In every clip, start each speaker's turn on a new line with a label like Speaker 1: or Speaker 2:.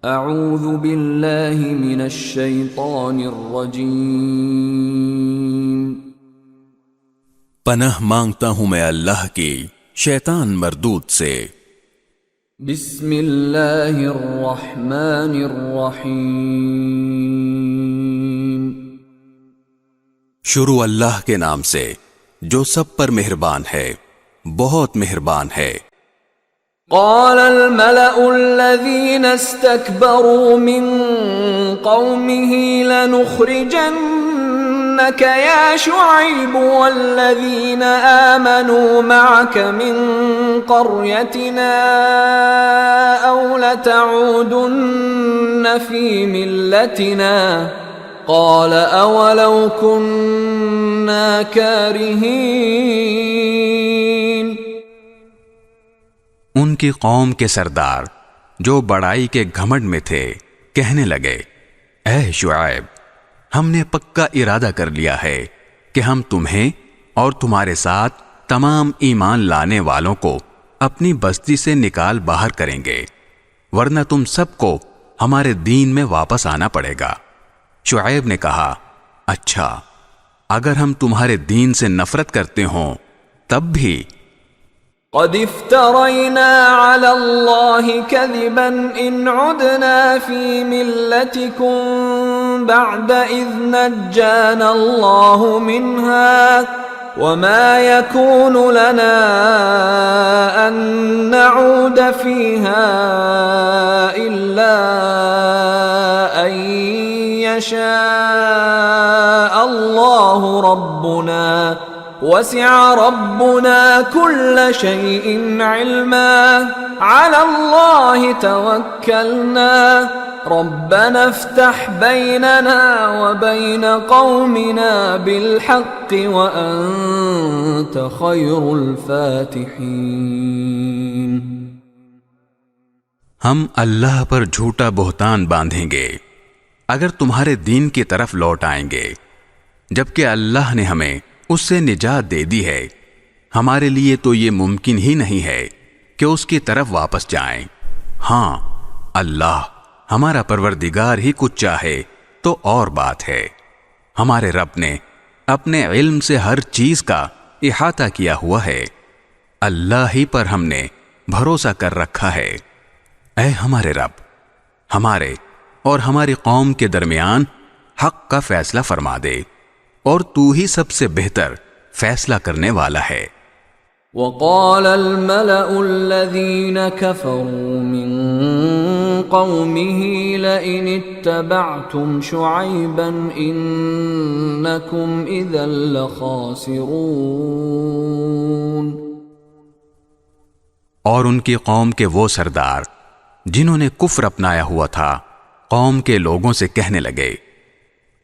Speaker 1: اعوذ باللہ من الشیطان الرجیم،
Speaker 2: پناہ مانگتا ہوں میں اللہ کی شیطان مردود سے۔
Speaker 1: بسم اللہ الرحمن الرحیم،
Speaker 2: شروع اللہ کے نام سے جو سب پر مہربان ہے، بہت مہربان ہے۔
Speaker 1: قال الملأ الذين استكبروا من قومه لنخرجنك يا شعيب والذين آمنوا معك من قريتنا أو لتعودن في ملتنا قال أولو كنا كارهين۔
Speaker 2: ان کی قوم کے سردار جو بڑائی کے گھمنڈ میں تھے کہنے لگے، اے شعیب، ہم نے پکا ارادہ کر لیا ہے کہ ہم تمہیں اور تمہارے ساتھ تمام ایمان لانے والوں کو اپنی بستی سے نکال باہر کریں گے، ورنہ تم سب کو ہمارے دین میں واپس آنا پڑے گا۔ شعیب نے کہا، اچھا اگر ہم تمہارے دین سے نفرت کرتے ہوں تب بھی۔
Speaker 1: قد افترينا على الله كذبا إن عدنا في ملتكم بعد إذ نجانا الله منها وما يكون لنا أن نعود فيها إلا أن يشاء الله ربنا وسع ربنا كل شيء علما على الله توكلنا ربنا افتح بيننا وبين قومنا بالحق وأنت خير الفاتحين۔
Speaker 2: ہم اللہ پر جھوٹا بہتان باندھیں گے اگر تمہارے دین کی طرف لوٹ آئیں گے، جبکہ اللہ نے ہمیں اس سے نجات دے دی ہے، ہمارے لیے تو یہ ممکن ہی نہیں ہے کہ اس کی طرف واپس جائیں۔ ہاں، اللہ ہمارا پروردگار ہی کچھ چاہے تو اور بات ہے۔ ہمارے رب نے اپنے علم سے ہر چیز کا احاطہ کیا ہوا ہے، اللہ ہی پر ہم نے بھروسہ کر رکھا ہے۔ اے ہمارے رب، ہمارے اور ہماری قوم کے درمیان حق کا فیصلہ فرما دے، اور تو ہی سب سے بہتر فیصلہ کرنے والا ہے۔
Speaker 1: وقال الملأ الذين كفروا من قومه لئن اتبعتم شعيبا إنكم إذا لخاسرون۔
Speaker 2: اور ان کی قوم کے وہ سردار جنہوں نے کفر اپنایا ہوا تھا قوم کے لوگوں سے کہنے لگے،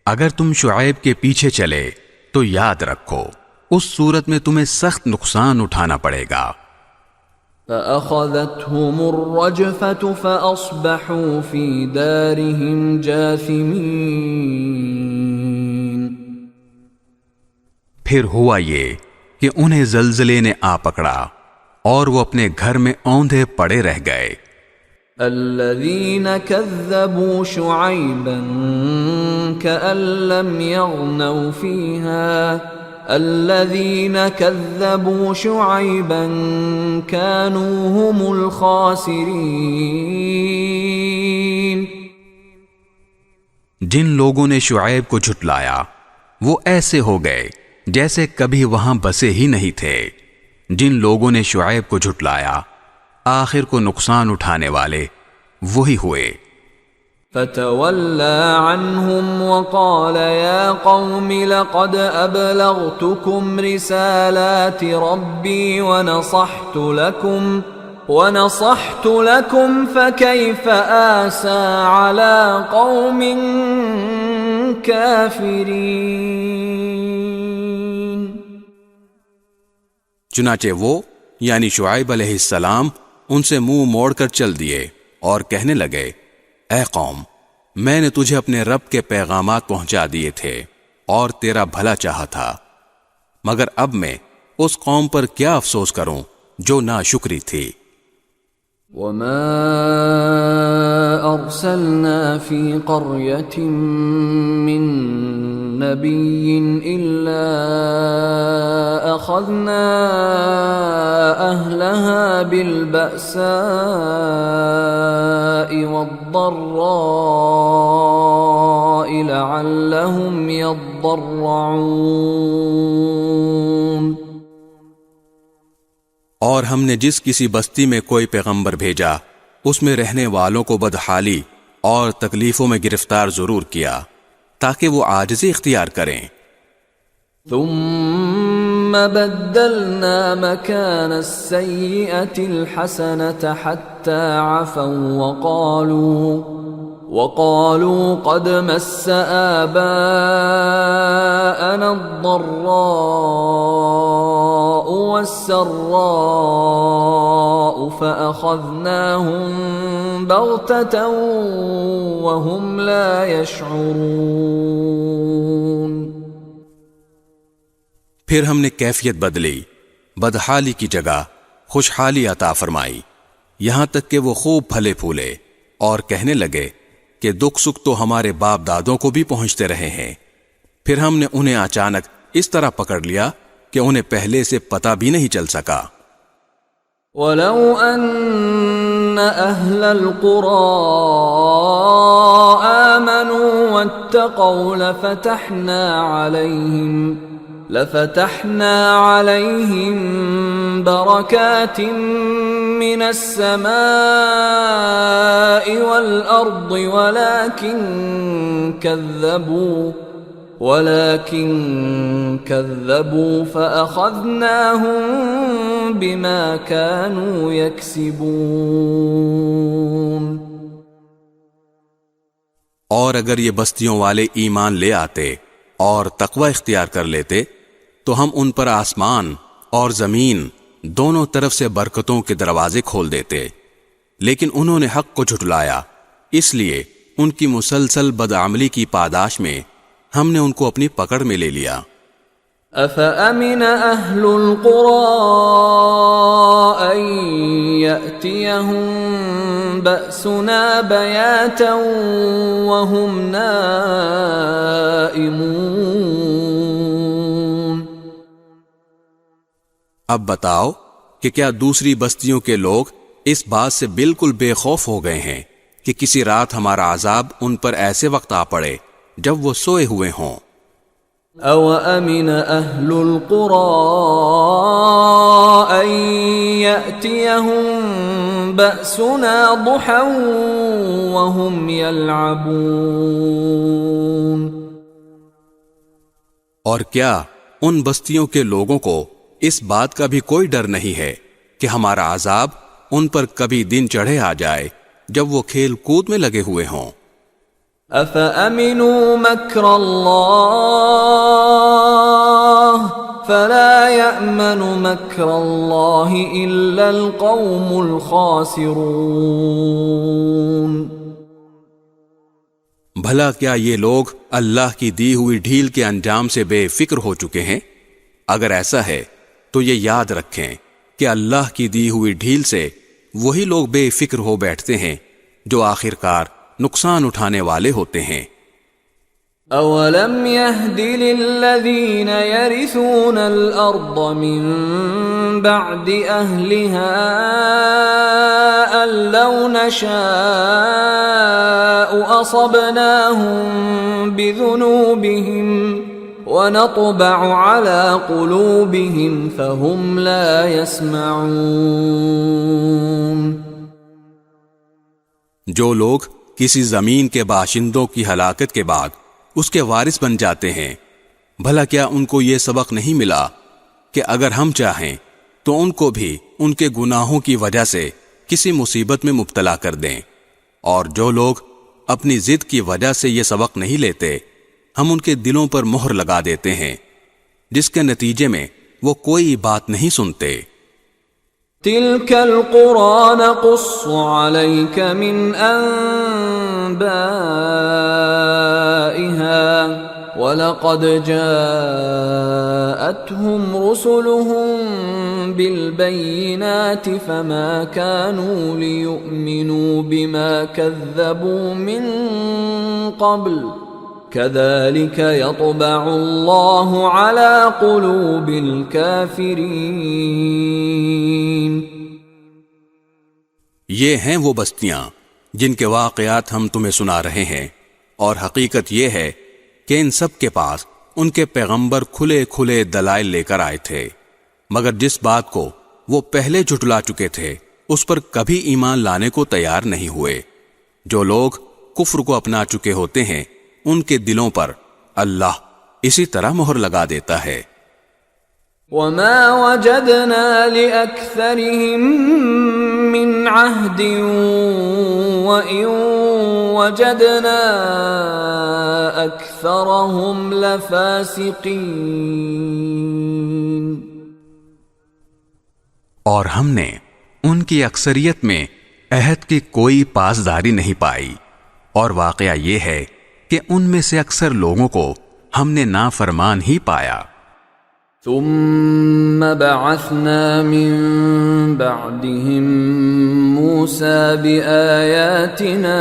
Speaker 2: اگر تم شعیب کے پیچھے چلے تو یاد رکھو اس صورت میں تمہیں سخت نقصان اٹھانا پڑے گا۔
Speaker 1: فأخذتهم الرجفة فأصبحوا في دارهم جاثمين۔
Speaker 2: پھر ہوا یہ کہ انہیں زلزلے نے آ پکڑا اور وہ اپنے گھر میں اوندھے پڑے رہ گئے۔
Speaker 1: الذين كذبوا شعيبا كأن لم يغنوا فيها الذين كذبوا شعيبا كانوا هم الخاسرين۔
Speaker 2: جن لوگوں نے شعیب کو جھٹلایا وہ ایسے ہو گئے جیسے کبھی وہاں بسے ہی نہیں تھے۔ جن لوگوں نے شعیب کو جھٹلایا آخر کو نقصان اٹھانے والے وہی ہوئے۔
Speaker 1: فتولى عنهم وقال يا قوم لقد أبلغتكم رسالات ربي ونصحت لكم فكيف آسى على قوم كافرين۔
Speaker 2: چنانچہ وہ یعنی شعیب علیہ السلام ان سے منہ موڑ کر چل دیے اور کہنے لگے، اے قوم، میں نے تجھے اپنے رب کے پیغامات پہنچا دیے تھے اور تیرا بھلا چاہا تھا، مگر اب میں اس قوم پر کیا افسوس کروں جو ناشکری تھی۔
Speaker 1: وما أرسلنا في قرية من نبي إلا أخذنا أهلها بالبأساء والضراء لعلهم يضرعون.
Speaker 2: اور ہم نے جس کسی بستی میں کوئی پیغمبر بھیجا اس میں رہنے والوں کو بدحالی اور تکلیفوں میں گرفتار ضرور کیا تاکہ وہ عاجزی اختیار کریں.
Speaker 1: ثم بدلنا مكان السيئة الحسنة حتى عفوا وقالوا قد مس آباءنا الضراء والسراء فأخذناهم بغتة وهم لا يشعرون.
Speaker 2: پھر ہم نے کیفیت بدلی، بدحالی کی جگہ خوشحالی عطا فرمائی، یہاں تک کہ وہ خوب پھلے پھولے اور کہنے لگے کہ دکھ سکھ تو ہمارے باپ دادوں کو بھی پہنچتے رہے ہیں. پھر ہم نے انہیں اچانک اس طرح پکڑ لیا کہ انہیں پہلے سے پتہ بھی نہیں چل سکا.
Speaker 1: وَلَوْ أَنَّ أَهْلَ الْقُرَىٰ آمَنُوا وَاتَّقَوْا لفتحنا عليهم بركات من السماء والأرض ولكن كذبوا فأخذناهم بما كانوا يكسبون.
Speaker 2: اور اگر یہ بستیوں والے ایمان لے آتے اور تقوی اختیار کر لیتے تو ہم ان پر آسمان اور زمین دونوں طرف سے برکتوں کے دروازے کھول دیتے، لیکن انہوں نے حق کو جھٹلایا، اس لیے ان کی مسلسل بدعملی کی پاداش میں ہم نے ان کو اپنی پکڑ میں لے لیا.
Speaker 1: أَفَأَمِنَ أَهْلُ الْقُرَىٰ أَن يَأْتِيَهُم بَأْسُنَا بَيَاتًا وَهُمْ نَائِمُونَ.
Speaker 2: اب بتاؤ کہ کیا دوسری بستیوں کے لوگ اس بات سے بالکل بے خوف ہو گئے ہیں کہ کسی رات ہمارا عذاب ان پر ایسے وقت آ پڑے جب وہ سوئے ہوئے ہوں؟
Speaker 1: أَوَ أَمِنَ أَهْلُ الْقُرَىٰ أَن يَأْتِيَهُم بَأْسُنَا ضُحًى وَهُمْ يَلْعَبُونَ.
Speaker 2: اور کیا ان بستیوں کے لوگوں کو اس بات کا بھی کوئی ڈر نہیں ہے کہ ہمارا عذاب ان پر کبھی دن چڑھے آ جائے جب وہ کھیل کود میں لگے ہوئے ہوں؟
Speaker 1: أَفَأَمِنُوا مَكْرَ اللَّهِ فَلَا يَأْمَنُ مَكْرَ اللَّهِ إِلَّا الْقَوْمُ الْخَاسِرُونَ.
Speaker 2: بھلا کیا یہ لوگ اللہ کی دی ہوئی ڈھیل کے انجام سے بے فکر ہو چکے ہیں؟ اگر ایسا ہے تو یہ یاد رکھیں کہ اللہ کی دی ہوئی ڈھیل سے وہی لوگ بے فکر ہو بیٹھتے ہیں جو آخرکار نقصان اٹھانے والے ہوتے ہیں.
Speaker 1: أَوَلَمْ يَهْدِ لِلَّذِينَ يَرِثُونَ الْأَرْضَ مِن بَعْدِ أَهْلِهَا أَن لَّوْ نَشَاءُ أَصَبْنَاهُم بِذُنُوبِهِمْ وَنَطْبَعُ عَلَى قُلُوبِهِمْ فَهُمْ لَا يَسْمَعُونَ.
Speaker 2: جو لوگ کسی زمین کے باشندوں کی ہلاکت کے بعد اس کے وارث بن جاتے ہیں، بھلا کیا ان کو یہ سبق نہیں ملا کہ اگر ہم چاہیں تو ان کو بھی ان کے گناہوں کی وجہ سے کسی مصیبت میں مبتلا کر دیں؟ اور جو لوگ اپنی ضد کی وجہ سے یہ سبق نہیں لیتے، ہم ان کے دلوں پر مہر لگا دیتے ہیں جس کے نتیجے میں وہ کوئی بات نہیں سنتے.
Speaker 1: تِلْكَ الْقُرَىٰ نَقُصُّ عَلَيْكَ مِنْ أَنبَائِهَا وَلَقَدْ جَاءَتْهُمْ رُسُلُهُم بالبينات فما كانوا ليؤمنوا بما كذبوا من قبل كذلك يطبع الله على قلوب الكافرين.
Speaker 2: یہ ہیں وہ بستیاں جن کے واقعات ہم تمہیں سنا رہے ہیں، اور حقیقت یہ ہے کہ ان سب کے پاس ان کے پیغمبر کھلے کھلے دلائل لے کر آئے تھے، مگر جس بات کو وہ پہلے جھٹلا چکے تھے اس پر کبھی ایمان لانے کو تیار نہیں ہوئے. جو لوگ کفر کو اپنا چکے ہوتے ہیں ان کے دلوں پر اللہ اسی طرح مہر لگا دیتا ہے.
Speaker 1: وما وجدنا لأكثرهم من عهد وإن وجدنا أكثرهم لفاسقين.
Speaker 2: اور ہم نے ان کی اکثریت میں عہد کی کوئی پاسداری نہیں پائی، اور واقعہ یہ ہے کہ ان میں سے اکثر لوگوں کو ہم نے نافرمان ہی پایا.
Speaker 1: ثم بعثنا من بعدهم موسى بآياتنا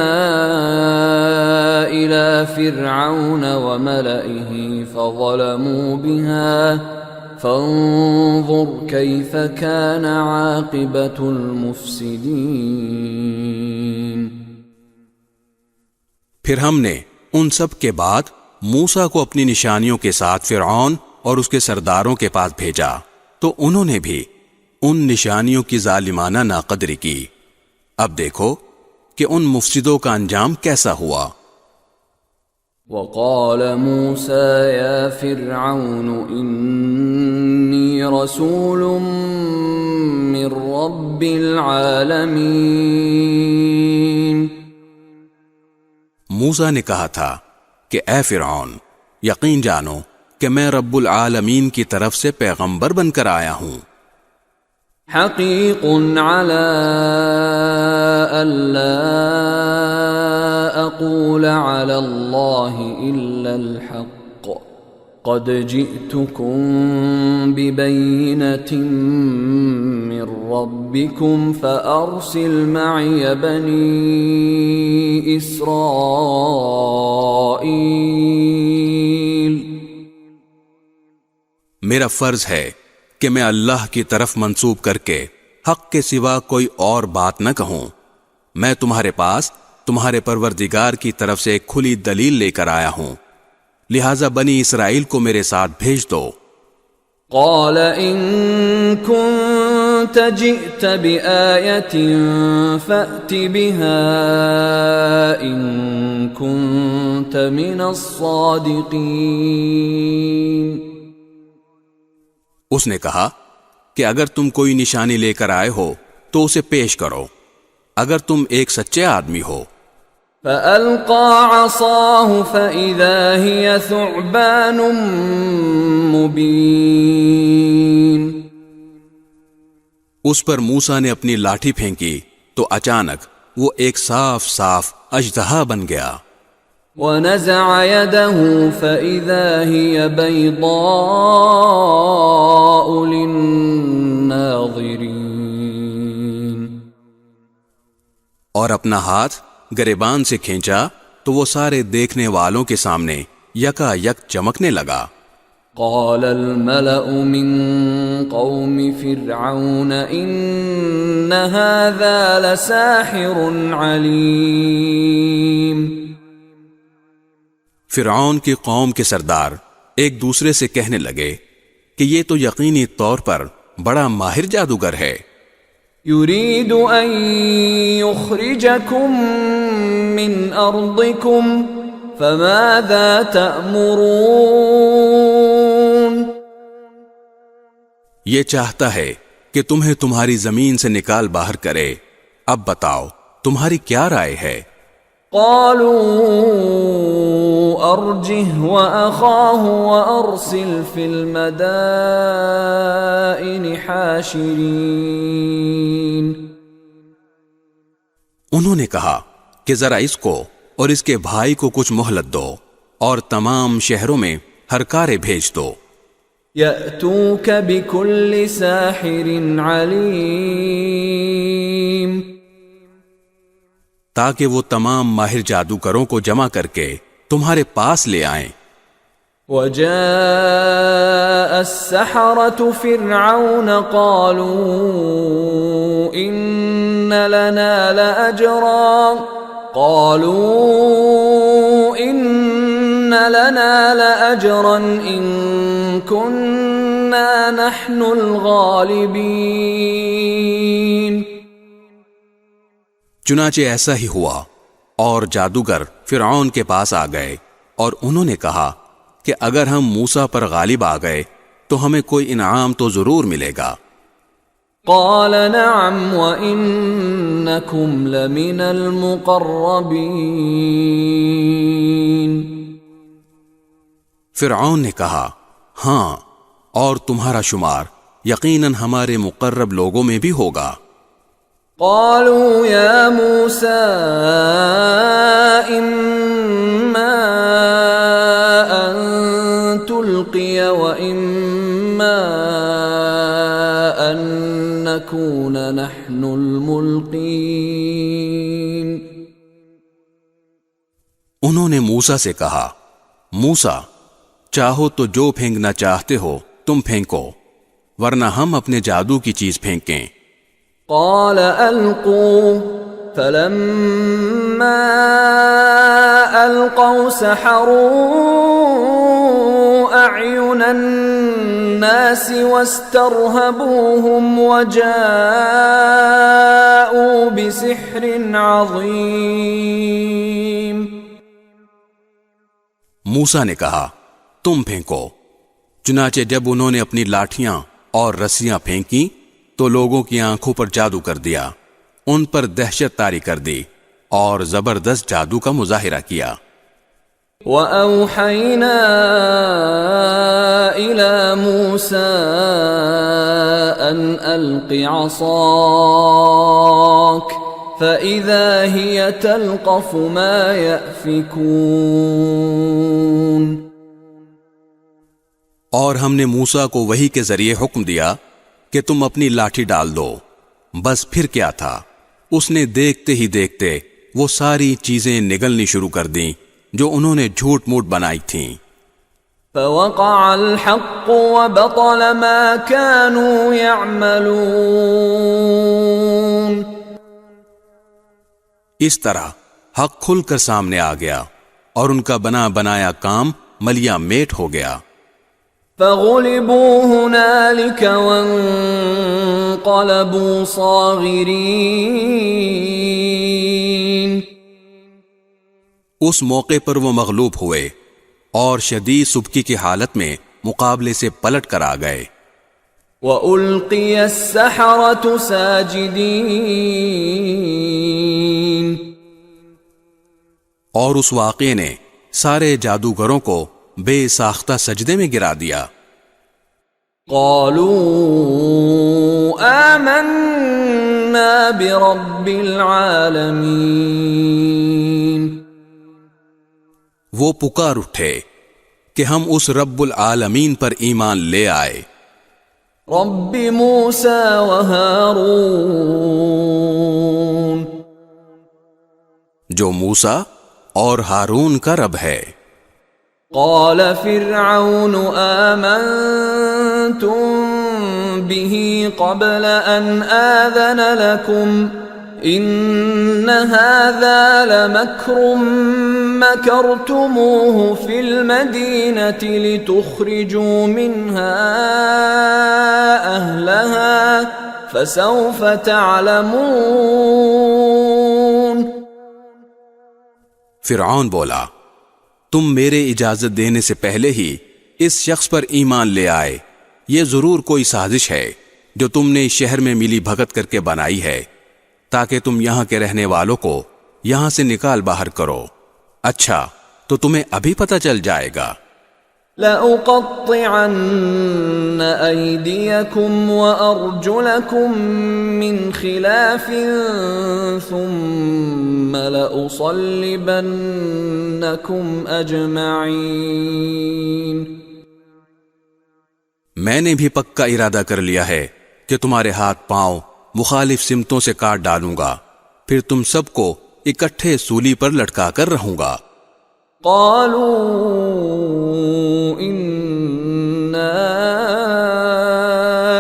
Speaker 1: إلى فرعون وملئه فظلموا بها فانظر كيف كان عاقبة المفسدين.
Speaker 2: پھر ہم نے ان سب کے بعد موسیٰ کو اپنی نشانیوں کے ساتھ فرعون اور اس کے سرداروں کے پاس بھیجا، تو انہوں نے بھی ان نشانیوں کی ظالمانہ ناقدری کی. اب دیکھو کہ ان مفسدوں کا انجام کیسا ہوا.
Speaker 1: وقال موسى يا فرعون إني رسول من رب العالمين.
Speaker 2: موسیٰ نے کہا تھا کہ اے فرعون، یقین جانو کہ میں رب العالمین کی طرف سے پیغمبر بن کر آیا ہوں.
Speaker 1: حقیق على ألا أقول على الله إلا الحق قد جئتكم ببينة من ربكم فأرسل معي بني إسرائيل.
Speaker 2: میرا فرض ہے کہ میں اللہ کی طرف منسوب کر کے حق کے سوا کوئی اور بات نہ کہوں. میں تمہارے پاس تمہارے پروردگار کی طرف سے ایک کھلی دلیل لے کر آیا ہوں، لہذا بنی اسرائیل کو میرے ساتھ بھیج دو.
Speaker 1: قال إن كنت جئت بآية فأت بها إن كنت من الصادقين.
Speaker 2: اس نے کہا کہ اگر تم کوئی نشانی لے کر آئے ہو تو اسے پیش کرو اگر تم ایک سچے آدمی ہو.
Speaker 1: فألقى عصاه فإذا هي ثعبان مبين.
Speaker 2: اس پر موسیٰ نے اپنی لاٹھی پھینکی تو اچانک وہ ایک صاف صاف اژدہا بن گیا.
Speaker 1: ونزع يده فإذا هي بيضاء للناظرين.
Speaker 2: اور اپنا ہاتھ گریبان سے کھینچا تو وہ سارے دیکھنے والوں کے سامنے یکا یک چمکنے لگا.
Speaker 1: قال الملأ من قوم فرعون إن هذا لساحر عليم.
Speaker 2: فرعون کی قوم کے سردار ایک دوسرے سے کہنے لگے کہ یہ تو یقینی طور پر بڑا ماہر جادوگر ہے.
Speaker 1: يريد أن يخرجكم من أرضكم فماذا تأمرون.
Speaker 2: یہ چاہتا ہے کہ تمہیں تمہاری زمین سے نکال باہر کرے، اب بتاؤ تمہاری کیا رائے ہے.
Speaker 1: قالوا أرجه وأخاه وأرسل في المدائن حاشرين.
Speaker 2: انہوں نے کہا کہ ذرا اس کو اور اس کے بھائی کو کچھ مہلت دو اور تمام شہروں میں ہرکارے بھیج دو.
Speaker 1: يأتوك بكل ساحر عليم
Speaker 2: تاکہ وہ تمام ماہر جادوگروں کو جمع کر کے تمہارے پاس لے آئیں۔
Speaker 1: وجاء السحرة فرعون قالوا إن لنا لأجرا إن كنا نحن الغالبين۔
Speaker 2: چنانچہ ایسا ہی ہوا، اور جادوگر فرعون کے پاس آ گئے اور انہوں نے کہا کہ اگر ہم موسیٰ پر غالب آ گئے تو ہمیں کوئی انعام تو ضرور ملے گا۔
Speaker 1: قال نعم وإنكم لمن المقربين۔
Speaker 2: فرعون نے کہا ہاں، اور تمہارا شمار یقیناً ہمارے مقرب لوگوں میں بھی ہوگا۔
Speaker 1: قالوا يا موسى إما أن تلقي وإما أن نكون نحن الملقين۔
Speaker 2: انہوں نے موسیٰ سے کہا موسیٰ، چاہو تو جو پھینکنا چاہتے ہو تم پھینکو، ورنہ ہم اپنے جادو کی چیز پھینکیں۔
Speaker 1: قال ألقوا فلما ألقوا سحروا أعين الناس واسترهبوهم وجاءوا بسحر عظيم۔
Speaker 2: موسیٰ نے کہا تم پھینکو، چنانچہ جب انہوں نے اپنی لاٹھیاں اور رسیاں پھینکی تو لوگوں کی آنکھوں پر جادو کر دیا، ان پر دہشت طاری کر دی اور زبردست جادو کا مظاہرہ کیا۔
Speaker 1: وَأَوْحَيْنَا إِلَى مُوسَىٰ أَنْ أَلْقِ عَصَاكَ فَإِذَا هِيَ تَلْقَفُ مَا يَأْفِكُونَ۔
Speaker 2: اور ہم نے موسیٰ کو وحی کے ذریعے حکم دیا کہ تم اپنی لاٹھی ڈال دو، بس پھر کیا تھا، اس نے دیکھتے ہی دیکھتے وہ ساری چیزیں نگلنی شروع کر دیں جو انہوں نے جھوٹ موٹ بنائی تھیں۔
Speaker 1: فوقع الحق وبطل ما كانوا يعملون۔
Speaker 2: اس طرح حق کھل کر سامنے آ گیا اور ان کا بنا بنایا کام ملیا میٹ ہو گیا۔
Speaker 1: فغلبوا هنالك وانقلبوا صاغرين۔
Speaker 2: اس موقع پر وہ مغلوب ہوئے اور شدید سبکی کی حالت میں مقابلے سے پلٹ کر آ گئے۔
Speaker 1: وَأُلْقِيَ السَّحَرَةُ سَاجِدِينَ۔
Speaker 2: اور اس واقعے نے سارے جادوگروں کو بے ساختہ سجدے میں گرا دیا۔
Speaker 1: قالوا آمنا برب العالمین۔
Speaker 2: وہ پکار اٹھے کہ ہم اس رب العالمین پر ایمان لے آئے۔
Speaker 1: رب موسیٰ و ہارون۔
Speaker 2: جو موسیٰ اور ہارون کا رب ہے۔
Speaker 1: قال فرعون آمنتم به قبل أن آذن لكم إن هذا لمكر مكرتموه في المدينة لتخرجوا منها أهلها فسوف تعلمون۔
Speaker 2: فرعون بولا تم میرے اجازت دینے سے پہلے ہی اس شخص پر ایمان لے آئے، یہ ضرور کوئی سازش ہے جو تم نے اس شہر میں ملی بھگت کر کے بنائی ہے تاکہ تم یہاں کے رہنے والوں کو یہاں سے نکال باہر کرو۔ اچھا تو تمہیں ابھی پتہ چل جائے گا۔
Speaker 1: لَأُقَطِّعَنَّ أَيْدِيَكُمْ وَأَرْجُلَكُمْ مِنْ خِلَافٍ ثُمَّ لَأُصَلِّبَنَّكُمْ أَجْمَعِينَ۔
Speaker 2: میں نے بھی پکا ارادہ کر لیا ہے کہ تمہارے ہاتھ پاؤں مخالف سمتوں سے کاٹ ڈالوں گا، پھر تم سب کو اکٹھے سولی پر لٹکا کر رہوں گا۔
Speaker 1: قالوا انا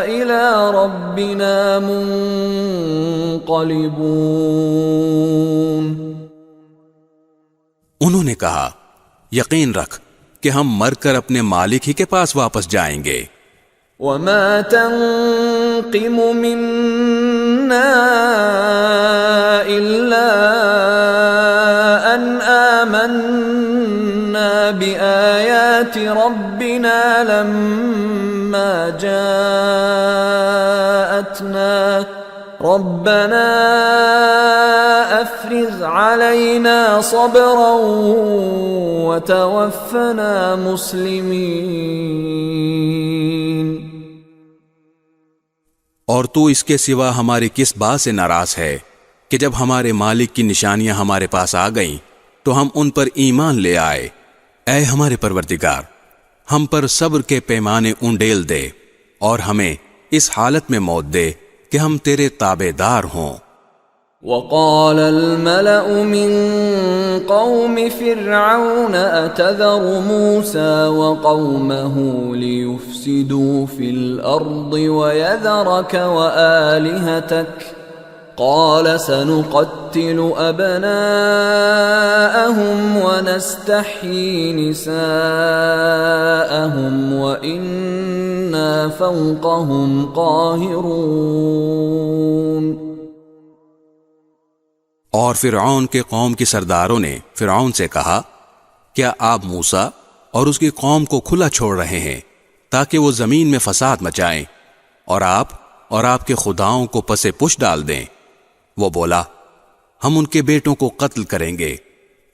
Speaker 1: الى ربنا منقلبون،
Speaker 2: انہوں نے کہا یقین رکھ کہ ہم مر کر اپنے مالک ہی کے پاس واپس جائیں گے۔
Speaker 1: وما تنقم منا الا ان آمنا بآيات ربنا لما جاءتنا ربنا افرغ علينا صبرا وتوفنا مسلمين۔
Speaker 2: اور تو اس کے سوا ہماری کس بات سے ناراض ہے کہ جب ہمارے مالک کی نشانیاں ہمارے پاس آ گئیں تو ہم ان پر ایمان لے آئے۔ اے ہمارے پروردگار، ہم پر صبر کے پیمانے انڈیل دے اور ہمیں اس حالت میں موت دے کہ ہم تیرے تابع دار ہوں۔
Speaker 1: وقال الملأ من قوم فرعون أتذر موسى وقومه ليفسدوا في الأرض ويذرك وآلهتك قال سنقتل أبناءهم ونستحيي نساءهم وإنا فوقهم قاهرون۔
Speaker 2: اور فرعون کے قوم کی سرداروں نے فرعون سے کہا کیا آپ موسیٰ اور اس کی قوم کو کھلا چھوڑ رہے ہیں تاکہ وہ زمین میں فساد مچائیں اور آپ کے خداؤں کو پسے پش ڈال دیں؟ وہ بولا ہم ان کے بیٹوں کو قتل کریں گے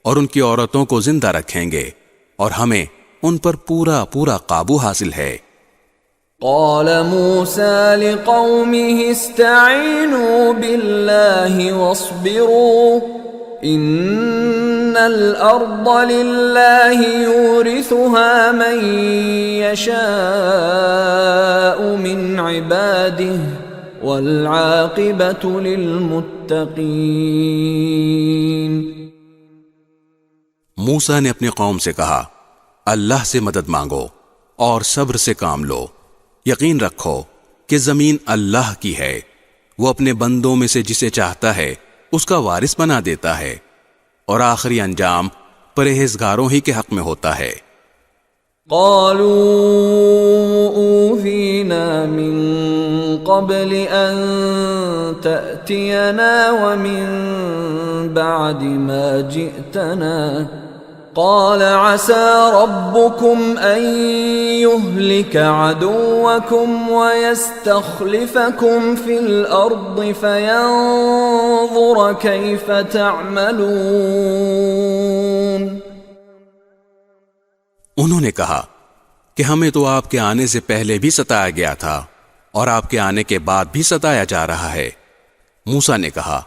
Speaker 2: اور ان کی عورتوں کو زندہ رکھیں گے اور ہمیں ان پر پورا پورا قابو حاصل ہے۔
Speaker 1: قال موسى لقومه استعينوا بالله واصبروا إن الأرض لله يورثها من يشاء من عباده والعاقبة للمتقين۔
Speaker 2: موسیٰ نے اپنی قوم سے کہا اللہ سے مدد مانگو اور صبر سے کام لو، یقین رکھو کہ زمین اللہ کی ہے، وہ اپنے بندوں میں سے جسے چاہتا ہے اس کا وارث بنا دیتا ہے، اور آخری انجام پرہیزگاروں ہی کے حق میں ہوتا ہے۔
Speaker 1: قالوا اوذینا من قبل ان تأتینا ومن بعد ما جئتنا قال عسى ربكم أن يهلك عدوكم ويستخلفكم في الأرض فينظر كيف تعملون۔
Speaker 2: انہوں نے کہا کہ ہمیں تو آپ کے آنے سے پہلے بھی ستایا گیا تھا اور آپ کے آنے کے بعد بھی ستایا جا رہا ہے۔ موسیٰ نے کہا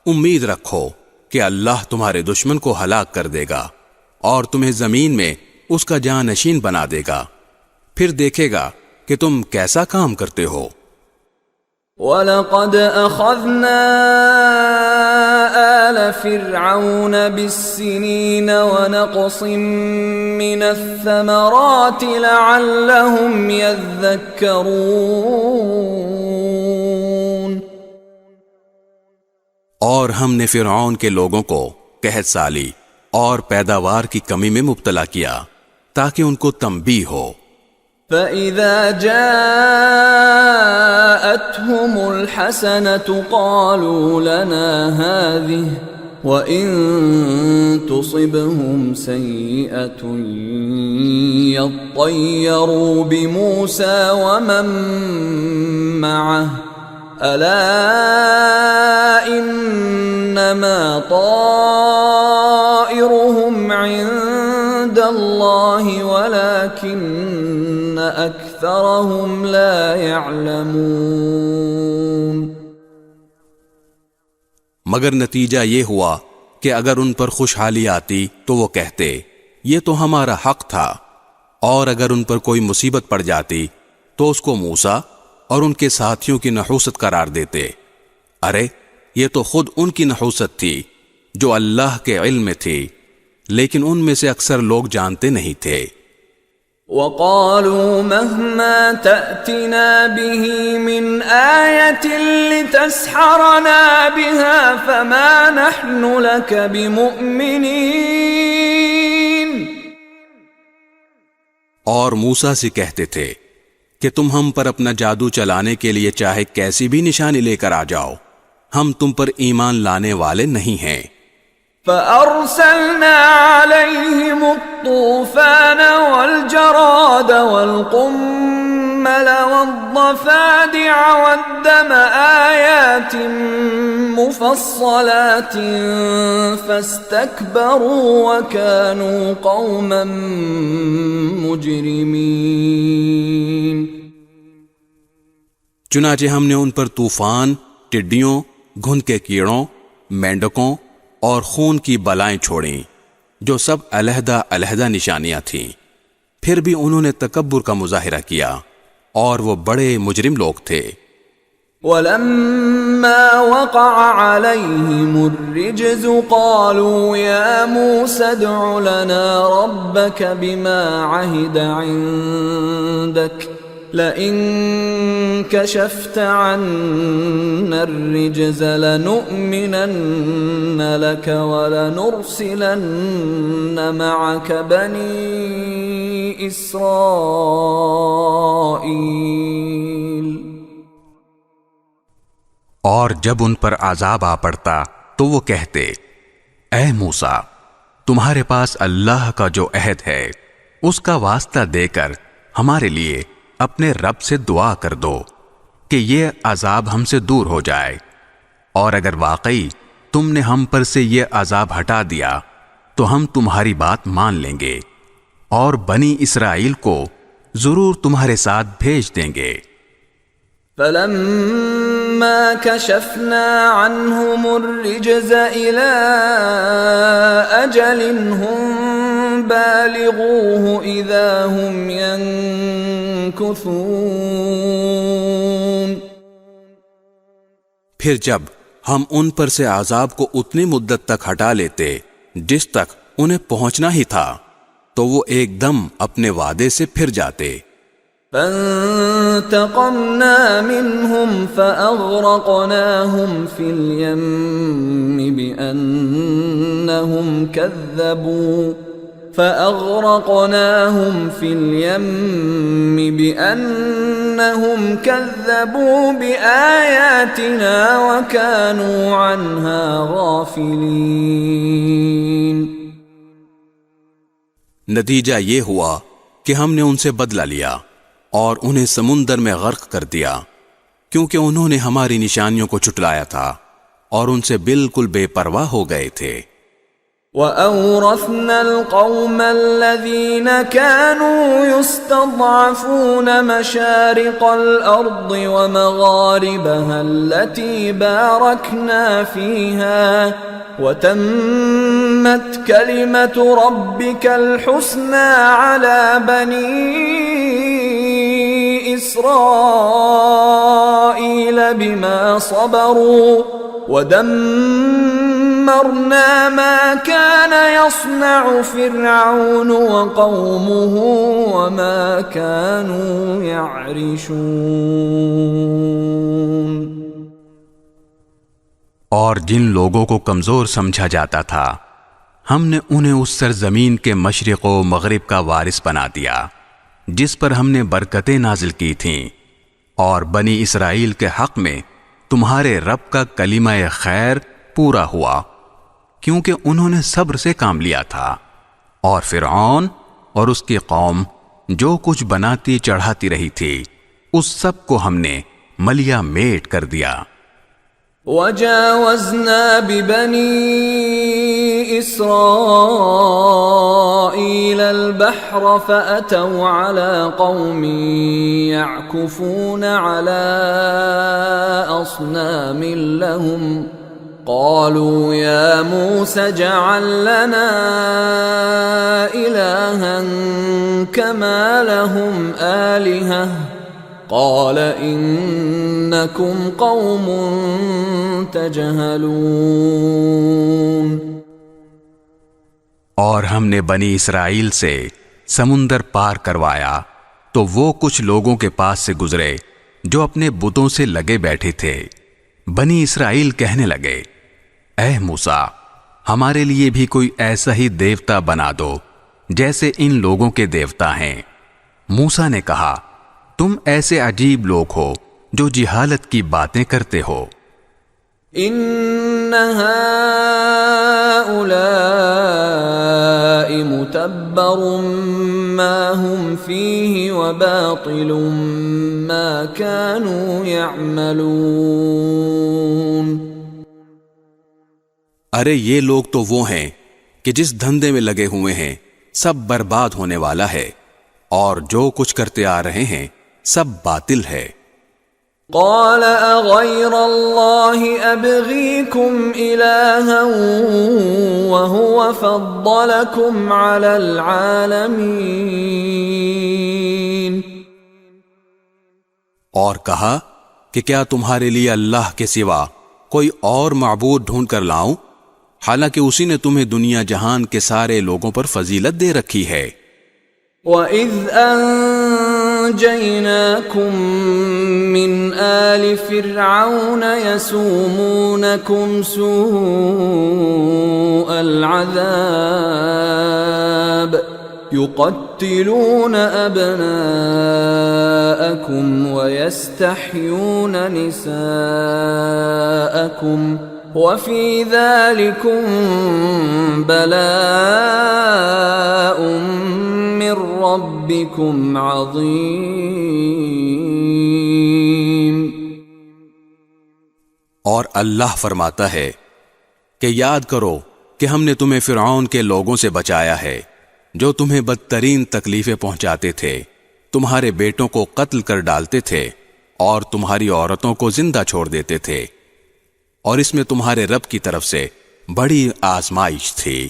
Speaker 2: امید رکھو کہ اللہ تمہارے دشمن کو ہلاک کر دے گا اور تمہیں زمین میں اس کا جانشین بنا دے گا، پھر دیکھے گا کہ تم کیسا کام کرتے ہو۔
Speaker 1: وَلَقَدْ أَخَذْنَا آلَ فِرْعَوْنَ بِالسِّنِينَ وَنَقْصٍ مِّنَ الثَّمَرَاتِ لَعَلَّهُمْ يَذَّكَّرُونَ۔ اور ہم نے فرعون کے لوگوں کو قحط سالی اور پیداوار کی کمی میں مبتلا کیا تاکہ ان کو تنبیہ ہو۔ فَإِذَا جَاءَتْهُمُ الْحَسَنَةُ قَالُوا لَنَا هَذِهِ وَإِن تُصِبْهُمْ سَيِّئَةٌ يَطَّيَّرُوا بِمُوسَى وَمَن مَّعَهُ أَلَا إِنَّمَا طَائِرُهُمْ عِندَ اللَّهِ وَلَكِنَّ أَكْثَرَهُمْ لَا يَعْلَمُونَ۔
Speaker 2: مگر نتیجہ یہ ہوا کہ اگر ان پر خوشحالی آتی تو وہ کہتے یہ تو ہمارا حق تھا، اور اگر ان پر کوئی مصیبت پڑ جاتی
Speaker 1: تو اس کو موسیٰ اور ان کے ساتھیوں کی نحوست قرار دیتے۔ ارے یہ تو خود ان کی نحوست تھی جو اللہ کے علم میں تھی، لیکن ان میں سے اکثر لوگ جانتے نہیں تھے۔
Speaker 3: وَقَالُوا مَهْمَا تَأْتِنَا بِهِ مِنْ آيَةٍ لِتَسْحَرَنَا بِهَا فَمَا نَحْنُ لَكَ بِمُؤْمِنِينَ۔
Speaker 1: اور موسیٰ سے کہتے تھے کہ تم ہم پر اپنا جادو چلانے کے لیے چاہے کیسی بھی نشانی لے کر آ جاؤ، ہم تم پر ایمان لانے والے نہیں ہیں۔
Speaker 3: فَأَرْسَلْنَا عَلَيْهِمُ الطُّوفَانَ وَالْجَرَادَ وَالْقُمَّلَ وَالضَّفَادِعَ وَالدَّمَ آيَاتٍ مُفَصَّلَاتٍ فَاسْتَكْبَرُوا وَكَانُوا قَوْمًا مُجْرِمِينَ۔
Speaker 1: چنانچہ ہم نے ان پر طوفان، ٹڈیوں، گھن کے کیڑوں، مینڈکوں اور خون کی بلائیں چھوڑیں، جو سب علیحدہ علیحدہ نشانیاں تھیں، پھر بھی انہوں نے تکبر کا مظاہرہ کیا، اور وہ بڑے مجرم لوگ تھے۔
Speaker 3: وَلَمَّا وَقَعَ عَلَيْهِمُ الرِّجْزُ قَالُوا يَا مُوسَى ادْعُ لَنَا رَبَّكَ بِمَا عَهِدَ عِندَكَ لَئِن كَشَفْتَ عَنَّا الرِّجْزَ لَنُؤْمِنَنَّ لَكَ وَلَنُرْسِلَنَّ مَعَكَ بَنِي إِسْرَائِيلَ۔
Speaker 2: اور جب ان پر عذاب آ پڑتا تو وہ کہتے، اے موسیٰ، تمہارے پاس اللہ کا جو عہد ہے اس کا واسطہ دے کر ہمارے لیے اپنے رب سے دعا کر دو کہ یہ عذاب ہم سے دور ہو جائے، اور اگر واقعی تم نے ہم پر سے یہ عذاب ہٹا دیا تو ہم تمہاری بات مان لیں گے اور بنی اسرائیل کو ضرور تمہارے ساتھ بھیج دیں گے۔
Speaker 3: فَلَمَّا كَشَفْنَا عَنْهُمُ الرِّجْزَ إِلَىٰ أَجَلٍ هُمْ بَالِغُوهُ إِذَا هُمْ يَنكُثُونَ۔
Speaker 1: پھر جب ہم ان پر سے عذاب کو اتنی مدت تک ہٹا لیتے جس تک انہیں پہنچنا ہی تھا، تو وہ ایک دم اپنے وعدے سے پھر جاتے۔
Speaker 3: فَانْتَقَمْنَا مِنْهُمْ فَأَغْرَقْنَاهُمْ فِي الْيَمِّ بِأَنَّهُمْ كَذَّبُوا بِآيَاتِنَا وَكَانُوا عَنْهَا غَافِلِينَ۔
Speaker 1: نتیجہ یہ ہوا کہ ہم نے ان سے بدلہ لیا اور انہیں سمندر میں غرق کر دیا، کیونکہ انہوں نے ہماری نشانیوں کو چٹلایا تھا اور ان سے بالکل بے پرواہ ہو گئے تھے۔
Speaker 3: وَأَوْرَثْنَا الْقَوْمَ الَّذِينَ كَانُوا يُسْتَضْعَفُونَ مَشَارِقَ الْأَرْضِ وَمَغَارِبَهَا الَّتِي بَارَكْنَا فِيهَا وَتَمَّتْ كَلِمَةُ رَبِّكَ الْحُسْنَى عَلَى بَنِي إِسْرَائِيلَ بِمَا صَبَرُوا وَدَمَّرْنَا مَا كَانَ يَصْنَعُ فِرْعَوْنُ وَقَوْمُهُ وَمَا كَانُوا يَعْرِشُونَ۔
Speaker 2: اور جن لوگوں کو کمزور سمجھا جاتا تھا ہم نے انہیں اس سرزمین کے مشرق و مغرب کا وارث بنا دیا جس پر ہم نے برکتیں نازل کی تھیں، اور بنی اسرائیل کے حق میں تمہارے رب کا کلمہ خیر پورا ہوا، کیونکہ انہوں نے صبر سے کام لیا تھا، اور فرعون اور اس کی قوم جو کچھ بناتی چڑھاتی رہی تھی اس سب کو ہم نے ملیا میٹ کر دیا۔
Speaker 3: وَجَاوَزْنَا بِبَنِي إِسْرَائِيلَ الْبَحْرَ فَأَتَوْا عَلَى قَوْمٍ يَعْكُفُونَ عَلَى أَصْنَامٍ لَهُمْ قَالُوا يَا مُوسَى اجْعَل لَّنَا إِلَٰهًا كَمَا لَهُمْ آلِهَةٌ قال إنكم قوم تجهلون.
Speaker 2: اور ہم نے بنی اسرائیل سے سمندر پار کروایا تو وہ کچھ لوگوں کے پاس سے گزرے جو اپنے بتوں سے لگے بیٹھے تھے. بنی اسرائیل کہنے لگے، اے موسیٰ، ہمارے لیے بھی کوئی ایسا ہی دیوتا بنا دو جیسے ان لوگوں کے دیوتا ہیں. موسیٰ نے کہا، تم ایسے عجیب لوگ ہو جو جہالت کی باتیں کرتے ہو.
Speaker 3: ان هؤلاء متبر ما هم فيه وباطل ما كانوا يعملون.
Speaker 1: ارے یہ لوگ تو وہ ہیں کہ جس دھندے میں لگے ہوئے ہیں سب برباد ہونے والا ہے، اور جو کچھ کرتے آ رہے ہیں سب باطل ہے.
Speaker 3: قال اغير الله ابغيكم الها وهو فضلكم على العالمين.
Speaker 1: اور کہا کہ کیا تمہارے لیے اللہ کے سوا کوئی اور معبود ڈھونڈ کر لاؤں، حالانکہ اسی نے تمہیں دنیا جہان کے سارے لوگوں پر فضیلت دے رکھی ہے.
Speaker 3: وَإِذْ أَنْجَيْنَاكُمْ مِنْ آلِ فِرْعَوْنَ يَسُومُونَكُمْ سُوءَ الْعَذَابِ يُقَتِّلُونَ أَبْنَاءَكُمْ وَيَسْتَحْيُونَ نِسَاءَكُمْ وَفِي ذَلِكُمْ بَلَاءٌ مِّن رَّبِّكُمْ عَظِيمٌ.
Speaker 1: اور اللہ فرماتا ہے کہ یاد کرو کہ ہم نے تمہیں فرعون کے لوگوں سے بچایا ہے جو تمہیں بدترین تکلیفیں پہنچاتے تھے، تمہارے بیٹوں کو قتل کر ڈالتے تھے اور تمہاری عورتوں کو زندہ چھوڑ دیتے تھے، اور اس میں تمہارے رب کی طرف سے بڑی آزمائش تھی.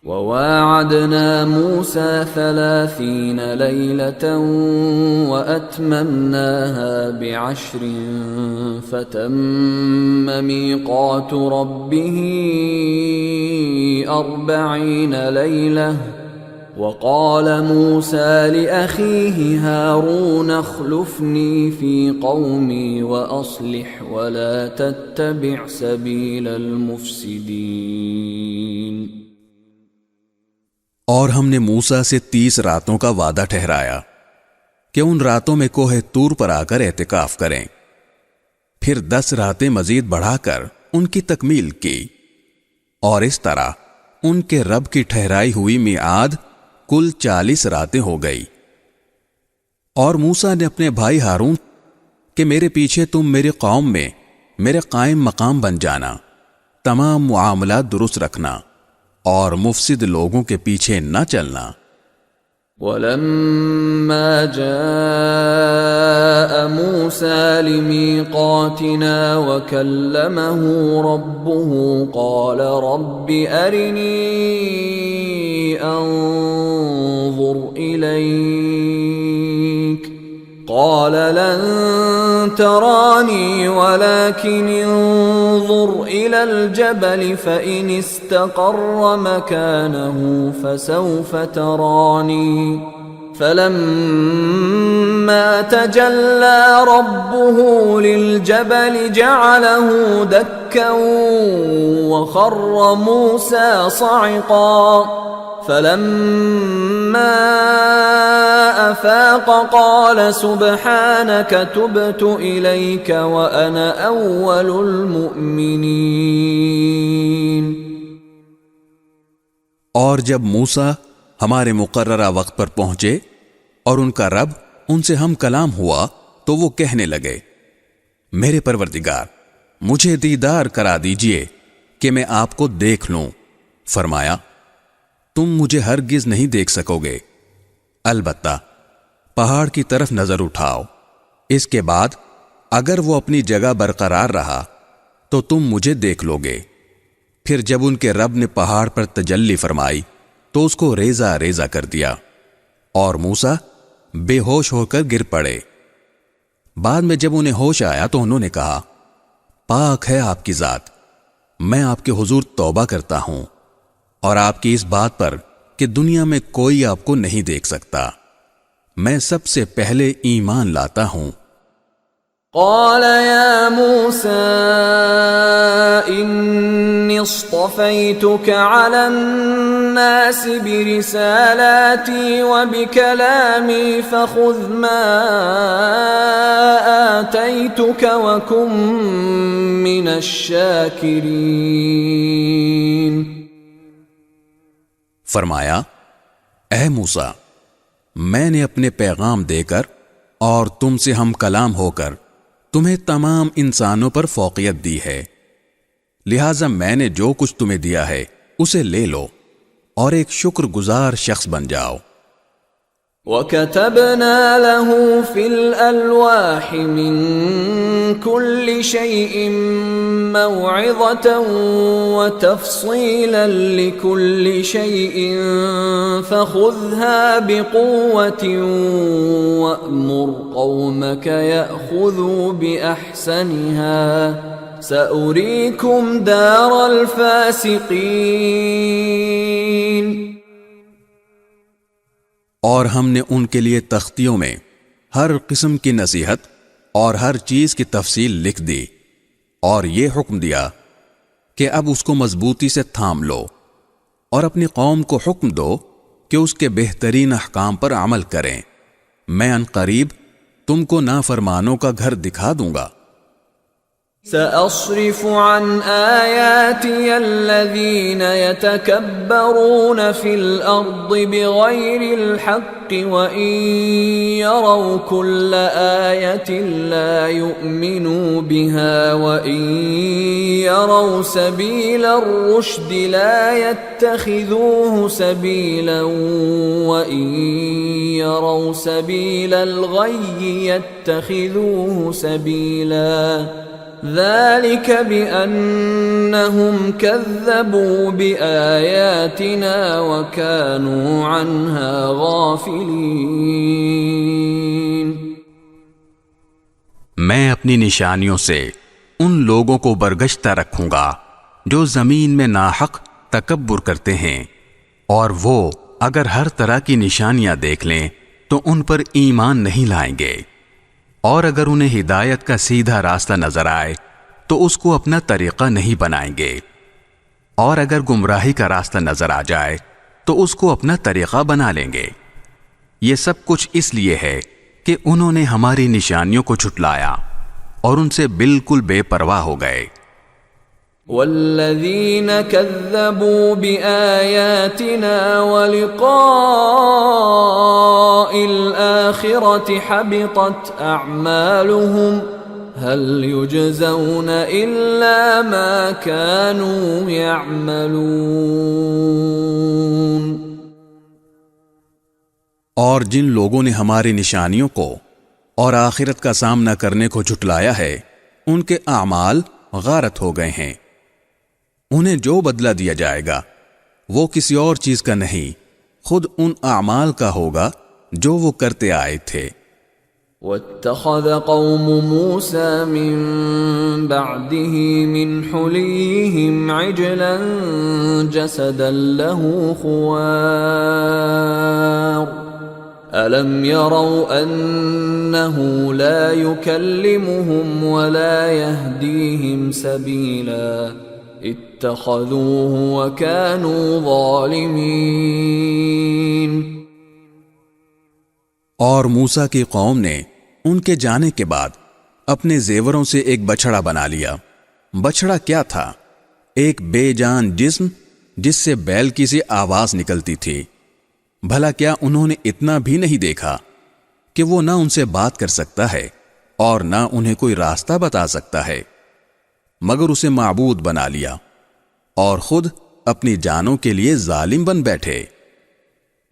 Speaker 3: وَوَاعَدْنَا مُوسَى 30 لَيْلَةً وَأَتْمَمْنَاهَا ب10 فَتَمَّ مِيقَاتُ رَبِّهِ 40 لَيْلَةً. وَقَالَ مُوسَى لِأَخِيهِ هَارُونَ اخْلُفْنِي فِي قَوْمِي وَأَصْلِحْ وَلَا تَتَّبِعْ سَبِيلَ الْمُفْسِدِينَ.
Speaker 1: اور ہم نے موسیٰ سے 30 راتوں کا وعدہ ٹھہرایا کہ ان راتوں میں کوہ طور پر آ کر اعتکاف کریں، پھر 10 راتیں مزید بڑھا کر ان کی تکمیل کی، اور اس طرح ان کے رب کی ٹھہرائی ہوئی میعاد کل 40 راتیں ہو گئی. اور موسیٰ نے اپنے بھائی ہارون کہ میرے پیچھے تم میری قوم میں میرے قائم مقام بن جانا، تمام معاملات درست رکھنا اور مفسد لوگوں کے پیچھے نہ چلنا.
Speaker 3: وَلَمَّا جَاءَ مُوسَى لِمِيقَاتِنَا وَكَلَّمَهُ رَبُّهُ قَالَ رَبِّ أَرِنِي أَنظُرْ إِلَيْكَ قَالَ لَن تَرَانِي وَلَكِنِ انظُرْ إِلَى الْجَبَلِ فَإِنِ اسْتَقَرَّ مَكَانَهُ فَسَوْفَ تَرَانِي. فَلَمَّا تَجَلَّى رَبُّهُ لِلْجَبَلِ جَعَلَهُ دَكًّا وَخَرَّ مُوسَى صَعِقًا. فَلَمَّا أَفَاقَ قَالَ سُبْحَانَكَ تُبْتُ إِلَيْكَ وَأَنَا أَوَّلُ الْمُؤْمِنِينَ.
Speaker 1: اور جب موسیٰ ہمارے مقررہ وقت پر پہنچے اور ان کا رب ان سے ہم کلام ہوا تو وہ کہنے لگے، میرے پروردگار مجھے دیدار کرا دیجئے کہ میں آپ کو دیکھ لوں. فرمایا، تم مجھے ہرگز نہیں دیکھ سکو گے، البتہ پہاڑ کی طرف نظر اٹھاؤ، اس کے بعد اگر وہ اپنی جگہ برقرار رہا تو تم مجھے دیکھ لو گے. پھر جب ان کے رب نے پہاڑ پر تجلی فرمائی تو اس کو ریزہ ریزہ کر دیا اور موسیٰ بے ہوش ہو کر گر پڑے. بعد میں جب انہیں ہوش آیا تو انہوں نے کہا پاک ہے آپ کی ذات، میں آپ کے حضور توبہ کرتا ہوں اور آپ کی اس بات پر کہ دنیا میں کوئی آپ کو نہیں دیکھ سکتا، میں سب سے پہلے ایمان لاتا ہوں۔
Speaker 3: قال يا موسى إني اصطفيتك على الناس برسالاتي وبكلامي فخذ ما آتيتك وكن من الشاكرين۔
Speaker 1: فرمایا اے موسیٰ، میں نے اپنے پیغام دے کر اور تم سے ہم کلام ہو کر تمہیں تمام انسانوں پر فوقیت دی ہے، لہذا میں نے جو کچھ تمہیں دیا ہے اسے لے لو اور ایک شکر گزار شخص بن جاؤ۔
Speaker 3: وَكَتَبْنَا لَهُ فِي الْأَلْوَاحِ مِنْ كُلِّ شَيْءٍ مَوْعِظَةً وَتَفْصِيلًا لِكُلِّ شَيْءٍ فَخُذْهَا بِقُوَّةٍ وَأْمُرْ قَوْمَكَ يَأْخُذُوا بِأَحْسَنِهَا سَأُرِيكُمْ دَارَ الْفَاسِقِينَ۔
Speaker 1: اور ہم نے ان کے لیے تختیوں میں ہر قسم کی نصیحت اور ہر چیز کی تفصیل لکھ دی اور یہ حکم دیا کہ اب اس کو مضبوطی سے تھام لو اور اپنی قوم کو حکم دو کہ اس کے بہترین احکام پر عمل کریں، میں ان قریب تم کو نافرمانوں کا گھر دکھا دوں گا۔
Speaker 3: سأصرف عن آياتي الذين يتكبرون في الأرض بغير الحق وإن يروا كل آية لا يؤمنوا بها وإن يروا سبيل الرشد لا يتخذوه سبيلا وإن يروا سبيل الغي يتخذوه سبيلا ذلك بأنهم كذبوا بآياتنا وكانوا عنها غافلين۔
Speaker 2: میں اپنی نشانیوں سے ان لوگوں کو برگشتہ رکھوں گا جو زمین میں ناحق تکبر کرتے ہیں، اور وہ اگر ہر طرح کی نشانیاں دیکھ لیں تو ان پر ایمان نہیں لائیں گے، اور اگر انہیں ہدایت کا سیدھا راستہ نظر آئے تو اس کو اپنا طریقہ نہیں بنائیں گے، اور اگر گمراہی کا راستہ نظر آ جائے تو اس کو اپنا طریقہ بنا لیں گے۔ یہ سب کچھ اس لیے ہے کہ انہوں نے ہماری نشانیوں کو جھٹلایا اور ان سے بالکل بے پرواہ ہو گئے۔
Speaker 3: والذین کذبوا بآیاتنا ولقاء الآخرة حبطت اعمالهم هل يجزون الا ما كانوا يعملون۔
Speaker 1: اور جن لوگوں نے ہماری نشانیوں کو اور آخرت کا سامنا کرنے کو جھٹلایا ہے ان کے اعمال غارت ہو گئے ہیں، انہیں جو بدلہ دیا جائے گا وہ کسی اور چیز کا نہیں، خود ان اعمال کا ہوگا جو وہ کرتے آئے تھے۔
Speaker 3: واتخذ قوم موسى من بعده من حليهم عجلا جسدا له خوار ألم يروا أنه لا يكلمهم ولا يهديهم سبيلا اتخذوه وكانوا ظالمين۔
Speaker 1: اور موسیٰ کی قوم نے ان کے جانے کے بعد اپنے زیوروں سے ایک بچھڑا بنا لیا۔ بچھڑا کیا تھا؟ ایک بے جان جسم جس سے بیل کی سی آواز نکلتی تھی۔ بھلا کیا انہوں نے اتنا بھی نہیں دیکھا کہ وہ نہ ان سے بات کر سکتا ہے اور نہ انہیں کوئی راستہ بتا سکتا ہے، مگر اسے معبود بنا لیا اور خود اپنی جانوں کے لیے ظالم بن بیٹھے۔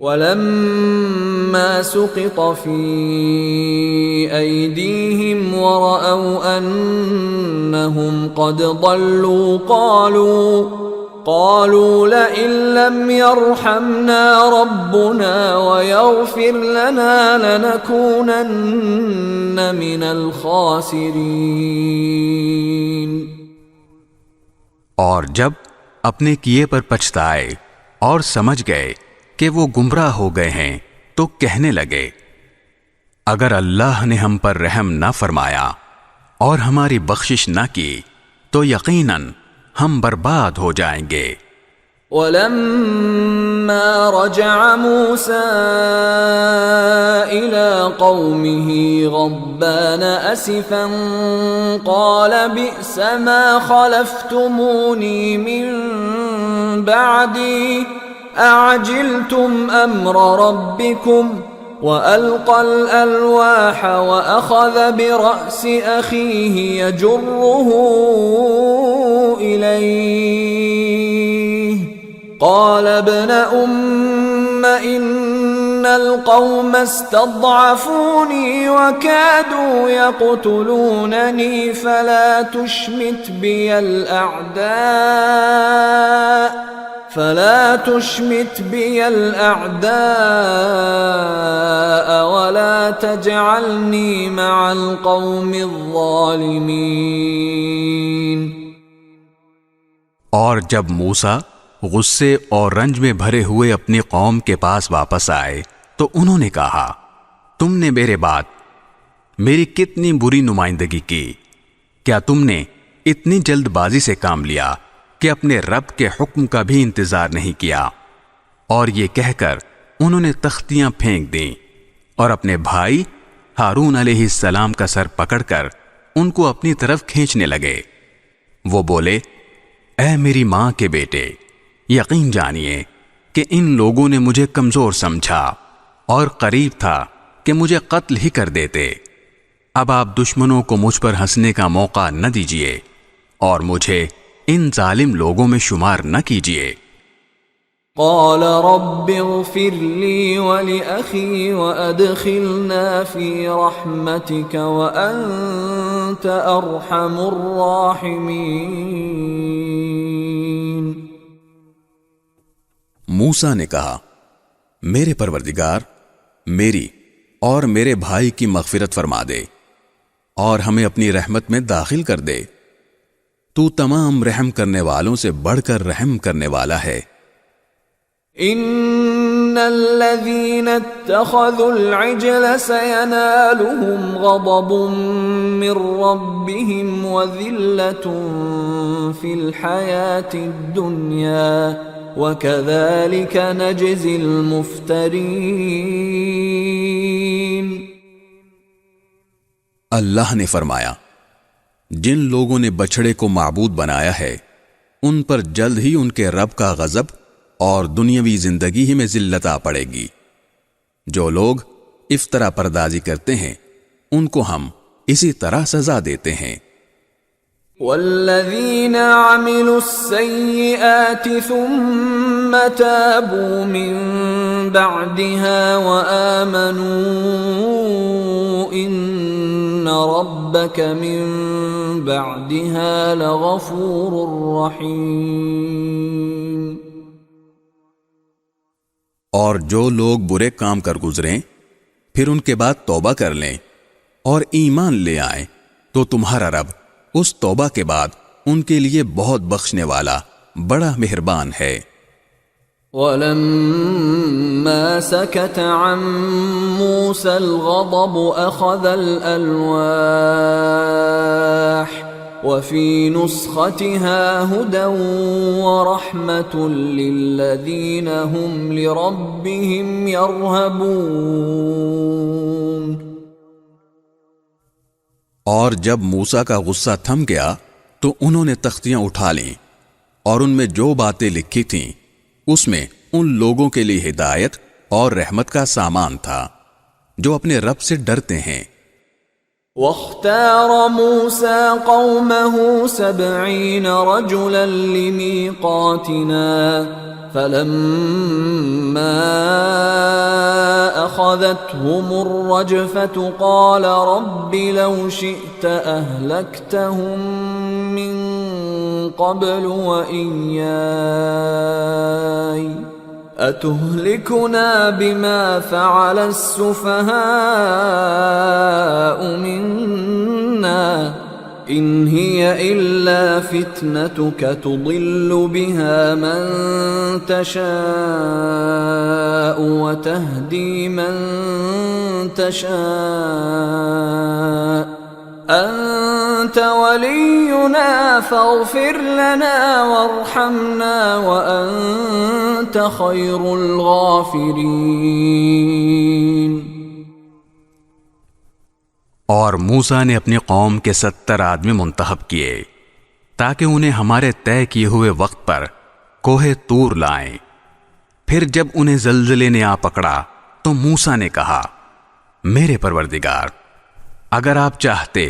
Speaker 3: وَلَمَّا سُقِطَ فِي أَيْدِيهِمْ وَرَأَوْا أَنَّهُمْ قَدْ ضَلُّوا قالوا لئن لم يرحمنا ربنا ويغفر لنا لنكونن من الخاسرين۔
Speaker 2: اور جب اپنے کیے پر پچھتائے اور سمجھ گئے کہ وہ گمراہ ہو گئے ہیں تو کہنے لگے اگر اللہ نے ہم پر رحم نہ فرمایا اور ہماری بخشش نہ کی تو یقیناً ہم برباد ہو جائیں گے۔
Speaker 3: ولما رجع موسى إلى قومه غضبان أسفا قال بئس ما خلفتموني من بعدي أعجلتم أمر ربكم وألقى الألواح وأخذ برأس أخيه يجره إليه قال ابن أم إن القوم استضعفوني وكادوا يقتلونني فلا تشمت بي الأعداء ولا تجعلني مع القوم الظالمين۔
Speaker 2: اور جب موسیٰ غصے اور رنج میں بھرے ہوئے اپنی قوم کے پاس واپس آئے تو انہوں نے کہا تم نے میرے بعد میری کتنی بری نمائندگی کی، کیا تم نے اتنی جلد بازی سے کام لیا کہ اپنے رب کے حکم کا بھی انتظار نہیں کیا؟ اور یہ کہہ کر انہوں نے تختیاں پھینک دیں اور اپنے بھائی ہارون علیہ السلام کا سر پکڑ کر ان کو اپنی طرف کھینچنے لگے۔ وہ بولے اے میری ماں کے بیٹے، یقین جانیے کہ ان لوگوں نے مجھے کمزور سمجھا اور قریب تھا کہ مجھے قتل ہی کر دیتے۔ اب آپ دشمنوں کو مجھ پر ہنسنے کا موقع نہ دیجیے اور مجھے ان ظالم لوگوں میں شمار نہ کیجیے۔
Speaker 3: قال رب اغفر لي ولأخي وأدخلنا في رحمتك وأنت أرحم الراحمين۔
Speaker 1: موسیٰ نے کہا میرے پروردگار میری اور میرے بھائی کی مغفرت فرما دے اور ہمیں اپنی رحمت میں داخل کر دے، تو تمام رحم کرنے والوں سے بڑھ کر رحم کرنے والا ہے۔
Speaker 3: ان الذين اتخذوا العجل سينالهم غضب من ربهم وذلة في الحياة الدنيا وكذلك نجزي المفترين۔
Speaker 1: اللہ نے فرمایا جن لوگوں نے بچھڑے کو معبود بنایا ہے ان پر جلد ہی ان کے رب کا غضب اور دنیاوی زندگی ہی میں ذلت آ پڑے گی۔ جو لوگ افطرا پردازی کرتے ہیں ان کو ہم اسی طرح سزا دیتے ہیں۔
Speaker 3: والذین عملوا السیئات ثم تابوا من بعدها وآمنوا ان ربک من بعدها لغفور رحیم۔
Speaker 1: اور جو لوگ برے کام کر گزریں پھر ان کے بعد توبہ کر لیں اور ایمان لے آئیں تو تمہارا رب اس توبہ کے بعد ان کے لیے بہت بخشنے والا بڑا مہربان ہے۔
Speaker 3: وَلَمَّا سَكَتَ عَن مُوسَى الْغَضَبُ أَخَذَ الْأَلْوَاحَ وَفِي نُسْخَتِهَا هُدًى وَرَحْمَةٌ لِّلَّذِينَ هُمْ لِرَبِّهِمْ يَرْهَبُونَ۔
Speaker 1: اور جب موسیٰ کا غصہ تھم گیا تو انہوں نے تختیاں اٹھا لیں اور ان میں جو باتیں لکھی تھیں اس میں ان لوگوں کے لیے ہدایت اور رحمت کا سامان تھا جو اپنے رب سے ڈرتے ہیں۔
Speaker 3: واختار موسى قومه 70 رجلا لميقاتنا فلما أخذتهم الرجفة قال رب لو شئت أهلكتهم من قبل وإياي أتهلكنا بما فعل السفهاء منا إن هي إلا فتنتك تضل بها من تشاء وتهدي من تشاء أنت ولينا فاغفر لنا وارحمنا وأنت خير الغافرين۔
Speaker 2: اور موسیٰ نے اپنی قوم کے 70 آدمی منتخب کیے تاکہ انہیں ہمارے طے کیے ہوئے وقت پر کوہ طور لائیں۔ پھر جب انہیں زلزلے نے آ پکڑا تو موسیٰ نے کہا، میرے پروردگار، اگر آپ چاہتے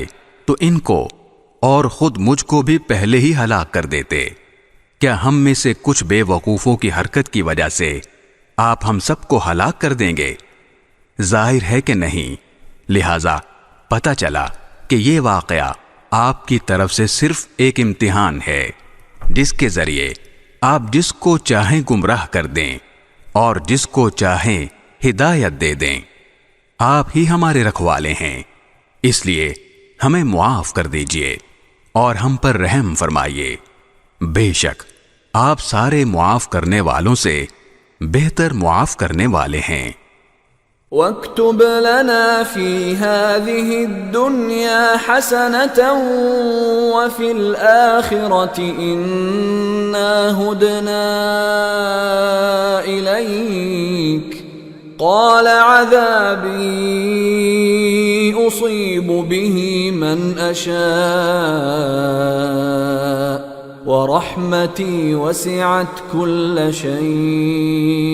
Speaker 2: تو ان کو اور خود مجھ کو بھی پہلے ہی ہلاک کر دیتے۔ کیا ہم میں سے کچھ بے وقوفوں کی حرکت کی وجہ سے آپ ہم سب کو ہلاک کر دیں گے؟ ظاہر ہے کہ نہیں۔ لہذا پتہ چلا کہ یہ واقعہ آپ کی طرف سے صرف ایک امتحان ہے جس کے ذریعے آپ جس کو چاہیں گمراہ کر دیں اور جس کو چاہیں ہدایت دے دیں۔ آپ ہی ہمارے رکھوالے ہیں، اس لیے ہمیں معاف کر دیجئے اور ہم پر رحم فرمائیے۔ بے شک آپ سارے معاف کرنے والوں سے بہتر معاف کرنے والے ہیں۔
Speaker 3: واكتب لنا في هذه الدنيا حسنة وفي الآخرة إنا هدنا إليك قال عذابي أصيب به من أشاء ورحمتي وسعت كل شيء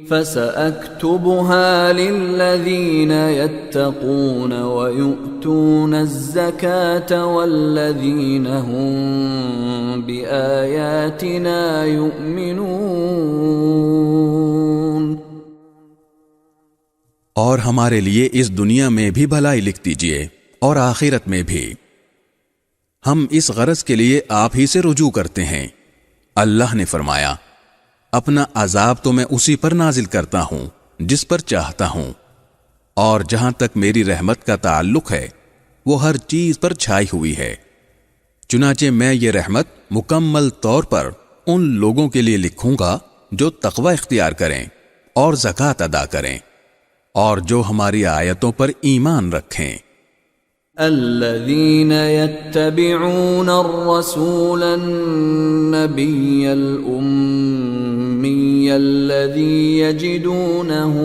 Speaker 3: فسأكتبها للذين يتقون ويؤتون الزكاة والذين هم بآياتنا يؤمنون۔
Speaker 1: اور ہمارے لیے اس دنیا میں بھی بھلائی لکھ دیجئے اور آخرت میں بھی۔ ہم اس غرض کے لیے آپ ہی سے رجوع کرتے ہیں۔ اللہ نے فرمایا، اپنا عذاب تو میں اسی پر نازل کرتا ہوں جس پر چاہتا ہوں، اور جہاں تک میری رحمت کا تعلق ہے وہ ہر چیز پر چھائی ہوئی ہے۔ چنانچہ میں یہ رحمت مکمل طور پر ان لوگوں کے لیے لکھوں گا جو تقوی اختیار کریں اور زکوٰۃ ادا کریں اور جو ہماری آیتوں پر ایمان رکھیں۔
Speaker 3: الذين يتبعون الرسول النبي الأمي الذي يجدونه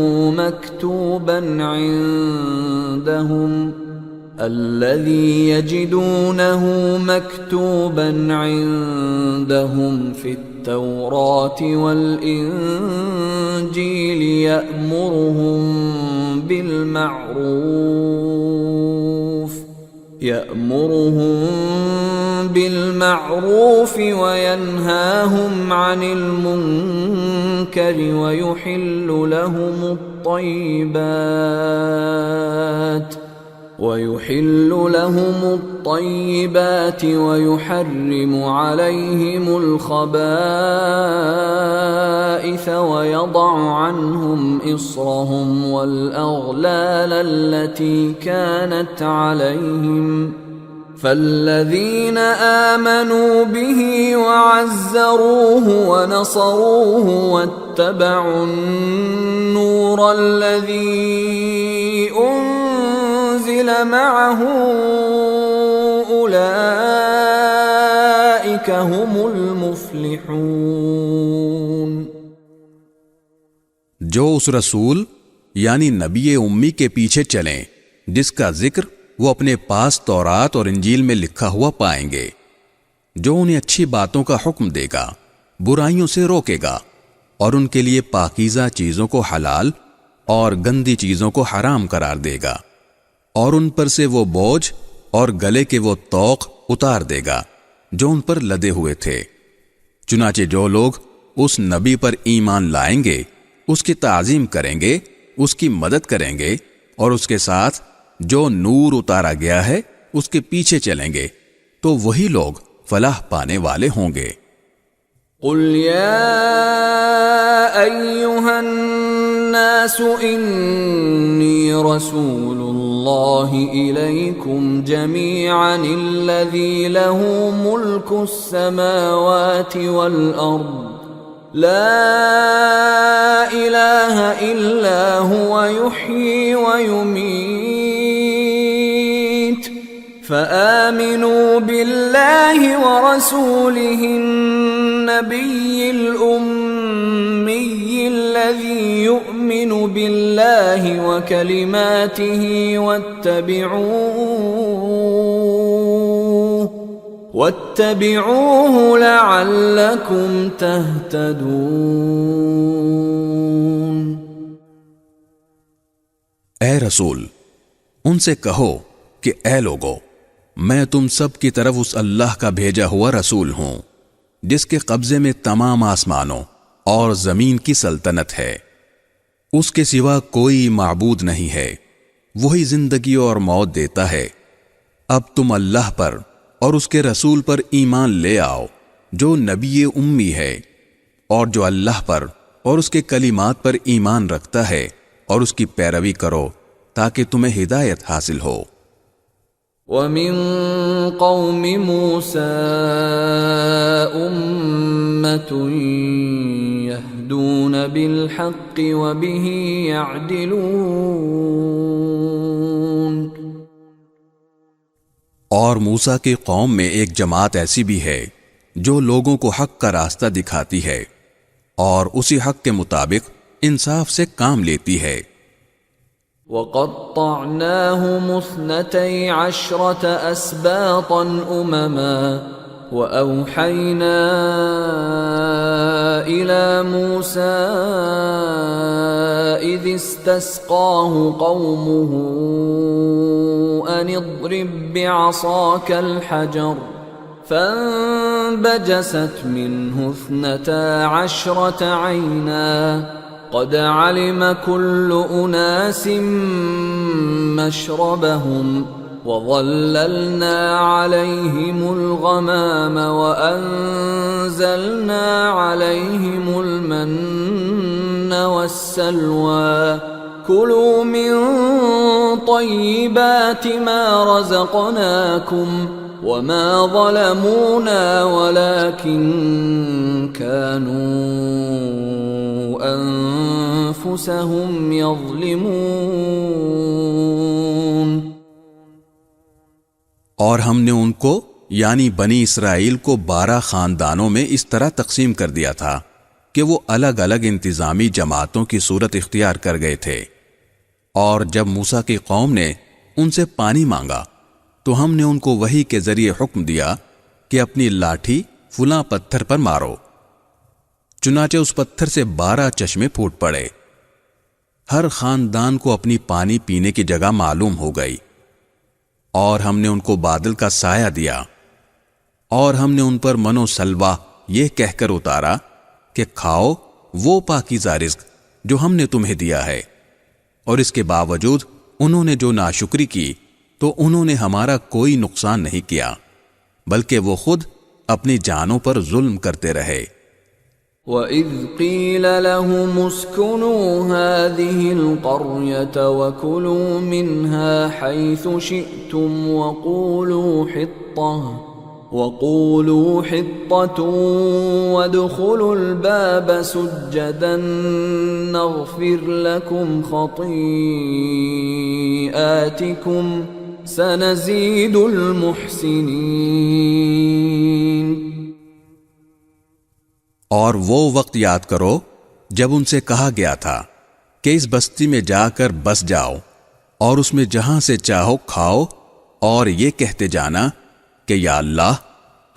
Speaker 3: مكتوبا عندهم في التوراة والإنجيل يأمرهم بالمعروف وينهاهم عن المنكر ويحل لهم الطيبات ويحرم عليهم الخبائث ويضع عنهم إصرهم والأغلال التي كانت عليهم فالذين آمنوا به وعزروه ونصروه واتبعوا النور الذي أنزل معه أولئك هم المفلحون۔
Speaker 1: جو اس رسول یعنی نبی امی کے پیچھے چلیں جس کا ذکر وہ اپنے پاس تورات اور انجیل میں لکھا ہوا پائیں گے، جو انہیں اچھی باتوں کا حکم دے گا، برائیوں سے روکے گا اور ان کے لیے پاکیزہ چیزوں کو حلال اور گندی چیزوں کو حرام قرار دے گا، اور ان پر سے وہ بوجھ اور گلے کے وہ طوق اتار دے گا جو ان پر لدے ہوئے تھے۔ چنانچہ جو لوگ اس نبی پر ایمان لائیں گے، اس کی تعظیم کریں گے، اس کی مدد کریں گے اور اس کے ساتھ جو نور اتارا گیا ہے اس کے پیچھے چلیں گے، تو وہی لوگ فلاح پانے والے ہوں گے۔
Speaker 3: قل يا أيها الناس إني رسول الله إليكم جميعا الذي له ملك السماوات والأرض لا إله إلا هو يحيي ويميت فآمنوا بالله ورسوله النبي الأمي الذي يؤمن بالله وكلماته واتبعوه لعلكم تهتدون۔
Speaker 1: اے رسول، ان سے کہو کہ اے لوگو، میں تم سب کی طرف اس اللہ کا بھیجا ہوا رسول ہوں جس کے قبضے میں تمام آسمانوں اور زمین کی سلطنت ہے، اس کے سوا کوئی معبود نہیں ہے، وہی زندگی اور موت دیتا ہے۔ اب تم اللہ پر اور اس کے رسول پر ایمان لے آؤ جو نبی امی ہے، اور جو اللہ پر اور اس کے کلمات پر ایمان رکھتا ہے، اور اس کی پیروی کرو تاکہ تمہیں ہدایت حاصل ہو۔
Speaker 3: وَمِن قَوْمِ مُوسَىٰ أُمَّةٌ يَهْدُونَ بِالْحَقِّ وَبِهِ يَعْدِلُونَ۔
Speaker 1: اور موسیٰ کی قوم میں ایک جماعت ایسی بھی ہے جو لوگوں کو حق کا راستہ دکھاتی ہے اور اسی حق کے مطابق انصاف سے کام لیتی ہے۔
Speaker 3: وَقَطَّعْنَاهُمُ 12 أَسْبَاطًا أُمَمًا وَأَوْحَيْنَا إِلَى مُوسَىٰ إِذِ اسْتَسْقَاهُ قَوْمُهُ أَنِ اضْرِب بِّعَصَاكَ الْحَجَرَ فَانبَجَسَتْ مِنْهُ 12 عَيْنًا قَدْ عَلِمَ كُلُّ أُنَاسٍ مَّشْرَبَهُمْ وَظَلَّلْنَا عَلَيْهِمُ الْغَمَامَ وَأَنزَلْنَا عَلَيْهِمُ الْمَنَّ وَالسَّلْوَىٰ كُلُوا مِن طَيِّبَاتِ مَا رَزَقْنَاكُمْ وَمَا ظَلَمُونَا وَلَٰكِن كَانُوا أَنفُسَهُمْ يَظْلِمُونَ۔
Speaker 1: اور ہم نے ان کو یعنی بنی اسرائیل کو 12 خاندانوں میں اس طرح تقسیم کر دیا تھا کہ وہ الگ الگ انتظامی جماعتوں کی صورت اختیار کر گئے تھے۔ اور جب موسیٰ کی قوم نے ان سے پانی مانگا تو ہم نے ان کو وحی کے ذریعے حکم دیا کہ اپنی لاٹھی فلاں پتھر پر مارو، چنانچہ اس پتھر سے 12 چشمے پھوٹ پڑے۔ ہر خاندان کو اپنی پانی پینے کی جگہ معلوم ہو گئی، اور ہم نے ان کو بادل کا سایہ دیا، اور ہم نے ان پر من و سلوہ یہ کہہ کر اتارا کہ کھاؤ وہ پاکیزہ رزق جو ہم نے تمہیں دیا ہے، اور اس کے باوجود انہوں نے جو ناشکری کی تو انہوں نے ہمارا کوئی نقصان نہیں کیا، بلکہ وہ خود اپنی جانوں پر ظلم کرتے رہے۔
Speaker 3: وَإِذْ قِيلَ لَهُمُ اسْكُنُوا هَٰذِهِ الْقَرْيَةَ وَكُلُوا مِنْهَا حَيْثُ شِئْتُمْ وَقُولُوا حِطَّةٌ وَادْخُلُوا الْبَابَ سُجَّدًا نَّغْفِرْ لَكُمْ خَطِيئَاتِكُمْ سَنَزِيدُ الْمُحْسِنِينَ۔
Speaker 1: اور وہ وقت یاد کرو جب ان سے کہا گیا تھا کہ اس بستی میں جا کر بس جاؤ اور اس میں جہاں سے چاہو کھاؤ، اور یہ کہتے جانا کہ یا اللہ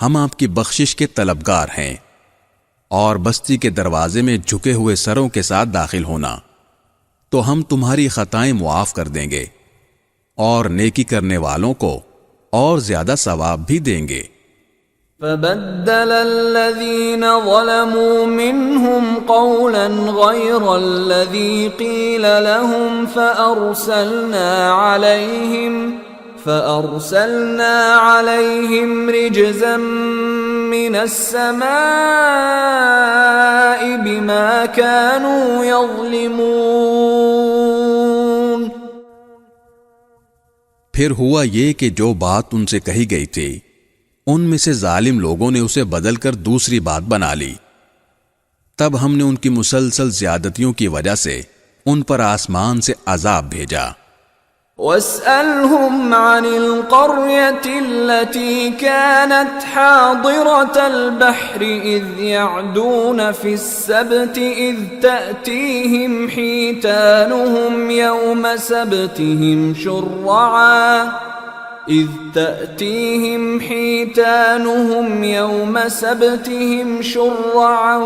Speaker 1: ہم آپ کی بخشش کے طلبگار ہیں، اور بستی کے دروازے میں جھکے ہوئے سروں کے ساتھ داخل ہونا، تو ہم تمہاری خطائیں معاف کر دیں گے اور نیکی کرنے والوں کو اور زیادہ ثواب بھی دیں گے۔
Speaker 3: فبدل الذين ظلموا منهم قولا غير الذي قيل لهم فأرسلنا فأرسلنا عليهم رجزا من السماء بما كانوا يظلمون.
Speaker 1: پھر ہوا یہ کہ جو بات ان سے کہی گئی تھی ان میں سے ظالم لوگوں نے اسے بدل کر دوسری بات بنا لی. تب ہم نے ان کی مسلسل زیادتیوں کی وجہ سے ان پر آسمان سے عذاب بھیجا.
Speaker 3: واسألهم عن القرية التي كانت حاضرة البحر إذ يعدون في السبت إذ تأتيهم حيتانهم يوم سبتهم شرعا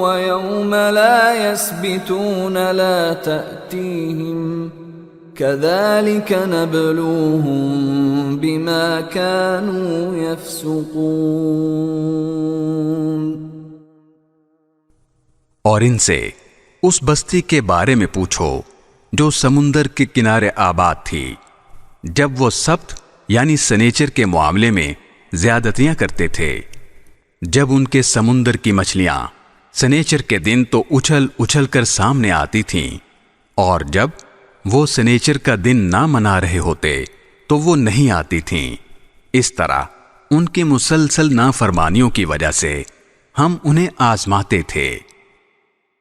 Speaker 3: ويوم لا يسبتون لا تأتيهم كذلك نبلوهم بما كانوا يفسقون.
Speaker 2: اور ان سے اس بستی کے بارے میں پوچھو جو سمندر کے کنارے آباد تھی جب وہ سبت یعنی سنیچر کے معاملے میں زیادتیاں کرتے تھے. جب ان کے سمندر کی مچھلیاں سنیچر کے دن تو اچھل اچھل کر سامنے آتی تھیں اور جب وہ سنیچر کا دن نہ منا رہے ہوتے تو وہ نہیں آتی تھیں. اس طرح ان کی مسلسل نافرمانیوں کی وجہ سے ہم انہیں آزماتے تھے.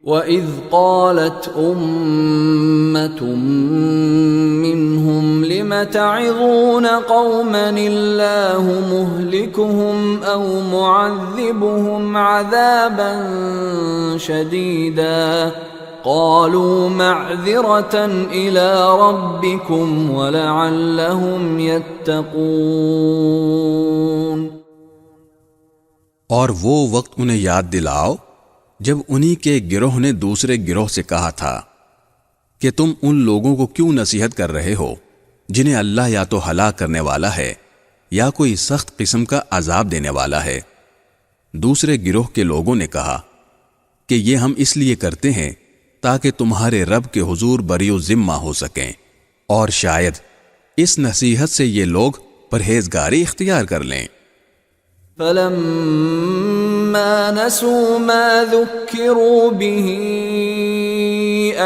Speaker 3: وَإِذْ قَالَتْ أُمَّةٌ مِّنْهُمْ لِمَ تَعِظُونَ قَوْمًا اللَّهُ مُهْلِكُهُمْ أَوْ مُعَذِّبُهُمْ عَذَابًا شَدِيدًا قَالُوا مَعْذِرَةً إِلَى رَبِّكُمْ وَلَعَلَّهُمْ يَتَّقُونَ.
Speaker 1: اور وہ وقت انہیں یاد دلاؤ جب انہی کے گروہ نے دوسرے گروہ سے کہا تھا کہ تم ان لوگوں کو کیوں نصیحت کر رہے ہو جنہیں اللہ یا تو ہلاک کرنے والا ہے یا کوئی سخت قسم کا عذاب دینے والا ہے. دوسرے گروہ کے لوگوں نے کہا کہ یہ ہم اس لیے کرتے ہیں تاکہ تمہارے رب کے حضور بری و ذمہ ہو سکیں اور شاید اس نصیحت سے یہ لوگ پرہیزگاری اختیار کر لیں.
Speaker 3: فَلَمَّا نَسُوا مَا ذُكِّرُوا بِهِ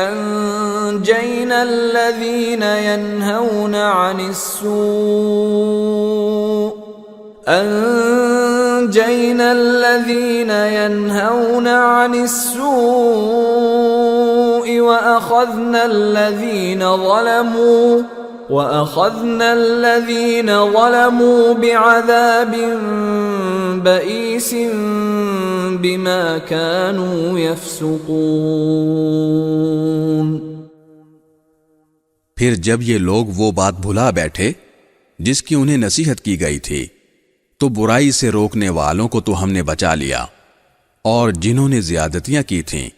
Speaker 3: أَنجَيْنَا الَّذِينَ يَنْهَوْنَ عَنِ السُّوءِ وَأَخَذْنَا الَّذِينَ ظَلَمُوا بِعَذَابٍ بَئِيسٍ بِمَا كَانُوا يَفْسُقُونَ.
Speaker 1: پھر جب یہ لوگ وہ بات بھلا بیٹھے جس کی انہیں نصیحت کی گئی تھی تو برائی سے روکنے والوں کو تو ہم نے بچا لیا اور جنہوں نے زیادتیاں کی تھیں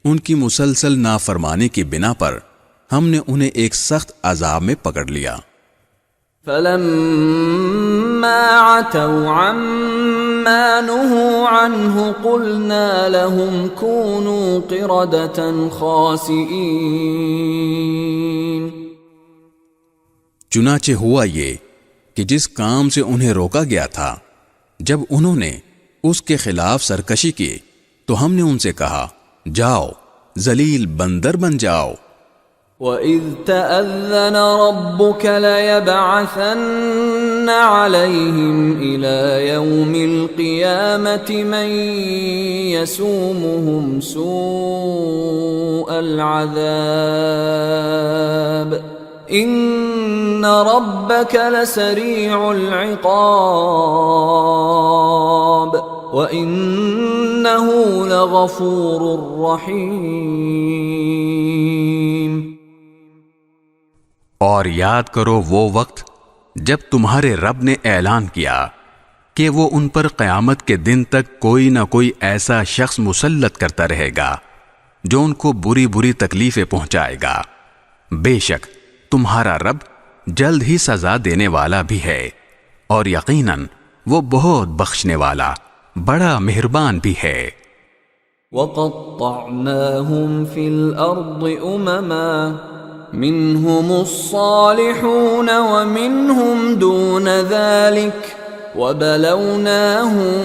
Speaker 1: ان کی مسلسل نافرمانی کی بنا پر ہم نے انہیں ایک سخت عذاب میں پکڑ لیا.
Speaker 3: فَلَمَّا عَتَوْا عَمَّا نُهُوا عَنْهُ قُلْنَا لَهُمْ كُونُوا قِرَدَةً خَاسِئِينَ.
Speaker 1: چنانچہ ہوا یہ کہ جس کام سے انہیں روکا گیا تھا جب انہوں نے اس کے خلاف سرکشی کی تو ہم نے ان سے کہا جاؤ ذلیل بندر بن جاؤ.
Speaker 3: وَإِذْ تَأَذَّنَ رَبُّكَ لَيَبْعَثَنَّ عَلَيْهِمْ إِلَى يَوْمِ الْقِيَامَةِ مَنْ يَسُومُهُمْ سُوءَ الْعَذَابِ إِنَّ رَبَّكَ لَسَرِيعُ الْعِقَابِ وَإِنَّهُ لَغَفُورٌ رَحِيمٌ.
Speaker 2: اور یاد کرو وہ وقت جب تمہارے رب نے اعلان کیا کہ وہ ان پر قیامت کے دن تک کوئی نہ کوئی ایسا شخص مسلط کرتا رہے گا جو ان کو بری بری تکلیفیں پہنچائے گا. بے شک تمہارا رب جلد ہی سزا دینے والا بھی ہے اور یقیناً وہ بہت بخشنے والا بڑا مہربان بھی ہے.
Speaker 3: وَقَطَّعْنَاهُمْ فِي الْأَرْضِ أُمَمًا منهم الصالحون ومنهم دون ذلك وبلوناهم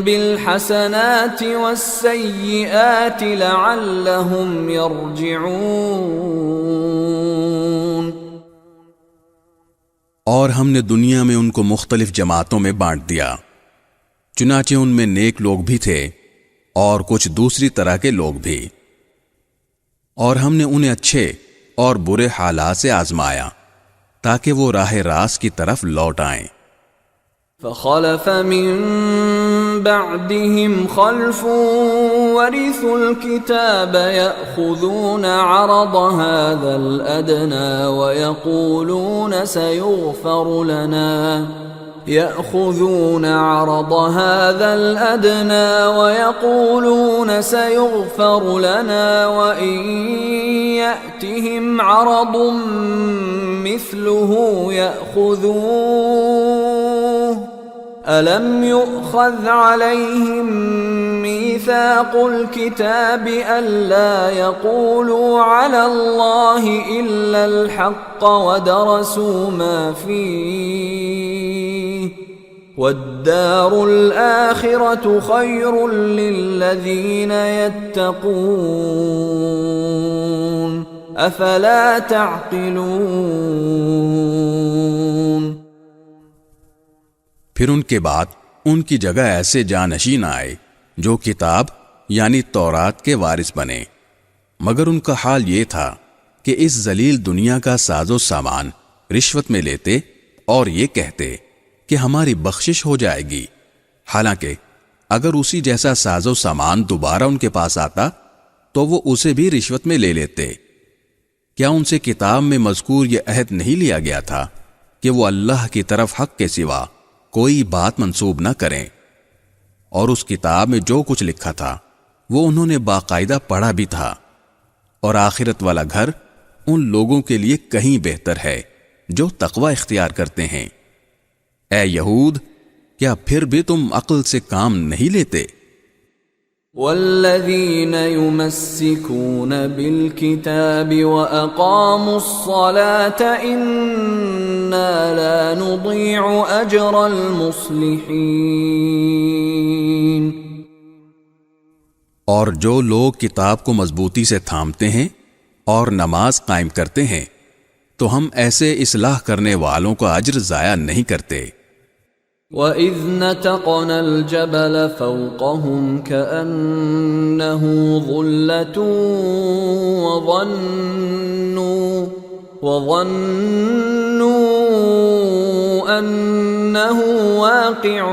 Speaker 3: بالحسنات والسيئات لعلهم يرجعون۔
Speaker 1: اور ہم نے دنیا میں ان کو مختلف جماعتوں میں بانٹ دیا، چنانچہ ان میں نیک لوگ بھی تھے اور کچھ دوسری طرح کے لوگ بھی، اور ہم نے انہیں اچھے اور برے حالات سے آزمایا تاکہ وہ راہ راست کی طرف لوٹ آئیں۔
Speaker 3: فخلف من بعدهم خلف ورثوا الكتاب يأخذون عرض هذا الأدنى ويقولون سيغفر لنا وإن يأتهم عرض مثله يأخذوه ألم يؤخذ عليهم ميثاق الكتاب ألا يقولوا على الله إلا الحق ودرسوا ما فيه والدار الآخرة خير للذين يتقون أفلا تعقلون۔
Speaker 1: پھر ان کے بعد ان کی جگہ ایسے جانشین آئے جو کتاب یعنی تورات کے وارث بنے، مگر ان کا حال یہ تھا کہ اس ذلیل دنیا کا ساز و سامان رشوت میں لیتے اور یہ کہتے کہ ہماری بخشش ہو جائے گی، حالانکہ اگر اسی جیسا ساز و سامان دوبارہ ان کے پاس آتا تو وہ اسے بھی رشوت میں لے لیتے۔ کیا ان سے کتاب میں مذکور یہ عہد نہیں لیا گیا تھا کہ وہ اللہ کی طرف حق کے سوا کوئی بات منسوب نہ کریں؟ اور اس کتاب میں جو کچھ لکھا تھا وہ انہوں نے باقاعدہ پڑھا بھی تھا، اور آخرت والا گھر ان لوگوں کے لیے کہیں بہتر ہے جو تقوی اختیار کرتے ہیں۔ اے یہود، کیا پھر بھی تم عقل سے کام نہیں لیتے؟
Speaker 3: والذین یمسکون بالکتاب واقاموا الصلاة انا لا نضیع اجر المصلحین۔
Speaker 1: اور جو لوگ کتاب کو مضبوطی سے تھامتے ہیں اور نماز قائم کرتے ہیں تو ہم ایسے اصلاح کرنے والوں کا اجر ضائع نہیں کرتے۔
Speaker 3: وَإِذْ نَتَقْنَا الْجَبَلَ فَوْقَهُمْ كَأَنَّهُ ظُلَّةٌ وَظَنُّوا أَنَّهُ واقع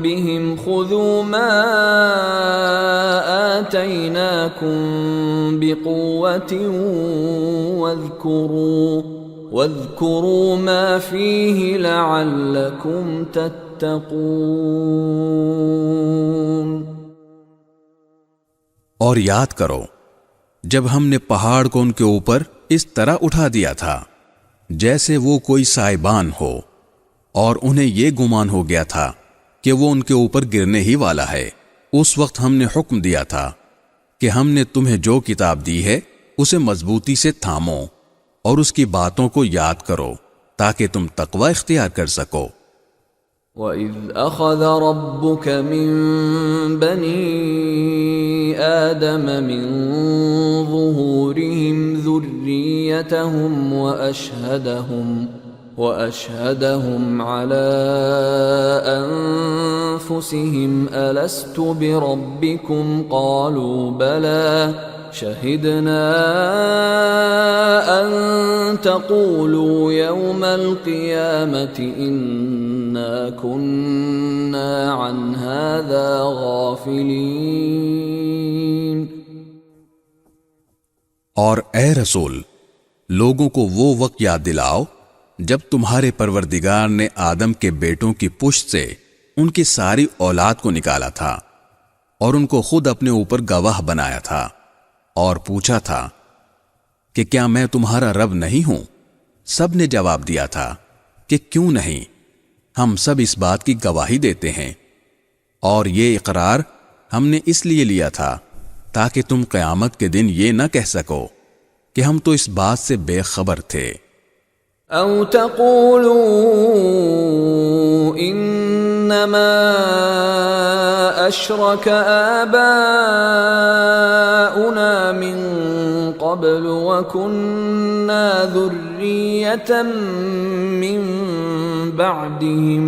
Speaker 3: بِهِمْ خُذُوا مَا آتَيْنَاكُمْ بِقُوَّةٍ وَاذْكُرُوا مَا فِيهِ لَعَلَّكُمْ تَتَّقُونَ۔
Speaker 1: اور یاد کرو جب ہم نے پہاڑ کو ان کے اوپر اس طرح اٹھا دیا تھا جیسے وہ کوئی سائبان ہو، اور انہیں یہ گمان ہو گیا تھا کہ وہ ان کے اوپر گرنے ہی والا ہے۔ اس وقت ہم نے حکم دیا تھا کہ ہم نے تمہیں جو کتاب دی ہے اسے مضبوطی سے تھامو اور اس کی باتوں کو یاد کرو تاکہ تم تقوی اختیار کر سکو۔
Speaker 3: وَإِذْ أَخَذَ رَبُّكَ مِنْ بَنِي آدَمَ مِنْ ظُهُورِهِمْ ذُرِّيَّتَهُمْ وَأَشْهَدَهُمْ عَلَىٰ أَنفُسِهِمْ أَلَسْتُ بِرَبِّكُمْ قَالُوا بَلَىٰ شَهِدْنَا أَن تَقُولُوا يَوْمَ الْقِيَامَةِ إِنَّا كُنَّا عَنْ هَٰذَا غَافِلِينَ۔
Speaker 1: اور اے رسول، لوگوں کو وہ وقت یاد دلاؤ جب تمہارے پروردگار نے آدم کے بیٹوں کی پشت سے ان کی ساری اولاد کو نکالا تھا اور ان کو خود اپنے اوپر گواہ بنایا تھا اور پوچھا تھا کہ کیا میں تمہارا رب نہیں ہوں؟ سب نے جواب دیا تھا کہ کیوں نہیں، ہم سب اس بات کی گواہی دیتے ہیں، اور یہ اقرار ہم نے اس لیے لیا تھا تاکہ تم قیامت کے دن یہ نہ کہہ سکو کہ ہم تو اس بات سے بے خبر تھے.
Speaker 3: أو تقولوا إنما أشرك آباؤنا من قبل وكنا ذرية من بعدهم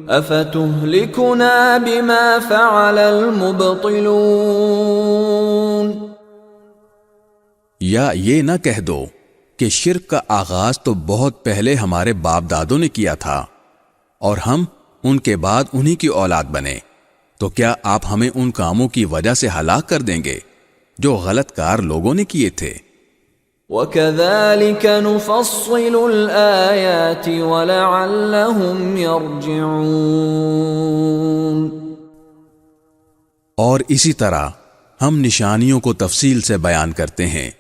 Speaker 3: أفتهلكنا بما فعل المبطلون.
Speaker 1: یا یہ نہ کہہ دو کہ شرک کا آغاز تو بہت پہلے ہمارے باپ دادوں نے کیا تھا اور ہم ان کے بعد انہی کی اولاد بنے، تو کیا آپ ہمیں ان کاموں کی وجہ سے ہلاک کر دیں گے جو غلط کار لوگوں نے کیے تھے؟
Speaker 3: وَكَذَلِكَ نُفَصِّلُ الْآيَاتِ وَلَعَلَّهُمْ يَرْجِعُونَ.
Speaker 1: اور اسی طرح ہم نشانیوں کو تفصیل سے بیان کرتے ہیں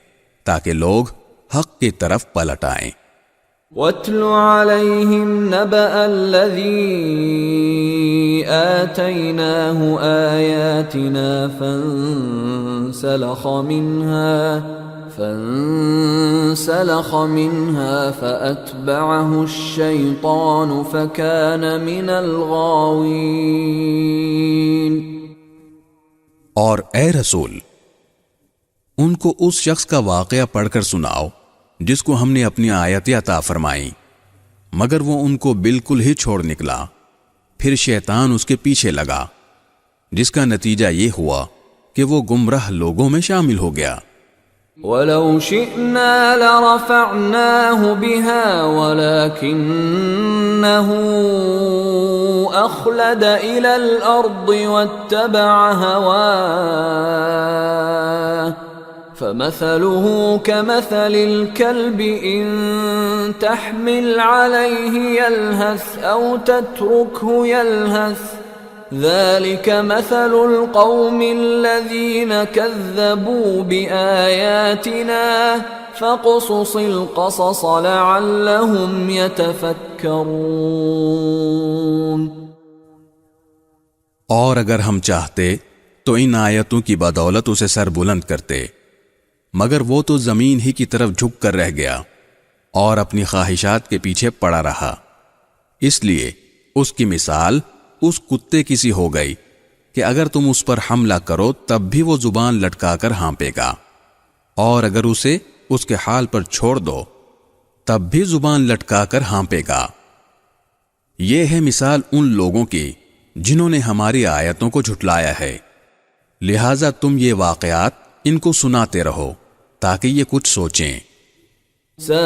Speaker 1: تاکہ لوگ حق کی طرف پلٹ آئیں.
Speaker 3: وَاتْلُ عَلَيْهِمْ نَبَأَ الَّذِي آتَيْنَاهُ آيَاتِنَا فانسلخ منها فأتبعه الشيطان فكان من الغاوين.
Speaker 1: اور اے رسول، ان کو اس شخص کا واقعہ پڑھ کر سناؤ جس کو ہم نے اپنی آیتیں عطا فرمائیں، مگر وہ ان کو بالکل ہی چھوڑ نکلا، پھر شیطان اس کے پیچھے لگا، جس کا نتیجہ یہ ہوا کہ وہ گمراہ لوگوں میں شامل ہو گیا.
Speaker 3: وَلَوْ شِئْنَا لَرَفَعْنَاهُ بِهَا وَلَكِنَّهُ أَخْلَدَ إِلَى الْأَرْضِ وَاتَّبَعَ هَوَاهُ فَمَثَلُهُ كَمَثَلِ الْكَلْبِ إِن تَحْمِلْ عَلَيْهِ يَلْهَثْ أَوْ تَتْرُكْهُ يَلْهَثْ ذلك مثل القوم الذين كذبوا بآياتنا فاقصص القصص لعلهم يتفكرون.
Speaker 1: اور اگر ہم چاہتے تو ان آیتوں کی بدولت اسے سر بلند کرتے، مگر وہ تو زمین ہی کی طرف جھک کر رہ گیا اور اپنی خواہشات کے پیچھے پڑا رہا. اس لیے اس کی مثال اس کتے کی سی ہو گئی کہ اگر تم اس پر حملہ کرو تب بھی وہ زبان لٹکا کر ہانپے گا، اور اگر اسے اس کے حال پر چھوڑ دو تب بھی زبان لٹکا کر ہانپے گا. یہ ہے مثال ان لوگوں کی جنہوں نے ہماری آیتوں کو جھٹلایا ہے، لہٰذا تم یہ واقعات ان کو سناتے رہو تاکہ یہ کچھ سوچیں.
Speaker 3: ساء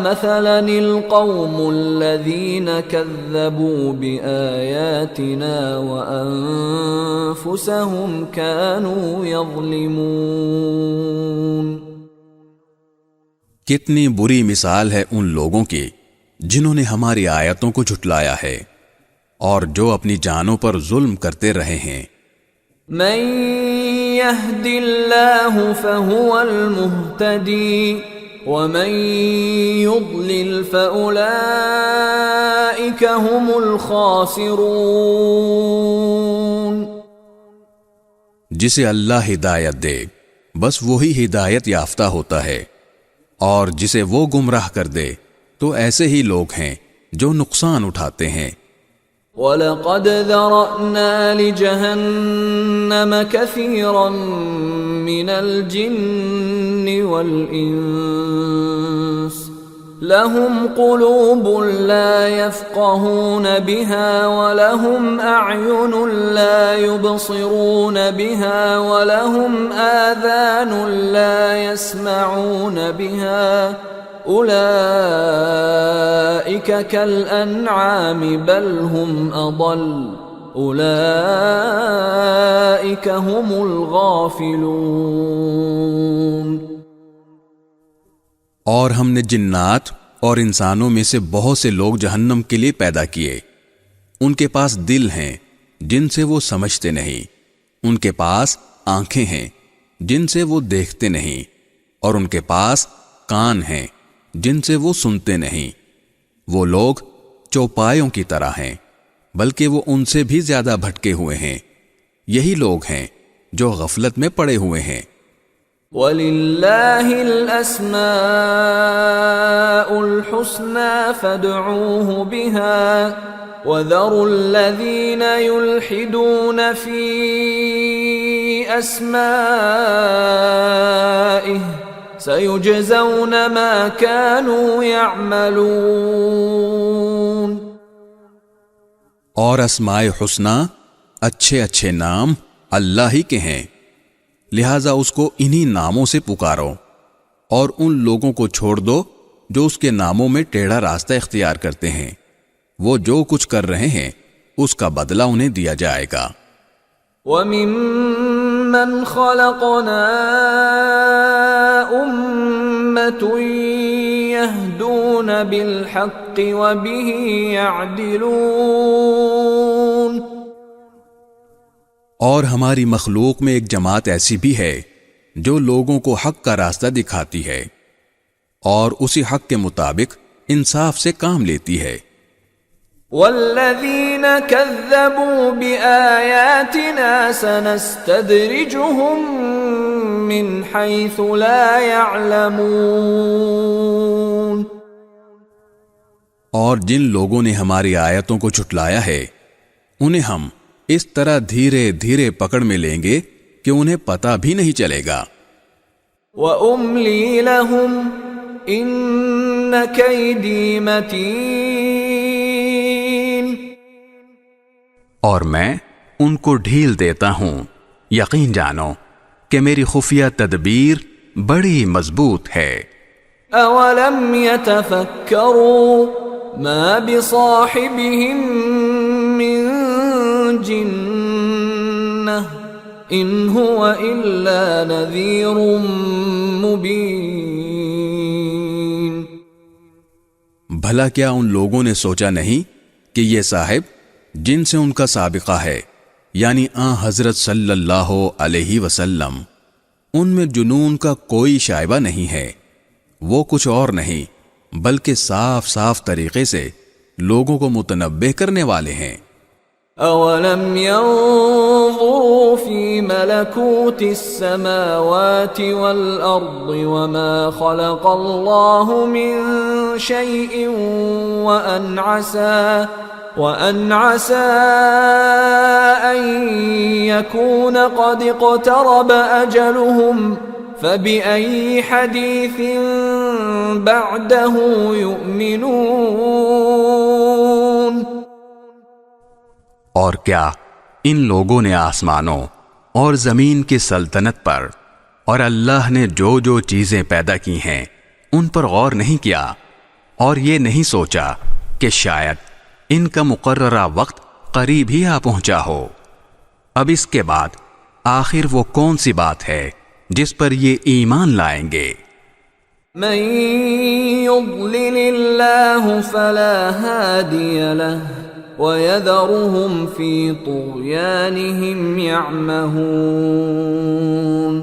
Speaker 3: مثلا القوم الذين كذبوا بآياتنا وأنفسهم كانوا يظلمون.
Speaker 1: کتنی بری مثال ہے ان لوگوں کی جنہوں نے ہماری آیتوں کو جھٹلایا ہے اور جو اپنی جانوں پر ظلم کرتے رہے ہیں.
Speaker 3: من يهد الله فهو المهتدي ومن يضلل فأولئك هم الخاسرون.
Speaker 1: جسے اللہ ہدایت دے بس وہی ہدایت یافتہ ہوتا ہے، اور جسے وہ گمراہ کر دے تو ایسے ہی لوگ ہیں جو نقصان اٹھاتے ہیں.
Speaker 3: وَلَقَدْ ذَرَأْنَا لِجَهَنَّمَ كَثِيرًا مِنَ الْجِنِّ وَالْإِنسِ لَهُمْ قُلُوبٌ لَا يَفْقَهُونَ بِهَا وَلَهُمْ أَعْيُنٌ لَا يُبْصِرُونَ بِهَا وَلَهُمْ آذَانٌ لَا يَسْمَعُونَ بِهَا أولئك كالأنعام بل هم أضل أولئك هم الغافلون.
Speaker 1: اور ہم نے جنات اور انسانوں میں سے بہت سے لوگ جہنم کے لیے پیدا کیے. ان کے پاس دل ہیں جن سے وہ سمجھتے نہیں، ان کے پاس آنکھیں ہیں جن سے وہ دیکھتے نہیں، اور ان کے پاس کان ہیں جن سے وہ سنتے نہیں. وہ لوگ چوپایوں کی طرح ہیں بلکہ وہ ان سے بھی زیادہ بھٹکے ہوئے ہیں. یہی لوگ ہیں جو غفلت میں پڑے ہوئے ہیں.
Speaker 3: وَلِلَّهِ الْأَسْمَاءُ الْحُسْنَى فَادْعُوهُ بِهَا وَذَرُوا الَّذِينَ يُلْحِدُونَ فِي أَسْمَائِهِ سَيُجْزَوْنَ مَا كَانُوا يَعْمَلُونَ۔
Speaker 1: اور اسماء حسنہ اچھے اچھے نام اللہ ہی کے ہیں، لہذا اس کو انہی ناموں سے پکارو، اور ان لوگوں کو چھوڑ دو جو اس کے ناموں میں ٹیڑھا راستہ اختیار کرتے ہیں، وہ جو کچھ کر رہے ہیں اس کا بدلہ انہیں دیا جائے گا۔
Speaker 3: وَمِمَّنْ خَلَقْنَا أُمَّةٌ يَهْدُونَ بِالْحَقِّ وَبِهِ يَعْدِلُونَ۔
Speaker 1: اور ہماری مخلوق میں ایک جماعت ایسی بھی ہے جو لوگوں کو حق کا راستہ دکھاتی ہے اور اسی حق کے مطابق انصاف سے کام لیتی ہے۔
Speaker 3: وَالَّذِينَ كَذَّبُوا بِآيَاتِنَا سَنَسْتَدْرِجُهُم مِّنْ حَيْثُ لَا يَعْلَمُونَ۔
Speaker 1: اور جن لوگوں نے ہماری آیتوں کو جھٹلایا ہے انہیں ہم اس طرح دھیرے دھیرے پکڑ میں لیں گے کہ انہیں پتہ بھی نہیں چلے گا۔
Speaker 3: وَأُمْلِي لَهُمْ إِنَّ كَيْدِي مَتِينٌ۔
Speaker 2: اور میں ان کو ڈھیل دیتا ہوں، یقین جانو کہ میری خفیہ تدبیر بڑی مضبوط ہے۔
Speaker 3: أَوَلَمْ يَتَفَكَّرُوا مَا بِصَاحِبِهِم مِّن جِنَّةٍ إِنْ هُوَ إِلَّا نَذِيرٌ مُبِينٌ۔
Speaker 1: بھلا کیا ان لوگوں نے سوچا نہیں کہ یہ صاحب جن سے ان کا سابقہ ہے، یعنی آن حضرت صلی اللہ علیہ وسلم، ان میں جنون کا کوئی شائبہ نہیں ہے، وہ کچھ اور نہیں بلکہ صاف صاف طریقے سے لوگوں کو متنبہ کرنے والے ہیں۔
Speaker 3: أَوَلَمْ يَنظُرُوا فِي مَلَكُوتِ السَّمَاوَاتِ وَالْأَرْضِ وَمَا خَلَقَ اللَّهُ مِن شَيْءٍ وَأَنْ عَسَىٰ أَن يَكُونَ قَدِ اقْتَرَبَ أَجَلُهُمْ فَبِأَيِّ حَدِيثٍ بَعْدَهُ يُؤْمِنُونَ۔
Speaker 2: اور کیا ان لوگوں نے آسمانوں اور زمین کی سلطنت پر اور اللہ نے جو جو چیزیں پیدا کی ہیں ان پر غور نہیں کیا، اور یہ نہیں سوچا کہ شاید ان کا مقررہ وقت قریب ہی آ پہنچا ہو۔ اب اس کے بعد آخر وہ کون سی بات ہے جس پر یہ ایمان لائیں گے؟
Speaker 3: من يضلل الله فلا هادي له وَيَذَرُهُمْ فِي طُغْيَانِهِمْ يَعْمَهُونَ۔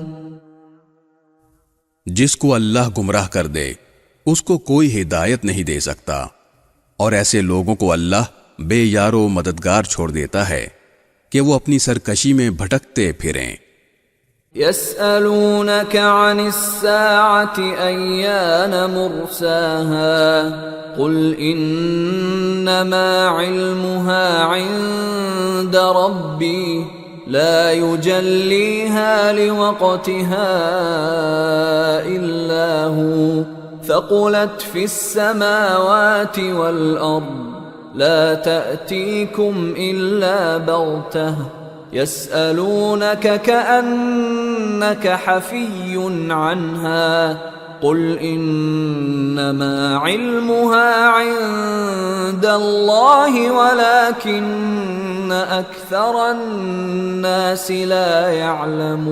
Speaker 1: جس کو اللہ گمراہ کر دے اس کو کوئی ہدایت نہیں دے سکتا، اور ایسے لوگوں کو اللہ بے یار و مددگار چھوڑ دیتا ہے کہ وہ اپنی سرکشی میں بھٹکتے پھریں۔
Speaker 3: يَسْأَلُونَكَ عَنِ السَّاعَةِ أَيَّانَ مُرْسَاهَا قُلْ إِنَّمَا عِلْمُهَا عِندَ رَبِّي لَا يُجَلِّيهَا لِوَقْتِهَا إِلَّا هُوَ ثَقُلَتْ فِي السَّمَاوَاتِ وَالْأَرْضِ لَا تَأْتِيكُمْ إِلَّا بَغْتَةً يَسْأَلُونَكَ كَأَنَّكَ حَفِيٌّ عَنْهَا قُلْ إِنَّمَا عِلْمُهَا عِندَ اللَّهِ وَلَكِنَّ أَكْثَرَ النَّاسِ لَا يَعْلَمُونَ۔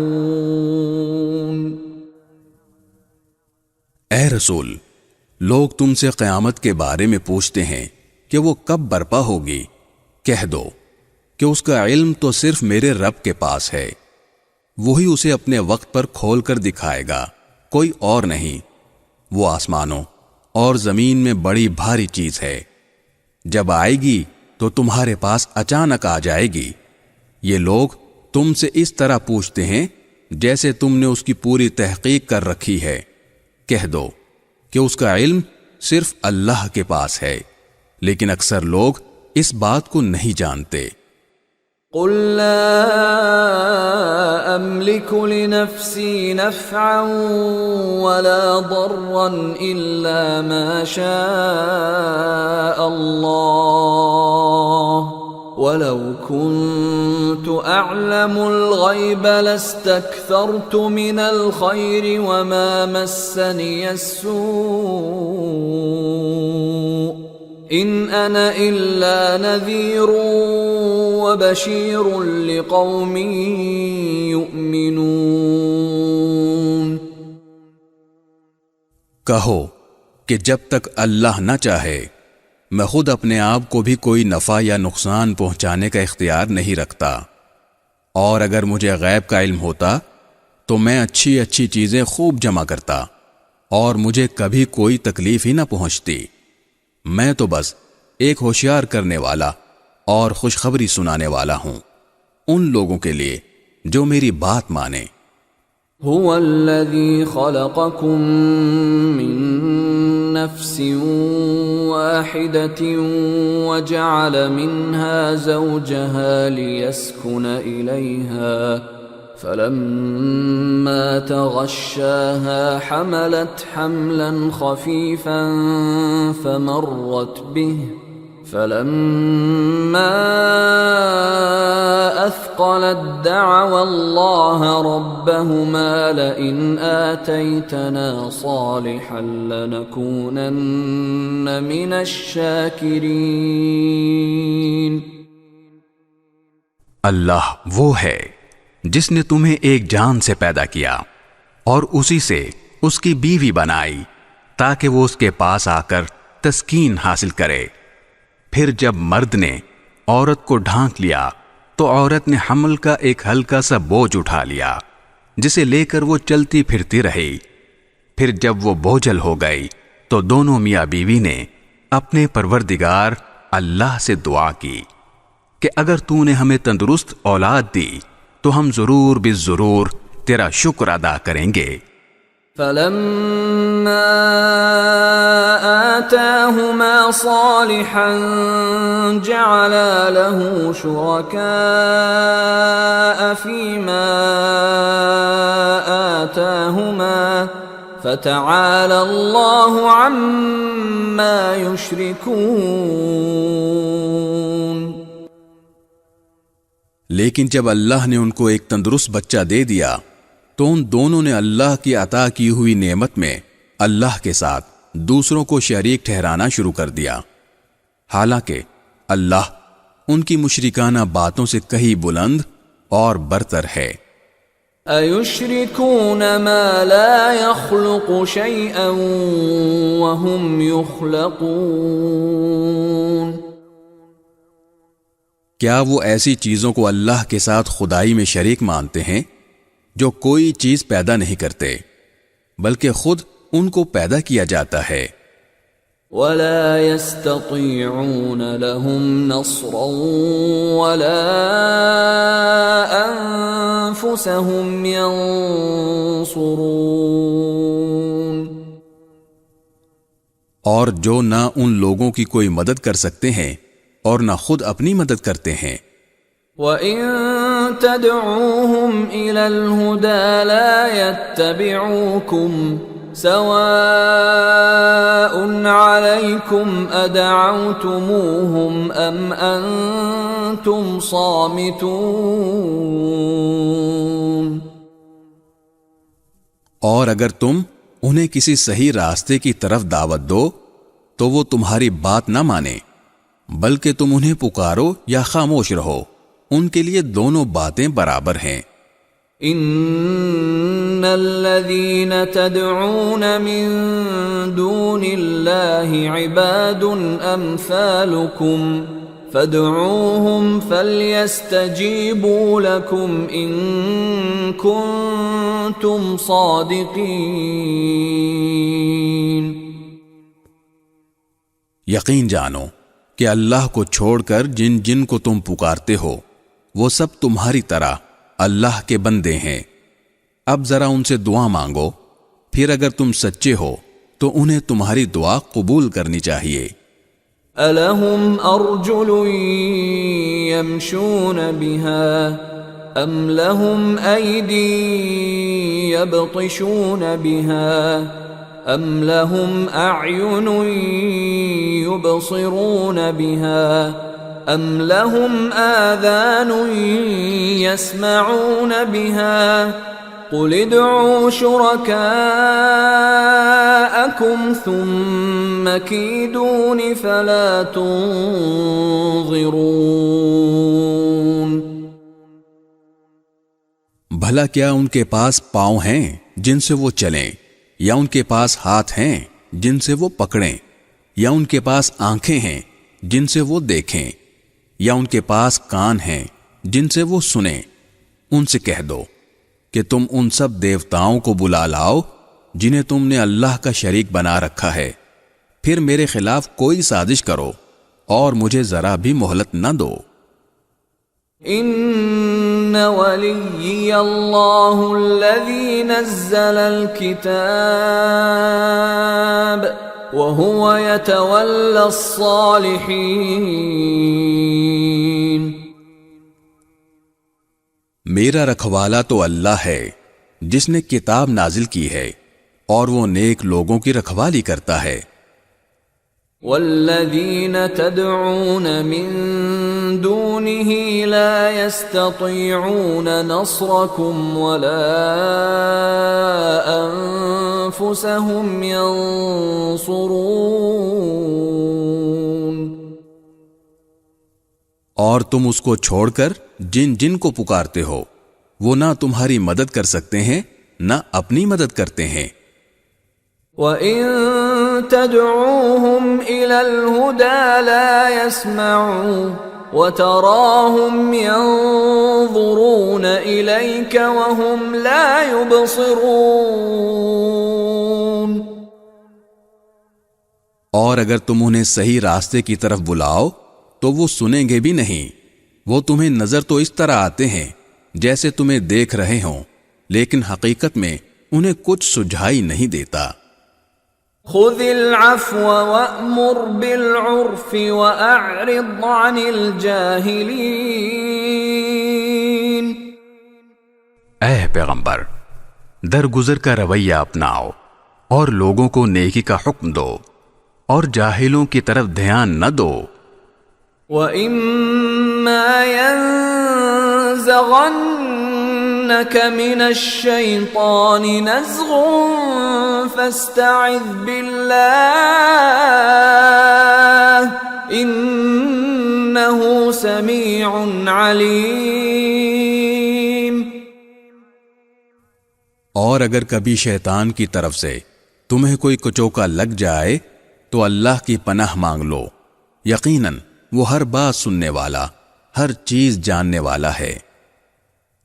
Speaker 1: اے رسول، لوگ تم سے قیامت کے بارے میں پوچھتے ہیں کہ وہ کب برپا ہوگی۔ کہہ دو کہ اس کا علم تو صرف میرے رب کے پاس ہے، وہی اسے اپنے وقت پر کھول کر دکھائے گا، کوئی اور نہیں۔ وہ آسمانوں اور زمین میں بڑی بھاری چیز ہے، جب آئے گی تو تمہارے پاس اچانک آ جائے گی۔ یہ لوگ تم سے اس طرح پوچھتے ہیں جیسے تم نے اس کی پوری تحقیق کر رکھی ہے، کہہ دو کہ اس کا علم صرف اللہ کے پاس ہے، لیکن اکثر لوگ اس بات کو نہیں جانتے۔
Speaker 3: قل لا أملك لنفسي نفعا ولا ضرا إلا ما شاء الله ولو كنت أعلم الغيب لاستكثرت من الخير وما مسني السوء إن أنا إلا نذير وبشير لقوم يؤمنون۔
Speaker 1: کہو کہ جب تک اللہ نہ چاہے میں خود اپنے آپ کو بھی کوئی نفع یا نقصان پہنچانے کا اختیار نہیں رکھتا، اور اگر مجھے غیب کا علم ہوتا تو میں اچھی اچھی چیزیں خوب جمع کرتا اور مجھے کبھی کوئی تکلیف ہی نہ پہنچتی۔ میں تو بس ایک ہوشیار کرنے والا اور خوشخبری سنانے والا ہوں ان لوگوں کے لیے جو میری بات مانے۔
Speaker 3: هو الذي خلقكم من نفس واحدة وجعل منها زوجها ليسكن إليها فلما تغشاها حملت حملا خفيفا فمرت به فلما أثقلت دعوا الله ربهما لئن آتيتنا صالحا لنكونن من الشاكرين۔
Speaker 2: اللہ وہ ہے جس نے تمہیں ایک جان سے پیدا کیا اور اسی سے اس کی بیوی بنائی تاکہ وہ اس کے پاس آ کر تسکین حاصل کرے۔ پھر جب مرد نے عورت کو ڈھانک لیا تو عورت نے حمل کا ایک ہلکا سا بوجھ اٹھا لیا جسے لے کر وہ چلتی پھرتی رہی۔ پھر جب وہ بوجھل ہو گئی تو دونوں میاں بیوی نے اپنے پروردگار اللہ سے دعا کی کہ اگر تو نے ہمیں تندرست اولاد دی تو ہم ضرور بالضرور تیرا شکر ادا کریں گے۔
Speaker 3: فلما آتاهما صالحا جعلا له شركاء فيما آتاهما فتعالى الله عما يشركون۔
Speaker 1: لیکن جب اللہ نے ان کو ایک تندرست بچہ دے دیا تو ان دونوں نے اللہ کی عطا کی ہوئی نعمت میں اللہ کے ساتھ دوسروں کو شریک ٹھہرانا شروع کر دیا، حالانکہ اللہ ان کی مشرکانہ باتوں سے کہیں بلند اور برتر ہے۔
Speaker 3: أَيُشْرِكُونَ مَا لَا يَخْلُقُ شَيْئًا وَهُمْ يُخْلَقُونَ۔
Speaker 1: کیا وہ ایسی چیزوں کو اللہ کے ساتھ خدائی میں شریک مانتے ہیں جو کوئی چیز پیدا نہیں کرتے بلکہ خود ان کو پیدا کیا جاتا ہے؟
Speaker 3: وَلَا يَسْتَطِيعُونَ لَهُمْ نَصْرًا وَلَا أَنفُسَهُمْ يَنصُرُونَ۔
Speaker 1: اور جو نہ ان لوگوں کی کوئی مدد کر سکتے ہیں اور نہ خود اپنی مدد کرتے ہیں۔
Speaker 3: وَإِن تَدْعُوهُمْ إِلَى الْهُدَى لَا يَتَّبِعُوكُمْ سَوَاءٌ عَلَيْكُمْ أَدَعَوْتُمُوهُمْ أَمْ أَنْتُمْ صَامِتُونَ۔
Speaker 1: اور اگر تم انہیں کسی صحیح راستے کی طرف دعوت دو تو وہ تمہاری بات نہ مانیں، بلکہ تم انہیں پکارو یا خاموش رہو، ان کے لیے دونوں باتیں برابر ہیں۔
Speaker 3: ان الذين تدعون من دون الله عباد امثالكم فادعوهم فليستجيبوا لكم ان كنتم صادقين۔
Speaker 1: یقین جانو کہ اللہ کو چھوڑ کر جن جن کو تم پکارتے ہو وہ سب تمہاری طرح اللہ کے بندے ہیں، اب ذرا ان سے دعا مانگو، پھر اگر تم سچے ہو تو انہیں تمہاری دعا قبول کرنی چاہیے۔
Speaker 3: أَلَهُمْ أَرْجُلٌ يَمْشُونَ بِهَا أَمْ لَهُمْ أَيْدِي يَبْطِشُونَ بِهَا أَمْ لَهُمْ أَعْيُنٌ يُبْصِرُونَ بِهَا أَمْ لَهُمْ آذَانٌ يَسْمَعُونَ بِهَا قُلِ ادْعُوا شُرَكَاءَكُمْ ثُمَّ كِيدُونِ فَلَا تُنظِرُونَ۔
Speaker 1: بھلا کیا ان کے پاس پاؤں ہیں جن سے وہ چلیں، یا ان کے پاس ہاتھ ہیں جن سے وہ پکڑیں، یا ان کے پاس آنکھیں ہیں جن سے وہ دیکھیں، یا ان کے پاس کان ہیں جن سے وہ سنیں؟ ان سے کہہ دو کہ تم ان سب دیوتاؤں کو بلا لاؤ جنہیں تم نے اللہ کا شریک بنا رکھا ہے، پھر میرے خلاف کوئی سازش کرو اور مجھے ذرا بھی مہلت نہ دو۔
Speaker 3: ان ولی اللہ الذی نزل الکتاب وهو يتولى الصالحین۔
Speaker 1: میرا رکھوالا تو اللہ ہے جس نے کتاب نازل کی ہے اور وہ نیک لوگوں کی رکھوالی کرتا ہے۔
Speaker 3: والذین تدعون من دونه لا يستطيعون نصركم ولا انفسهم ينصرون۔
Speaker 1: اور تم اس کو چھوڑ کر جن جن کو پکارتے ہو وہ نہ تمہاری مدد کر سکتے ہیں نہ اپنی مدد کرتے ہیں۔
Speaker 3: وَإِن تَدْعُوهُمْ إِلَى الْهُدَى لَا يَسْمَعُوا وَتَرَاهُمْ يَنظُرُونَ إِلَيْكَ وَهُمْ لَا يُبْصِرُونَ۔
Speaker 1: اور اگر تم انہیں صحیح راستے کی طرف بلاؤ تو وہ سنیں گے بھی نہیں، وہ تمہیں نظر تو اس طرح آتے ہیں جیسے تمہیں دیکھ رہے ہوں، لیکن حقیقت میں انہیں کچھ سجھائی نہیں دیتا۔
Speaker 3: خُذِ الْعَفْوَ وَأْمُرْ بِالْعُرْفِ وَأَعْرِضْ عَنِ الْجَاهِلِينَ۔
Speaker 2: اے پیغمبر، درگزر کا رویہ اپناؤ اور لوگوں کو نیکی کا حکم دو اور جاہلوں کی طرف دھیان نہ دو۔
Speaker 3: وَإِمَّا يَنزَغَنَّكَ مِنَ الشَّيْطَانِ نَزْغٌ فَاسْتَعِذْ بِاللَّهِ إِنَّهُ سَمِيعٌ عَلِيمٌ۔
Speaker 1: اور اگر کبھی شیطان کی طرف سے تمہیں کوئی کچوکا لگ جائے تو اللہ کی پناہ مانگ لو، یقیناً وہ ہر بات سننے والا، ہر چیز جاننے والا ہے۔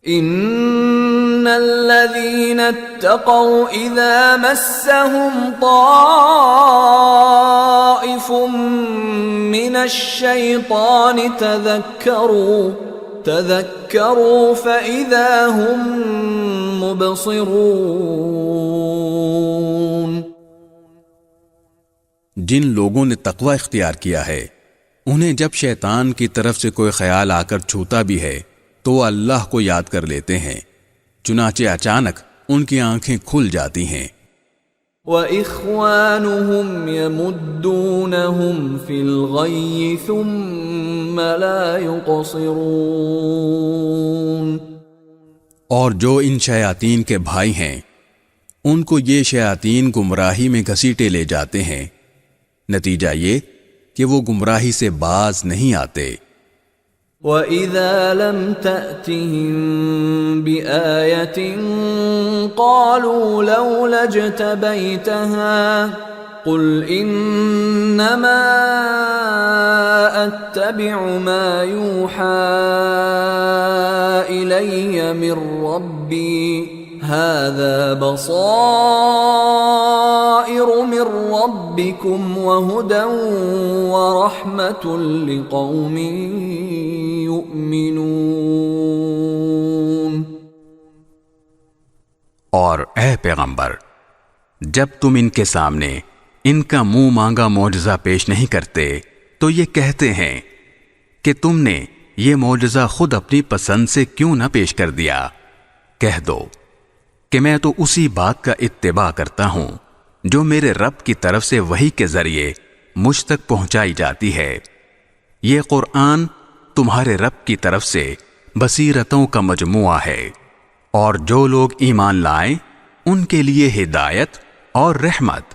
Speaker 3: ان الذين اتقوا اذا مسهم طائف من الشيطان تذكروا فاذا هم مبصرون۔
Speaker 1: جن لوگوں نے تقوی اختیار کیا ہے انہیں جب شیطان کی طرف سے کوئی خیال آ کر چھوتا بھی ہے تو وہ اللہ کو یاد کر لیتے ہیں، چنانچہ اچانک ان کی آنکھیں کھل جاتی ہیں۔
Speaker 3: وَإِخْوَانُهُمْ يَمُدُّونَهُمْ فِي الْغَيِّ ثُمَّ لَا يُقْصِرُونَ۔
Speaker 1: اور جو ان شیاطین کے بھائی ہیں ان کو یہ شیاطین گمراہی میں گھسیٹے لے جاتے ہیں، نتیجہ یہ کہ وہ گمراہی سے باز نہیں آتے۔
Speaker 3: وَإِذَا لَمْ تَأْتِهِمْ بِآيَةٍ قَالُوا لَوْلَا اجْتَبَيْتَهَا قُلْ إِنَّمَا أَتَّبِعُ مَا يُوحَى إِلَيَّ مِنْ رَبِّي هَذَا بَصَائِرُ مِنْ رَبِّكُمْ وَهُدًى وَرَحْمَةٌ لِقَوْمٍ يُؤْمِنُونَ۔
Speaker 2: اور اے پیغمبر، جب تم ان کے سامنے ان کا منہ مانگا معجزہ پیش نہیں کرتے تو یہ کہتے ہیں کہ تم نے یہ معجزہ خود اپنی پسند سے کیوں نہ پیش کر دیا؟ کہہ دو کہ میں تو اسی بات کا اتباع کرتا ہوں جو میرے رب کی طرف سے وحی کے ذریعے مجھ تک پہنچائی جاتی ہے۔ یہ قرآن تمہارے رب کی طرف سے بصیرتوں کا مجموعہ ہے، اور جو لوگ ایمان لائیں ان کے لیے ہدایت اور رحمت۔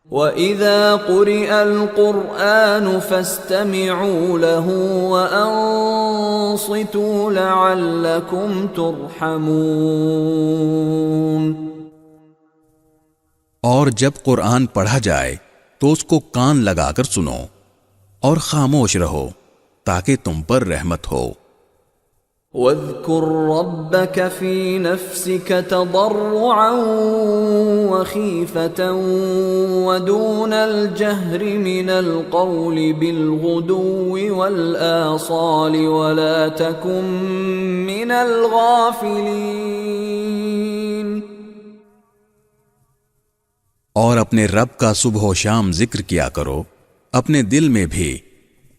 Speaker 3: وَإِذَا قُرِئَ الْقُرْآنُ فَاسْتَمِعُوا لَهُ وَأَنصِتُوا لَعَلَّكُمْ تُرْحَمُونَ۔
Speaker 1: اور جب قرآن پڑھا جائے تو اس کو کان لگا کر سنو اور خاموش رہو تاکہ تم پر رحمت ہو۔
Speaker 3: وَاذْكُرْ رَبَّكَ فِي نَفْسِكَ تَضَرُّعًا وَخِيفَةً وَدُونَ الْجَهْرِ مِنَ الْقَوْلِ بِالْغُدُوِّ وَالْآصَالِ وَلَا تَكُن مِّنَ الْغَافِلِينَ۔
Speaker 1: اور اپنے رب کا صبح و شام ذکر کیا کرو، اپنے دل میں بھی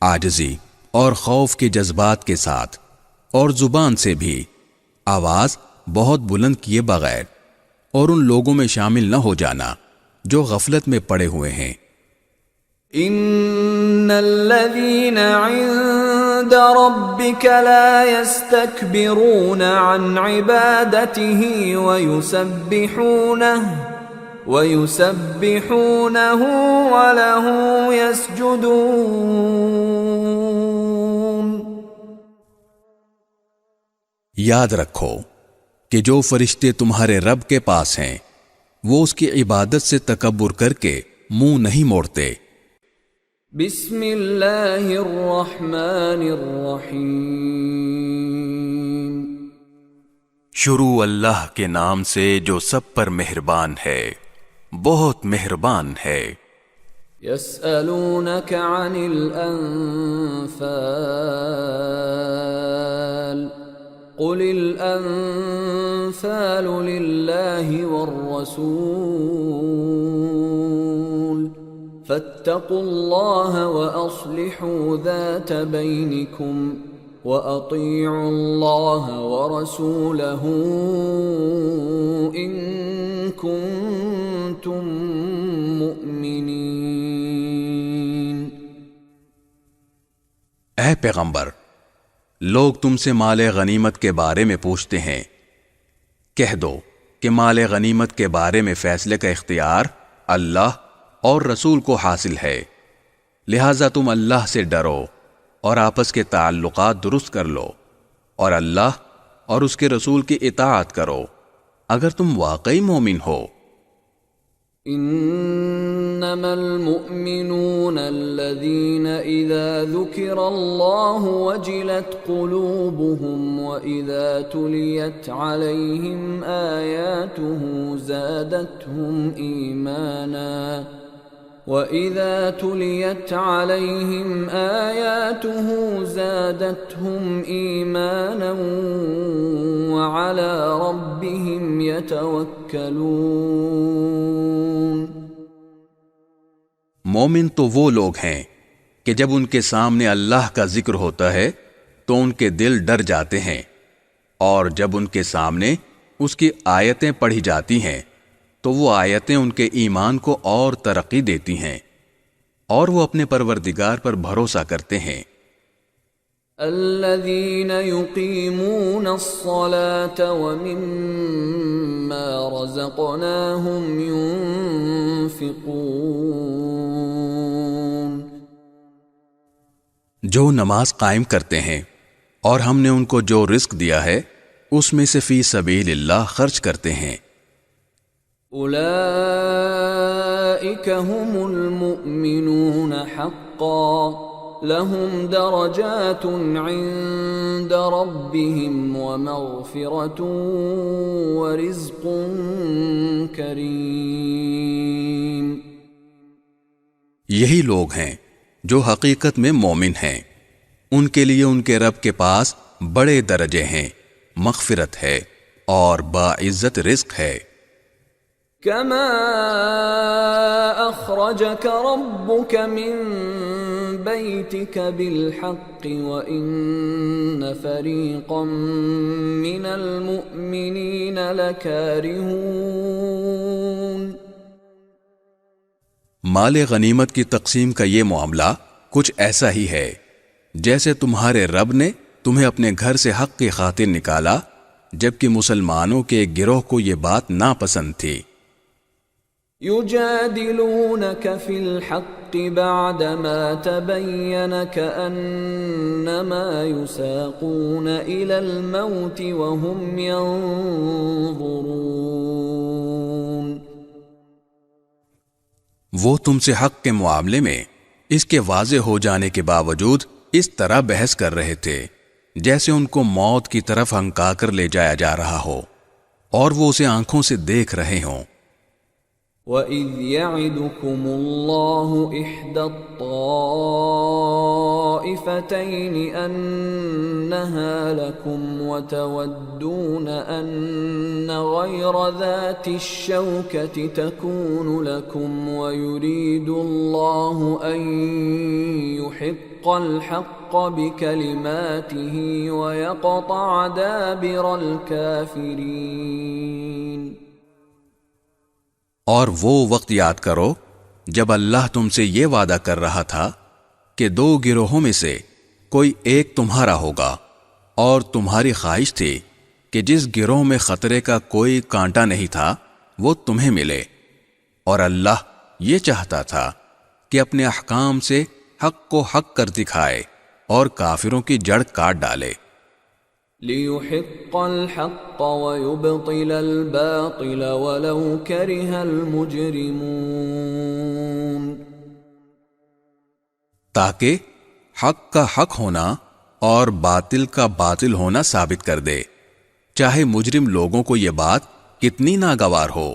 Speaker 1: عاجزی اور خوف کے جذبات کے ساتھ، اور زبان سے بھی آواز بہت بلند کیے بغیر، اور ان لوگوں میں شامل نہ ہو جانا جو غفلت میں پڑے ہوئے ہیں۔
Speaker 3: ان الذين عند ربك لا يستكبرون عن عبادته ويسبحونه وله يسجدون۔
Speaker 1: یاد رکھو کہ جو فرشتے تمہارے رب کے پاس ہیں وہ اس کی عبادت سے تکبر کر کے منہ نہیں موڑتے۔
Speaker 3: بسم اللہ الرحمن الرحیم۔
Speaker 2: شروع اللہ کے نام سے جو سب پر مہربان ہے، بہت مہربان ہے۔
Speaker 3: یسألونک عن الانفال قل الانفال للہ والرسول فاتقوا اللہ واصلحوا ذات بینکم وَأَطِيعُوا اللَّهَ وَرَسُولَهُ إِن كُنتُم مُّؤْمِنِينَ۔
Speaker 1: اے پیغمبر، لوگ تم سے مال غنیمت کے بارے میں پوچھتے ہیں، کہہ دو کہ مال غنیمت کے بارے میں فیصلے کا اختیار اللہ اور رسول کو حاصل ہے، لہذا تم اللہ سے ڈرو اور آپس کے تعلقات درست کر لو، اور اللہ اور اس کے رسول کی اطاعت کرو اگر تم واقعی مومن ہو۔
Speaker 3: انما المؤمنون الذين اذا ذكر الله وجلت قلوبهم واذا تليت عليهم آياته زادتهم ايمانا وَإِذَا تُلِيَتْ عَلَيْهِمْ آيَاتُهُ زَادَتْهُمْ إِيمَانًا وَعَلَى رَبِّهِمْ يَتَوَكَّلُونَ۔
Speaker 1: مومن تو وہ لوگ ہیں کہ جب ان کے سامنے اللہ کا ذکر ہوتا ہے تو ان کے دل ڈر جاتے ہیں، اور جب ان کے سامنے اس کی آیتیں پڑھی جاتی ہیں تو وہ آیتیں ان کے ایمان کو اور ترقی دیتی ہیں، اور وہ اپنے پروردگار پر بھروسہ کرتے ہیں۔
Speaker 3: الذين يقيمون الصلاة ومما رزقناهم ينفقون۔
Speaker 1: جو نماز قائم کرتے ہیں اور ہم نے ان کو جو رزق دیا ہے اس میں سے فی سبیل اللہ خرچ کرتے ہیں۔
Speaker 3: اولئک هم المؤمنون حقا لهم درجات عند ربهم ومغفرة ورزق کریم۔
Speaker 1: یہی لوگ ہیں جو حقیقت میں مومن ہیں، ان کے لیے ان کے رب کے پاس بڑے درجے ہیں، مغفرت ہے اور باعزت رزق ہے۔
Speaker 3: كما أخرجك ربك من بيتك بالحق وإن فريقا من المؤمنين لكارهون۔
Speaker 1: مال غنیمت کی تقسیم کا یہ معاملہ کچھ ایسا ہی ہے جیسے تمہارے رب نے تمہیں اپنے گھر سے حق کی خاطر نکالا، جبکہ مسلمانوں کے ایک گروہ کو یہ بات ناپسند تھی۔
Speaker 3: يجادلونك في الحق بعدما تبين كأنما يساقون إلى الموت وهم ينظرون۔
Speaker 1: وہ تم سے حق کے معاملے میں اس کے واضح ہو جانے کے باوجود اس طرح بحث کر رہے تھے جیسے ان کو موت کی طرف ہنکا کر لے جایا جا رہا ہو اور وہ اسے آنکھوں سے دیکھ رہے ہوں۔
Speaker 3: وَإِذْ يَعِدُكُمُ اللَّهُ إِحْدَى الطَّائِفَتَيْنِ أَنَّهَا لَكُمْ وَتَوَدُّونَ أَنَّ غَيْرَ ذَاتِ الشَّوْكَةِ تَكُونُ لَكُمْ وَيُرِيدُ اللَّهُ أَن يُحِقَّ الْحَقَّ بِكَلِمَاتِهِ وَيَقْطَعَ دَابِرَ الْكَافِرِينَ۔
Speaker 1: اور وہ وقت یاد کرو جب اللہ تم سے یہ وعدہ کر رہا تھا کہ دو گروہوں میں سے کوئی ایک تمہارا ہوگا، اور تمہاری خواہش تھی کہ جس گروہ میں خطرے کا کوئی کانٹا نہیں تھا وہ تمہیں ملے، اور اللہ یہ چاہتا تھا کہ اپنے احکام سے حق کو حق کر دکھائے اور کافروں کی جڑ کاٹ ڈالے۔
Speaker 3: لِيُحِقَّ الْحَقَّ وَيُبْطِلَ الْبَاطِلَ وَلَوْ كَرِهَ الْمُجْرِمُونَ۔
Speaker 1: تاکہ حق کا حق ہونا اور باطل کا باطل ہونا ثابت کر دے، چاہے مجرم لوگوں کو یہ بات کتنی ناگوار ہو۔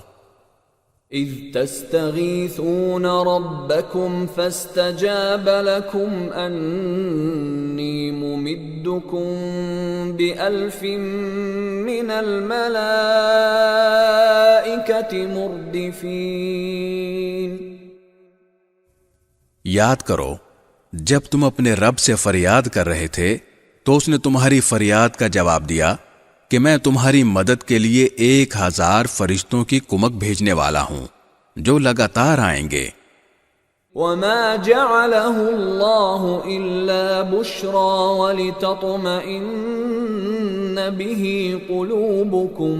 Speaker 3: اذ تستغیثون ربکم فاستجاب لکم انی ممدکم بألف من الملائکۃ مردفین۔
Speaker 1: یاد کرو جب تم اپنے رب سے فریاد کر رہے تھے تو اس نے تمہاری فریاد کا جواب دیا کہ میں تمہاری مدد کے لیے 1000 فرشتوں کی کمک بھیجنے والا ہوں جو لگاتار آئیں گے۔
Speaker 3: وما جعله الله إلا بشرى ولتطمئن به قلوبكم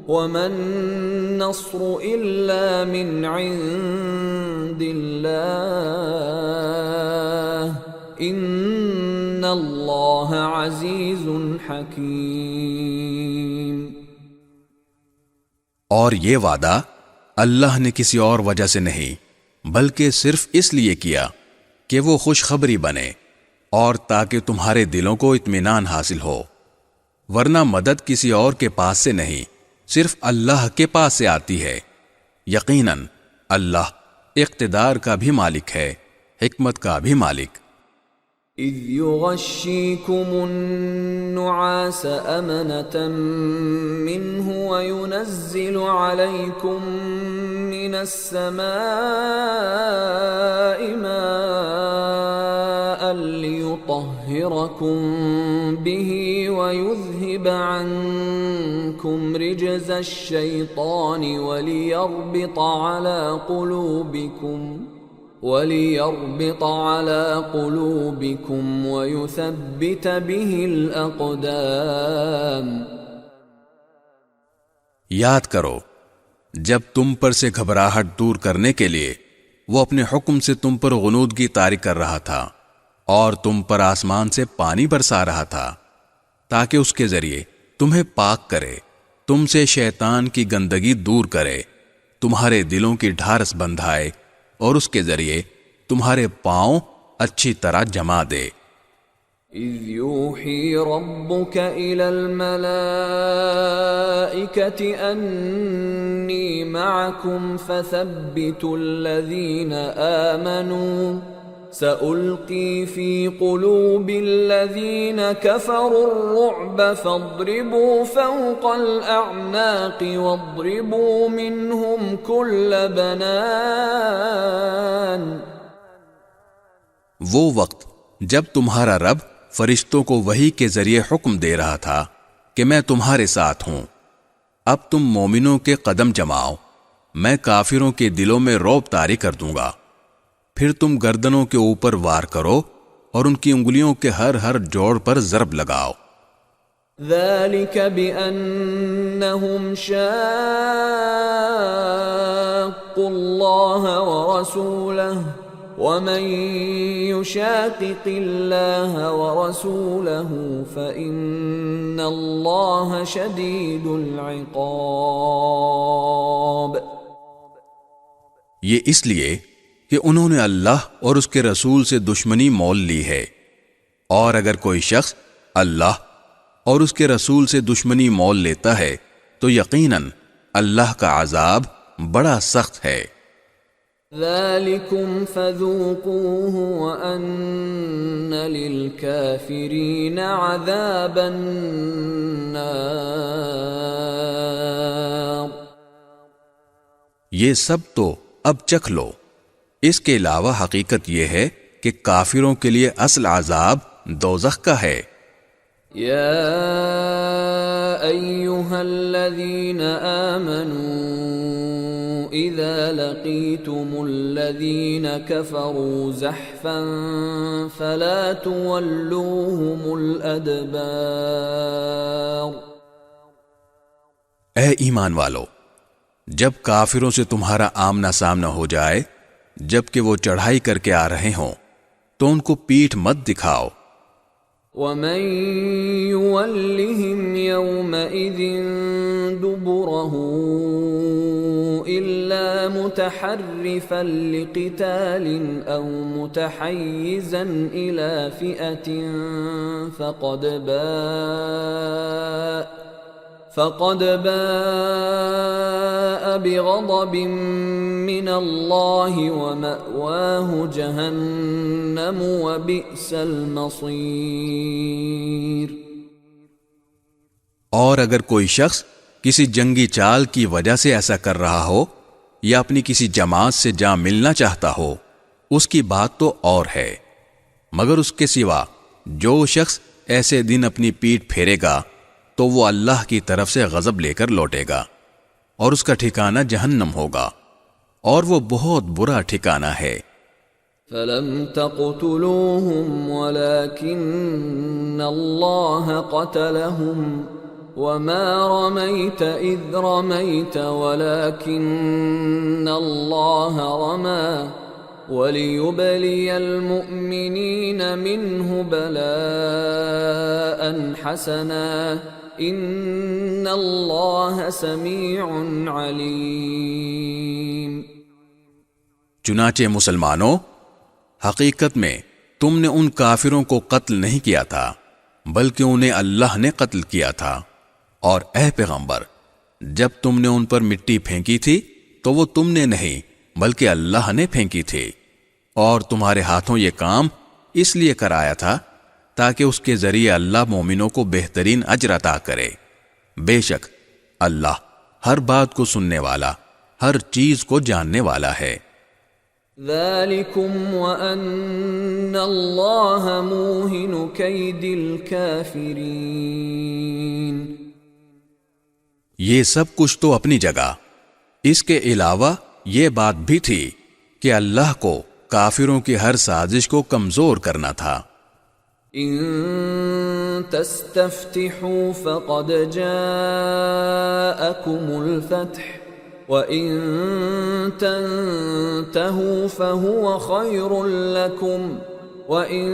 Speaker 3: وما النصر إلا من عند الله ان اللہ عزیز حکیم۔
Speaker 1: اور یہ وعدہ اللہ نے کسی اور وجہ سے نہیں بلکہ صرف اس لیے کیا کہ وہ خوشخبری بنے اور تاکہ تمہارے دلوں کو اطمینان حاصل ہو، ورنہ مدد کسی اور کے پاس سے نہیں صرف اللہ کے پاس سے آتی ہے۔ یقیناً اللہ اقتدار کا بھی مالک ہے، حکمت کا بھی مالک۔
Speaker 3: اذ يغشيكم النعاس أمنة منه وينزل عليكم من السماء ماء ليطهركم به ويذهب عنكم رجز الشيطان وليربط على قلوبكم ويثبت به الأقدام۔
Speaker 1: یاد کرو جب تم پر سے گھبراہٹ دور کرنے کے لیے وہ اپنے حکم سے تم پر غنودگی طاری کر رہا تھا اور تم پر آسمان سے پانی برسا رہا تھا تاکہ اس کے ذریعے تمہیں پاک کرے، تم سے شیطان کی گندگی دور کرے، تمہارے دلوں کی ڈھارس بندھائے اور اس کے ذریعے تمہارے پاؤں اچھی طرح جما دے۔
Speaker 3: اذ یوحی ربک الی الملائکۃ انی معکم فثبتوا الذین سألقي في قلوب الذين كفروا الرعب فاضربوا فوق الأعناق واضربوا منهم كل بنان.
Speaker 1: وہ وقت جب تمہارا رب فرشتوں کو وحی کے ذریعے حکم دے رہا تھا کہ میں تمہارے ساتھ ہوں، اب تم مومنوں کے قدم جماؤ، میں کافروں کے دلوں میں رعب طاری کر دوں گا، پھر تم گردنوں کے اوپر وار کرو اور ان کی انگلیوں کے ہر جوڑ پر ضرب لگاؤ.
Speaker 3: ذلك بأنهم شاقوا الله ورسوله ومن يشاقق الله ورسوله فإن الله شديد العقاب.
Speaker 1: یہ اس لیے کہ انہوں نے اللہ اور اس کے رسول سے دشمنی مول لی ہے، اور اگر کوئی شخص اللہ اور اس کے رسول سے دشمنی مول لیتا ہے تو یقیناً اللہ کا عذاب بڑا سخت ہے.
Speaker 3: ذلكم فذوقوه وأن للكافرين عذاب النار.
Speaker 1: یہ سب تو اب چکھ لو. اس کے علاوہ حقیقت یہ ہے کہ کافروں کے لیے اصل عذاب دوزخ کا ہے.
Speaker 3: يا أيها الذين آمنوا إذا لقيتم الذين كفروا زحفا فلا تولوهم الأدبار.
Speaker 1: اے ایمان والو، جب کافروں سے تمہارا آمنا سامنا ہو جائے جبکہ وہ چڑھائی کر کے آ رہے ہوں تو ان کو پیٹھ مت دکھاؤ.
Speaker 3: ومن يولهم يومئذ دبره إلا متحرفا لقتال أو متحيزا إلى فئة فقد باء بغضب من الله ومأواه جهنم وبئس المصير.
Speaker 1: اور اگر کوئی شخص کسی جنگی چال کی وجہ سے ایسا کر رہا ہو یا اپنی کسی جماعت سے جا ملنا چاہتا ہو، اس کی بات تو اور ہے، مگر اس کے سوا جو شخص ایسے دن اپنی پیٹھ پھیرے گا تو وہ اللہ کی طرف سے غضب لے کر لوٹے گا اور اس کا ٹھکانہ جہنم ہوگا، اور وہ بہت برا ٹھکانہ ہے.
Speaker 3: فلم تقتلوهم ولكن الله قتلهم وما رميت إذ رميت ولكن الله رمى وَلِيُبْلِيَ الْمُؤْمِنِينَ مِنْهُ بَلَاءً حَسَنًا إِنَّ اللَّهَ سَمِيعٌ عَلِيمٌ.
Speaker 1: چنانچہ مسلمانوں، حقیقت میں تم نے ان کافروں کو قتل نہیں کیا تھا بلکہ انہیں اللہ نے قتل کیا تھا، اور اے پیغمبر، جب تم نے ان پر مٹی پھینکی تھی تو وہ تم نے نہیں بلکہ اللہ نے پھینکی تھی، اور تمہارے ہاتھوں یہ کام اس لیے کرایا تھا تاکہ اس کے ذریعے اللہ مومنوں کو بہترین اجر عطا کرے. بے شک اللہ ہر بات کو سننے والا، ہر چیز کو جاننے والا ہے.
Speaker 3: ذَلِكُمْ وَأَنَّ اللَّهَ مُوهِنُ كَيْدِ الْكَافِرِينَ.
Speaker 1: یہ سب کچھ تو اپنی جگہ، اس کے علاوہ یہ بات بھی تھی کہ اللہ کو کافروں کی ہر سازش کو کمزور کرنا تھا.
Speaker 3: ان تستفتحوا فقد جاءكم الفتح وَإِن تَنْتَهُوا فَهُوَ خَيْرٌ لَكُمْ وَإِن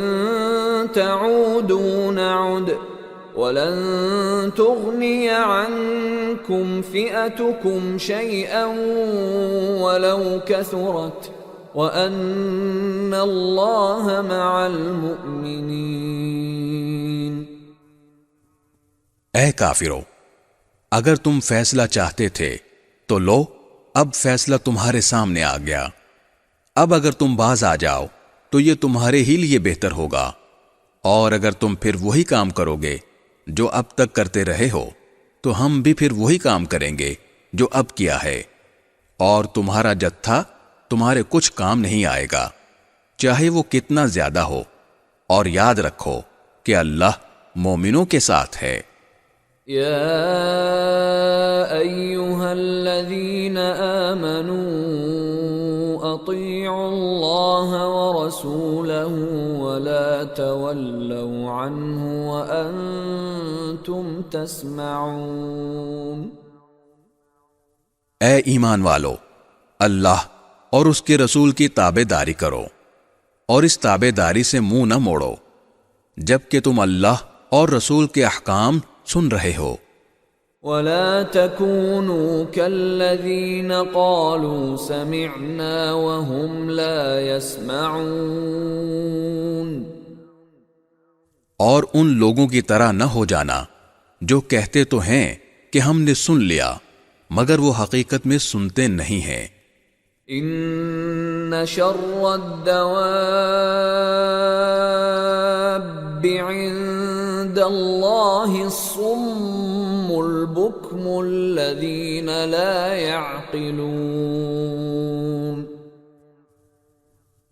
Speaker 3: تَعُودُوا نَعُدْ وَلَن تُغْنِيَ عَنْكُمْ فِئَتُكُمْ شَيْئًا وَلَوْ كَثُرَتْ وَأَنَّ اللَّهَ مَعَ الْمُؤْمِنِينَ.
Speaker 1: اے کافرو، اگر تم فیصلہ چاہتے تھے تو لو، اب فیصلہ تمہارے سامنے آ گیا. اب اگر تم باز آ جاؤ تو یہ تمہارے ہی لیے بہتر ہوگا، اور اگر تم پھر وہی کام کرو گے جو اب تک کرتے رہے ہو تو ہم بھی پھر وہی کام کریں گے جو اب کیا ہے، اور تمہارا جتھا تمہارے کچھ کام نہیں آئے گا، چاہے وہ کتنا زیادہ ہو، اور یاد رکھو کہ اللہ مومنوں کے ساتھ ہے۔
Speaker 3: يا أيها الذين آمنوا أطيعوا الله ورسوله ولا تولوا عنه وأنتم تسمعون۔
Speaker 1: اے ایمان والو، اللہ اور اس کے رسول کی تابع داری کرو، اور اس تابع داری سے منہ نہ موڑو جبکہ تم اللہ اور رسول کے احکام سن رہے ہو۔
Speaker 3: ولا تكونوا كالذين قالوا سمعنا وهم لا يسمعون،
Speaker 1: اور ان لوگوں کی طرح نہ ہو جانا جو کہتے تو ہیں کہ ہم نے سن لیا مگر وہ حقیقت میں سنتے نہیں ہیں۔
Speaker 3: ان شر الدواب عند اللہ الصم البکم الذین لا يعقلون۔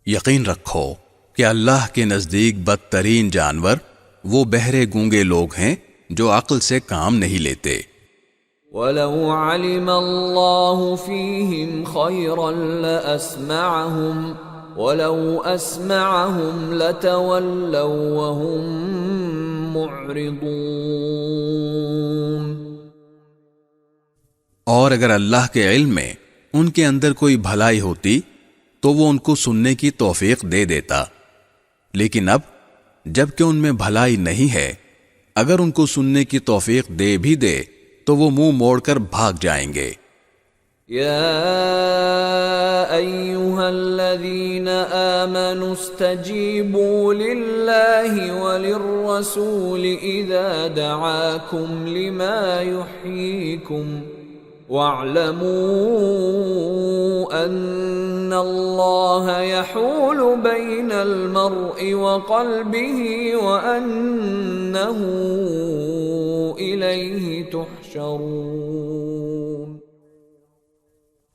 Speaker 1: یقین رکھو کہ اللہ کے نزدیک بدترین جانور وہ بہرے گونگے لوگ ہیں جو عقل سے کام نہیں لیتے۔
Speaker 3: وَلَوْ عَلِمَ اللَّهُ فِيهِمْ خَيْرًا لَأَسْمَعَهُمْ وَلَوْ أَسْمَعَهُمْ لَتَوَلَّوْا وَهُمْ مُعْرِضُونَ۔
Speaker 1: اور اگر اللہ کے علم میں ان کے اندر کوئی بھلائی ہوتی تو وہ ان کو سننے کی توفیق دے دیتا، لیکن اب جب کہ ان میں بھلائی نہیں ہے، اگر ان کو سننے کی توفیق دے بھی دے تو وہ منہ موڑ کر بھاگ جائیں گے۔
Speaker 3: یا ایھا الذین آمنوا استجیبوا للہ وللرسول اذا دعاکم لما یحییکم واعلموا ان اللہ یحول بین المرء وقلبہ وانہ الیہ تحشرون۔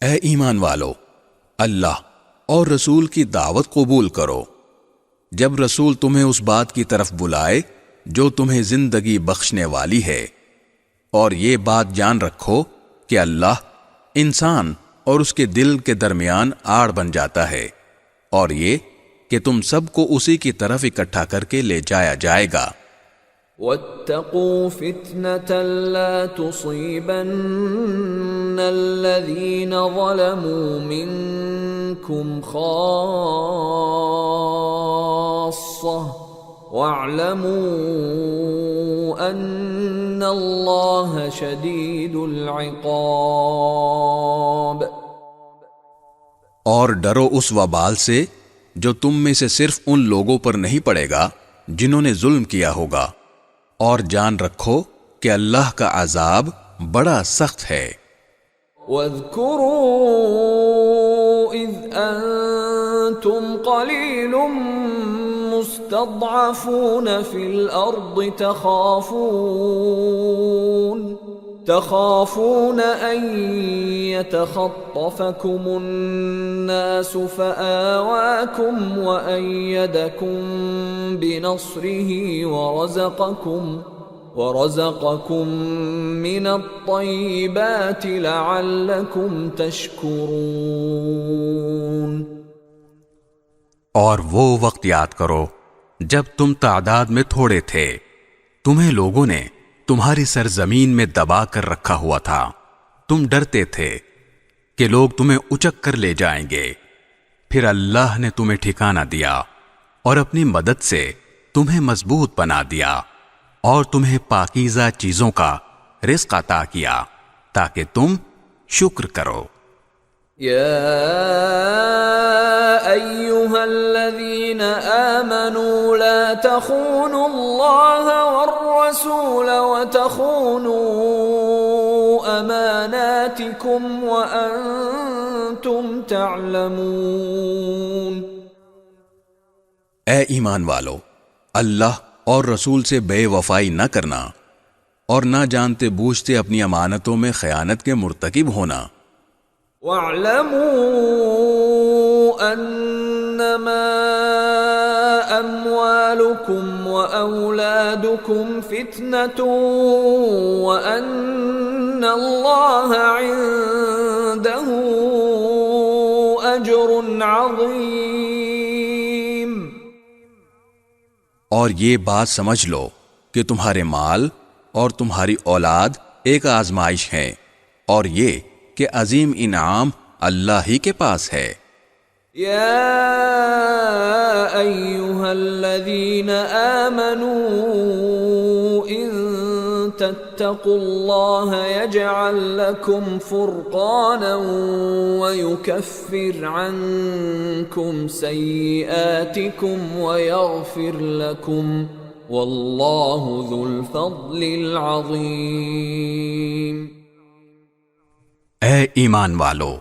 Speaker 1: اے ایمان والو، اللہ اور رسول کی دعوت قبول کرو جب رسول تمہیں اس بات کی طرف بلائے جو تمہیں زندگی بخشنے والی ہے، اور یہ بات جان رکھو کہ اللہ انسان اور اس کے دل کے درمیان آڑ بن جاتا ہے، اور یہ کہ تم سب کو اسی کی طرف اکٹھا کر کے لے جایا جائے گا۔
Speaker 3: وَاتَّقُوا فِتْنَةً لَا تُصِيبَنَّ الَّذِينَ ظَلَمُوا مِنكُمْ خَاصَّةً وَاعْلَمُوا أَنَّ اللَّهَ شَدِيدُ الْعِقَابِ۔
Speaker 1: اور ڈرو اس وبال سے جو تم میں سے صرف ان لوگوں پر نہیں پڑے گا جنہوں نے ظلم کیا ہوگا، اور جان رکھو کہ اللہ کا عذاب بڑا سخت ہے۔
Speaker 3: وَاذْكُرُوا إِذْ أَنْتُمْ قَلِيلٌ مُسْتَضْعَفُونَ فِي الْأَرْضِ تخافون أن يتخطفكم الناس فآواكم وأيدكم بنصره ورزقكم من الطيبات لعلكم تشكرون۔
Speaker 2: اور وہ وقت یاد کرو جب تم تعداد میں تھوڑے تھے، تمہیں لوگوں نے تمہاری سرزمین میں دبا کر رکھا ہوا تھا، تم ڈرتے تھے کہ لوگ تمہیں اچک کر لے جائیں گے، پھر اللہ نے تمہیں ٹھکانہ دیا اور اپنی مدد سے تمہیں مضبوط بنا دیا، اور تمہیں پاکیزہ چیزوں کا رزق عطا کیا تاکہ تم شکر کرو۔
Speaker 3: یا ایھا الذین آمنوا لا تخونوا اللہ والرسول وتخونوا اماناتکم وانتم تعلمون۔
Speaker 1: اے ایمان والو، اللہ اور رسول سے بے وفائی نہ کرنا اور نہ جانتے بوجھتے اپنی امانتوں میں خیانت کے مرتکب ہونا۔
Speaker 3: وَاعْلَمُوا أَنَّمَا أَمْوَالُكُمْ وَأَوْلَادُكُمْ فِتْنَةٌ وَأَنَّ اللَّهَ عِندَهُ أَجْرٌ عَظِيمٌ۔
Speaker 1: اور یہ بات سمجھ لو کہ تمہارے مال اور تمہاری اولاد ایک آزمائش ہے، اور یہ کہ عظیم انعام اللہ ہی کے پاس ہے۔
Speaker 3: یا ایہا الذین آمنوا ان تتقوا اللہ یجعل لکم فرقانا ویکفر عنکم سیئاتکم ویغفر لکم واللہ ذو الفضل العظیم۔
Speaker 2: اے ایمان والو،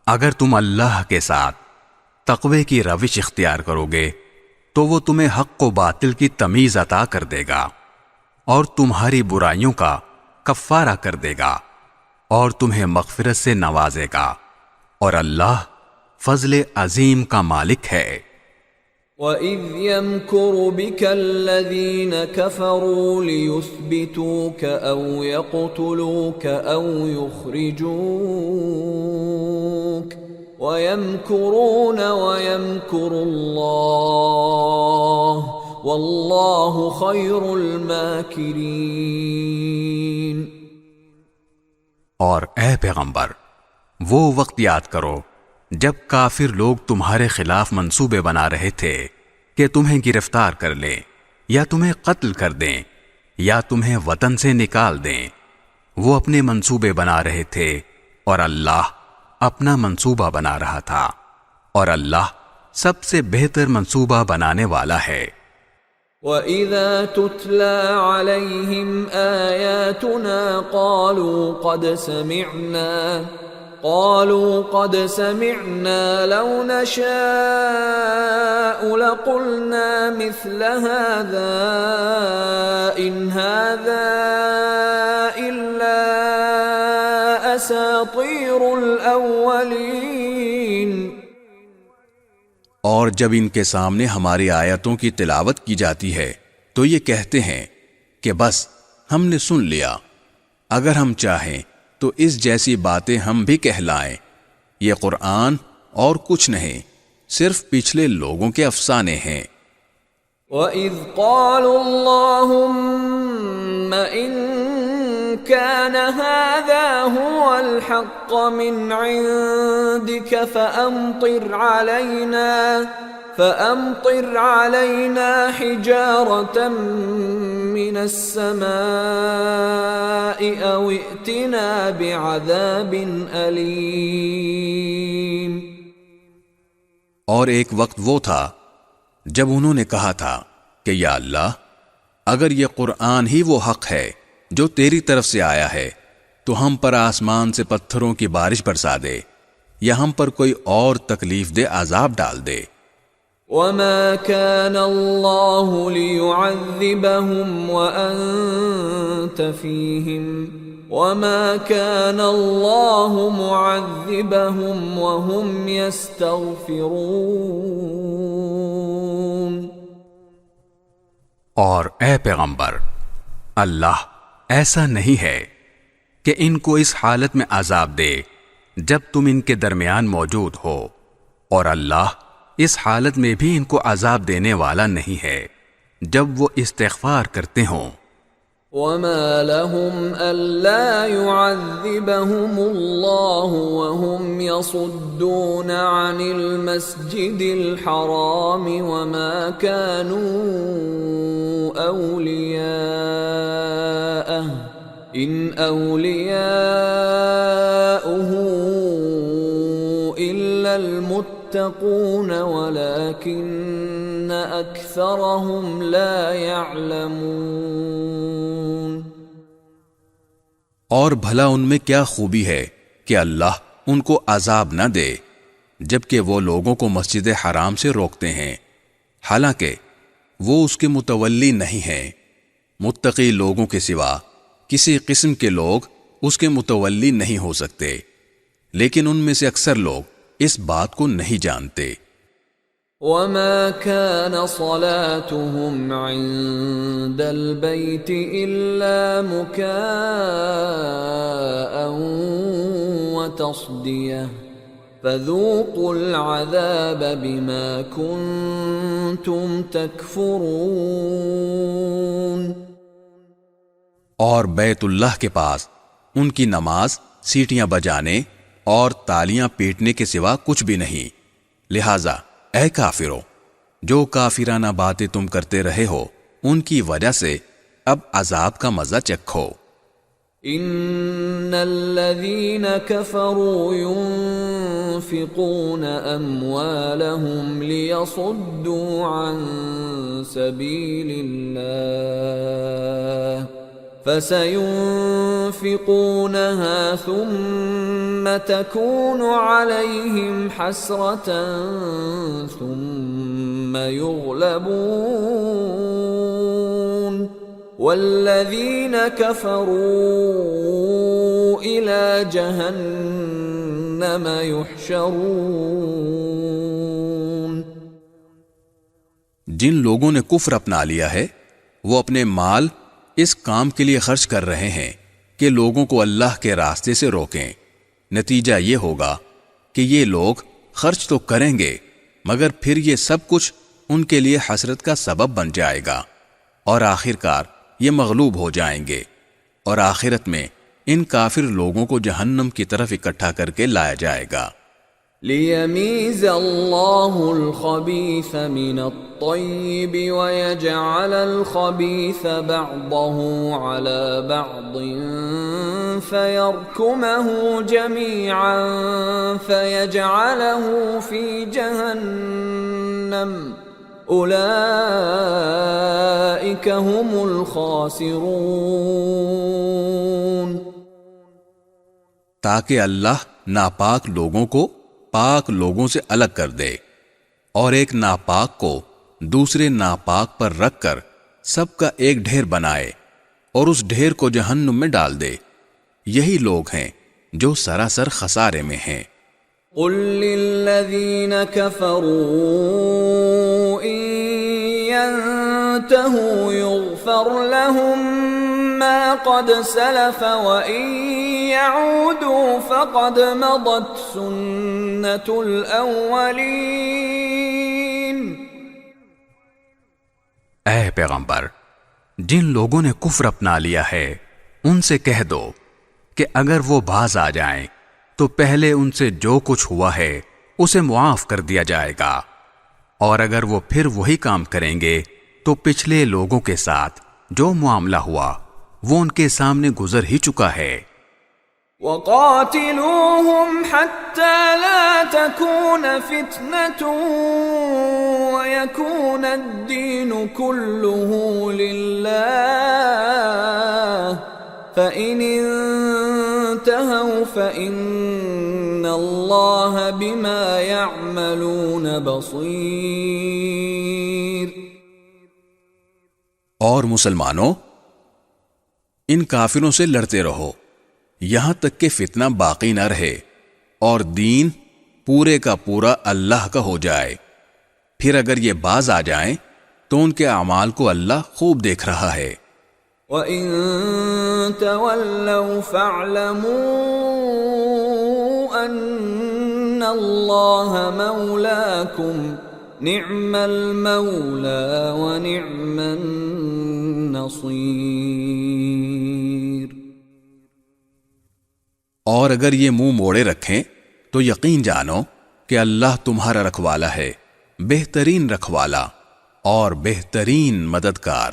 Speaker 2: اگر تم اللہ کے ساتھ تقوی کی روش اختیار کرو گے تو وہ تمہیں حق و باطل کی تمیز عطا کر دے گا اور تمہاری برائیوں کا کفارہ کر دے گا اور تمہیں مغفرت سے نوازے گا، اور اللہ فضل عظیم کا مالک ہے۔
Speaker 3: وَإِذْ يَمْكُرُ بِكَ الَّذِينَ كَفَرُوا لِيُثْبِتُوكَ أَوْ يَقْتُلُوكَ أَوْ يُخْرِجُوكَ وَيَمْكُرُونَ وَيَمْكُرُ اللَّهُ وَاللَّهُ خَيْرُ الْمَاكِرِينَ۔
Speaker 2: اور اے پیغمبر، وہ وقت یاد کرو جب کافر لوگ تمہارے خلاف منصوبے بنا رہے تھے کہ تمہیں گرفتار کر لیں یا تمہیں قتل کر دیں یا تمہیں وطن سے نکال دیں۔ وہ اپنے منصوبے بنا رہے تھے اور اللہ اپنا منصوبہ بنا رہا تھا، اور اللہ سب سے بہتر منصوبہ بنانے والا ہے۔
Speaker 3: وَإِذَا تُتْلَى عَلَيْهِمْ آيَاتُنَا قالوا قد سمعنا لو نشاء لقلنا مثل هذا إن هذا إلا أساطير الأولين۔
Speaker 1: اور جب ان کے سامنے ہماری آیتوں کی تلاوت کی جاتی ہے تو یہ کہتے ہیں کہ بس ہم نے سن لیا، اگر ہم چاہیں تو اس جیسی باتیں ہم بھی کہلائیں، یہ قرآن اور کچھ نہیں، صرف پچھلے لوگوں کے افسانے ہیں۔
Speaker 3: وَإِذْ قَالُوا اللَّهُمَّ إِن كَانَ هَذَا هُوَ الْحَقَّ مِنْ عِنْدِكَ فَأَمْطِرْ عَلَيْنَا حِجَارَةً مِّنَ السَّمَاءِ أَوْ ائْتِنَا بِعَذَابٍ أَلِيمٍ۔
Speaker 1: اور ایک وقت وہ تھا جب انہوں نے کہا تھا کہ یا اللہ، اگر یہ قرآن ہی وہ حق ہے جو تیری طرف سے آیا ہے تو ہم پر آسمان سے پتھروں کی بارش برسا دے یا ہم پر کوئی اور تکلیف دہ عذاب ڈال دے۔
Speaker 3: وَمَا كَانَ اللَّهُ لِيُعَذِّبَهُمْ وَأَنْتَ فِيهِمْ وَمَا كَانَ اللَّهُ مُعَذِّبَهُمْ وَهُمْ يَسْتَغْفِرُونَ۔
Speaker 2: اور اے پیغمبر، اللہ ایسا نہیں ہے کہ ان کو اس حالت میں عذاب دے جب تم ان کے درمیان موجود ہو، اور اللہ اس حالت میں بھی ان کو عذاب دینے والا نہیں ہے جب وہ استغفار کرتے ہوں۔
Speaker 3: وَمَا لَهُمْ أَلَّا يُعَذِّبَهُمُ اللَّهُ وَهُمْ يَصُدُّونَ عَنِ الْمَسْجِدِ الْحَرَامِ وَمَا كَانُوا أَوْلِيَاءَهُ إِنْ أَوْلِيَاؤُهُ إِلَّا الْمُتَّقُونَ وَلَكِنَّ أَكْثَرَهُمْ لَا يَعْلَمُونَ۔
Speaker 1: اور بھلا ان میں کیا خوبی ہے کہ اللہ ان کو عذاب نہ دے جبکہ وہ لوگوں کو مسجد حرام سے روکتے ہیں، حالانکہ وہ اس کے متولی نہیں ہیں۔ متقی لوگوں کے سوا کسی قسم کے لوگ اس کے متولی نہیں ہو سکتے، لیکن ان میں سے اکثر لوگ اس بات کو نہیں جانتے۔
Speaker 3: وَمَا كَانَ صَلَاتُهُمْ عِندَ الْبَيْتِ إِلَّا مُكَاءً وَتَصْدِيَةً فَذُوقُوا الْعَذَابَ بِمَا كُنتُمْ تَكْفُرُونَ۔
Speaker 1: اور بیت اللہ کے پاس ان کی نماز سیٹیاں بجانے اور تالیاں پیٹنے کے سوا کچھ بھی نہیں، لہذا اے کافرو، جو کافرانہ باتیں تم کرتے رہے ہو ان کی وجہ سے اب عذاب کا مزہ چکھو۔
Speaker 3: ان الذين كفروا ينفقون اموالهم ليصدوا عن سبيل الله فسينفقونها ثم تكون عليهم حسرة ثم يغلبون والذين كفروا إلى جهنم يحشرون۔
Speaker 1: جن لوگوں نے کفر اپنا لیا ہے وہ اپنے مال اس کام کے لیے خرچ کر رہے ہیں کہ لوگوں کو اللہ کے راستے سے روکیں۔ نتیجہ یہ ہوگا کہ یہ لوگ خرچ تو کریں گے مگر پھر یہ سب کچھ ان کے لیے حسرت کا سبب بن جائے گا، اور آخرکار یہ مغلوب ہو جائیں گے، اور آخرت میں ان کافر لوگوں کو جہنم کی طرف اکٹھا کر کے لایا جائے گا۔
Speaker 3: لِيَمِيزَ اللَّهُ الْخَبِيثَ مِنَ الطَّيِّبِ وَيَجْعَلَ الْخَبِيثَ بَعْضَهُ عَلَى بَعْضٍ فَيَرْكُمَهُ جَمِيعًا فَيَجْعَلَهُ فِي جَهَنَّمَ اولئک هم الخاسرون۔
Speaker 1: تاکہ اللہ ناپاک لوگوں کو پاک لوگوں سے الگ کر دے اور ایک ناپاک کو دوسرے ناپاک پر رکھ کر سب کا ایک ڈھیر بنائے اور اس ڈھیر کو جہنم میں ڈال دے۔ یہی لوگ ہیں جو سراسر خسارے میں ہیں۔
Speaker 3: قل للذین کفروا ان ينتهوا يغفر لهم ما قد سلف وان يعودوا فقد مضت سنة الاولین۔
Speaker 2: اے پیغمبر، جن لوگوں نے کفر اپنا لیا ہے ان سے کہہ دو کہ اگر وہ باز آ جائیں تو پہلے ان سے جو کچھ ہوا ہے اسے معاف کر دیا جائے گا، اور اگر وہ پھر وہی کام کریں گے تو پچھلے لوگوں کے ساتھ جو معاملہ ہوا وہ ان کے سامنے گزر ہی چکا ہے۔
Speaker 3: وَقَاتِلُوهُمْ حَتَّى لَا تَكُونَ فِتْنَةٌ وَيَكُونَ الدِّينُ كُلُّهُ لِلَّهِ فَإِنِ انتهوا فَإِنَّ اللَّهَ بِمَا يَعْمَلُونَ بَصِيرٌ۔
Speaker 1: اور مسلمانوں، ان کافروں سے لڑتے رہو یہاں تک کہ فتنہ باقی نہ رہے اور دین پورے کا پورا اللہ کا ہو جائے۔ پھر اگر یہ باز آ جائیں تو ان کے اعمال کو اللہ خوب دیکھ رہا ہے۔
Speaker 3: وَإِن تَوَلَّوْا فَاعْلَمُوا أَنَّ اللَّهَ مَوْلَاكُمْ نِعْمَ الْمَوْلَى وَنِعْمَ النَّصِيرُ۔
Speaker 1: اور اگر یہ منہ موڑے رکھیں تو یقین جانو کہ اللہ تمہارا رکھوالا ہے، بہترین رکھوالا اور بہترین مددگار۔